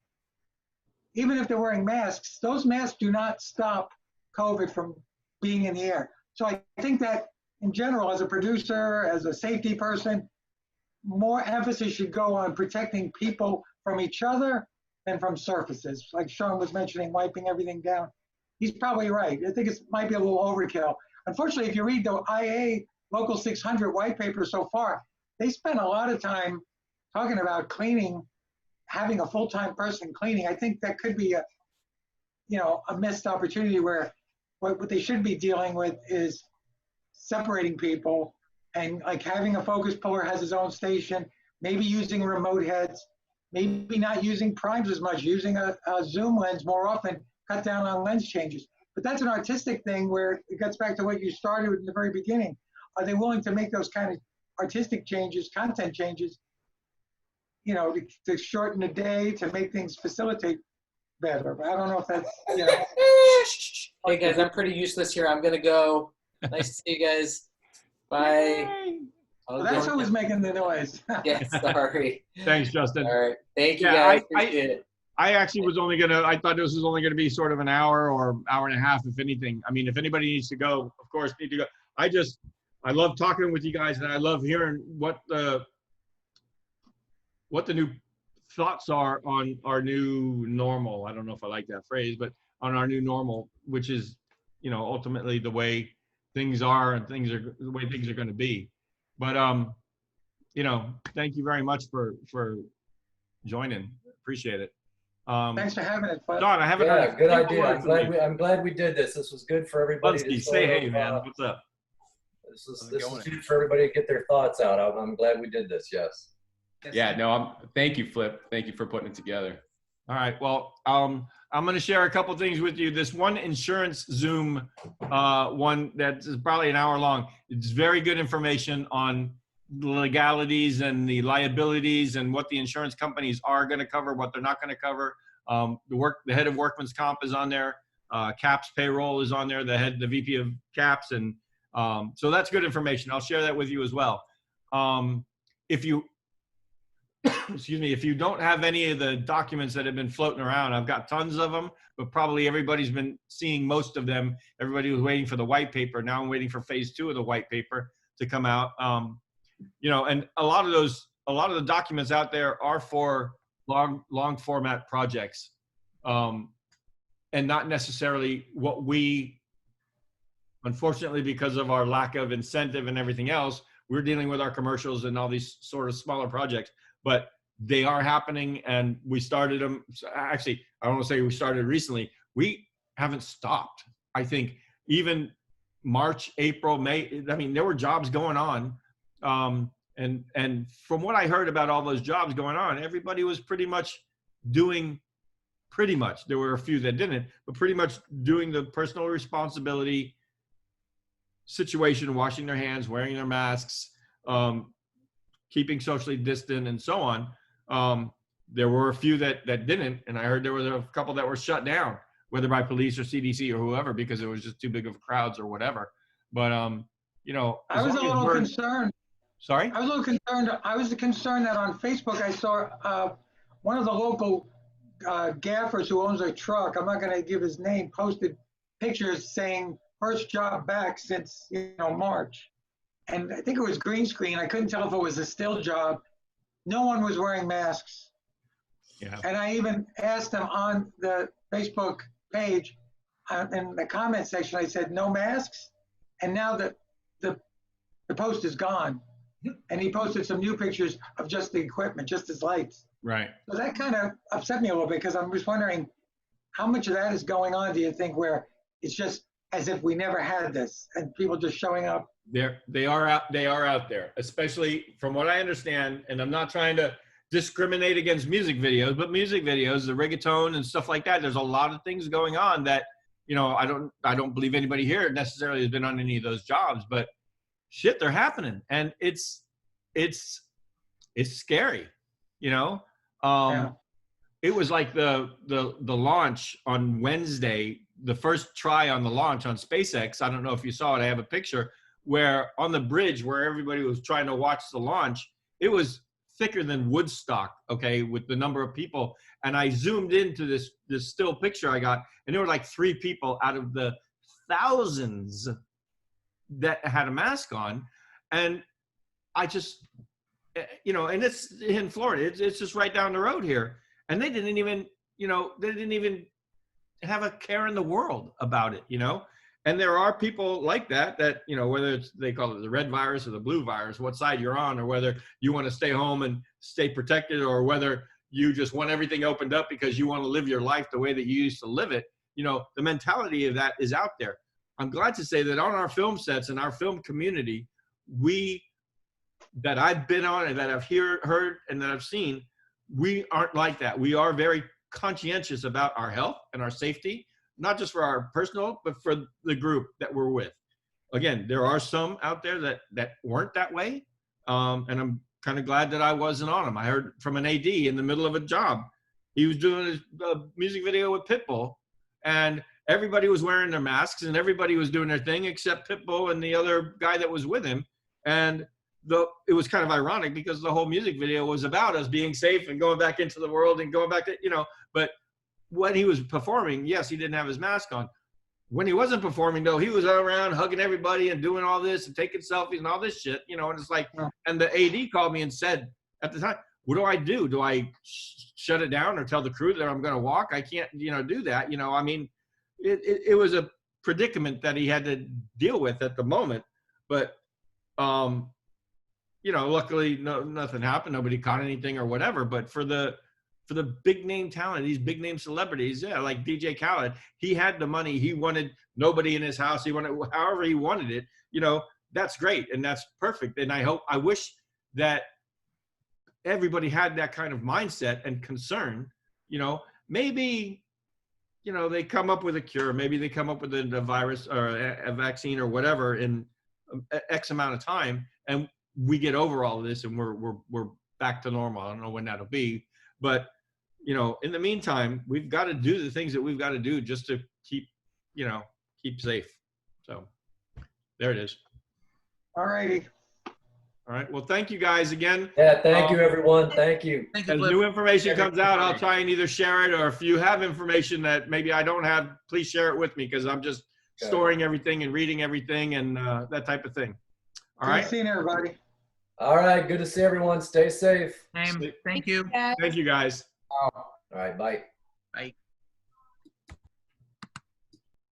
S7: Even if they're wearing masks, those masks do not stop COVID from being in the air. So I think that in general, as a producer, as a safety person, more emphasis should go on protecting people from each other than from surfaces. Like Sean was mentioning, wiping everything down. He's probably right. I think it might be a little overkill. Unfortunately, if you read the IA Local 600 white paper so far, they spent a lot of time talking about cleaning, having a full-time person cleaning. I think that could be a missed opportunity where what they should be dealing with is separating people and like having a focus puller has his own station, maybe using remote heads, maybe not using primes as much, using a zoom lens more often, cut down on lens changes. But that's an artistic thing where it gets back to what you started with in the very beginning. Are they willing to make those kind of artistic changes, content changes, to shorten the day, to make things facilitate better? But I don't know if that's,
S4: Hey guys, I'm pretty useless here. I'm gonna go. Nice to see you guys. Bye.
S7: Well, that's who was making the noise.
S4: Yeah, sorry.
S1: Thanks, Justin.
S4: All right. Thank you
S1: Yeah,
S4: guys. Appreciate it.
S1: I actually was only I thought this was only gonna be sort of an hour or hour and a half, if anything. I mean, if anybody needs to go, of course, need to go. I love talking with you guys, and I love hearing what the new thoughts are on our new normal. I don't know if I like that phrase, but on our new normal, which is, ultimately the way things are and the way things are going to be. But, thank you very much for joining. Appreciate it.
S7: Thanks for having it.
S1: Don, I haven't heard
S2: good idea. I'm glad we did this. This was good for everybody.
S1: Bunsky, say hey, man. What's up?
S2: This is good for everybody to get their thoughts out. I'm glad we did this. Yes.
S10: Yeah, no, thank you, Flip. Thank you for putting it together.
S1: All right. Well, I'm going to share a couple things with you. This one insurance Zoom one that is probably an hour long. It's very good information on the legalities and the liabilities and what the insurance companies are going to cover, what they're not going to cover. The head of Workman's Comp is on there. CAPS payroll is on there. The VP of CAPS, and so that's good information. I'll share that with you as well. If you if you don't have any of the documents that have been floating around, I've got tons of them, but probably everybody's been seeing most of them. Everybody was waiting for the white paper. Now I'm waiting for phase 2 of the white paper to come out. And a lot of the documents out there are for long format projects, and not necessarily what we, unfortunately, because of our lack of incentive and everything else, we're dealing with our commercials and all these sort of smaller projects. But they are happening, and we started them. Actually, I don't want to say we started recently. We haven't stopped. I think even March, April, May, I mean, there were jobs going on. And from what I heard about all those jobs going on, everybody was pretty much, there were a few that didn't, but pretty much doing the personal responsibility situation, washing their hands, wearing their masks, keeping socially distant, and so on. There were a few that didn't, and I heard there was a couple that were shut down, whether by police or CDC or whoever, because it was just too big of crowds or whatever. But
S7: I was a little concerned.
S1: Sorry?
S7: I was a little concerned. I was concerned that on Facebook I saw one of the local gaffers who owns a truck, I'm not going to give his name, posted pictures saying first job back since March. And I think it was green screen. I couldn't tell if it was a still job. No one was wearing masks.
S1: Yeah.
S7: And I even asked them on the Facebook page, in the comment section, I said, no masks? And now the post is gone. And he posted some new pictures of just the equipment, just his lights.
S1: Right.
S7: So that kind of upset me a little bit, because I'm just wondering how much of that is going on, do you think, where it's just as if we never had this and people just showing up?
S1: They are out there, especially from what I understand, and I'm not trying to discriminate against music videos, but music videos, the reggaeton and stuff like that, there's a lot of things going on that, I don't believe anybody here necessarily has been on any of those jobs, but shit, they're happening. And it's scary, you know?
S7: Yeah.
S1: It was like the launch on Wednesday, the first try on the launch on SpaceX. I don't know if you saw it. I have a picture where on the bridge where everybody was trying to watch the launch, it was thicker than Woodstock, okay, with the number of people. And I zoomed into this still picture I got, and there were like 3 people out of the thousands that had a mask on. And I just, you know, and it's in Florida, it's just right down the road here. And they didn't even, you know, they didn't even have a care in the world about it, you know? And there are people like that, you know, whether it's, they call it the red virus or the blue virus, what side you're on, or whether you want to stay home and stay protected, or whether you just want everything opened up because you want to live your life the way that you used to live it. You know, the mentality of that is out there. I'm glad to say that on our film sets and our film community, that I've been on and that I've heard and that I've seen, we aren't like that. We are very conscientious about our health and our safety, not just for our personal, but for the group that we're with. Again, there are some out there that weren't that way. And I'm kind of glad that I wasn't on them. I heard from an AD in the middle of a job. He was doing a music video with Pitbull, and everybody was wearing their masks and everybody was doing their thing except Pitbull and the other guy that was with him. And it was kind of ironic because the whole music video was about us being safe and going back into the world and going back to, you know, but when he was performing, yes, he didn't have his mask on. When he wasn't performing, though, he was around hugging everybody and doing all this and taking selfies and all this shit, you know, and it's like, and the AD called me and said at the time, what do I do? Do I shut it down or tell the crew that I'm going to walk? I can't, you know, do that. You know, I mean, it was a predicament that he had to deal with at the moment, but, you know, luckily nothing happened. Nobody caught anything or whatever. But for the big name talent, these big name celebrities, yeah, like DJ Khaled, he had the money. He wanted nobody in his house. He wanted however he wanted it. You know, that's great and that's perfect. And I wish that everybody had that kind of mindset and concern. You know, maybe, you know, they come up with a cure. Maybe they come up with a virus or a vaccine or whatever in X amount of time, and we get over all of this and we're back to normal. I don't know when that'll be, but you know, in the meantime, we've got to do the things that we've got to do just to keep safe. So there it is.
S7: All righty.
S1: All right. Well, thank you guys again.
S2: Yeah, thank you, everyone. Thank you.
S5: Thank you,
S1: As
S5: Cliff.
S1: new information comes out, I'll try and either share it, or if you have information that maybe I don't have, please share it with me, because I'm just storing everything and reading everything and that type of thing. All right.
S7: Good seeing everybody.
S2: All right. Good to see everyone. Stay safe.
S5: Thank you.
S1: Thank you, guys.
S2: All right. Bye.
S5: Bye.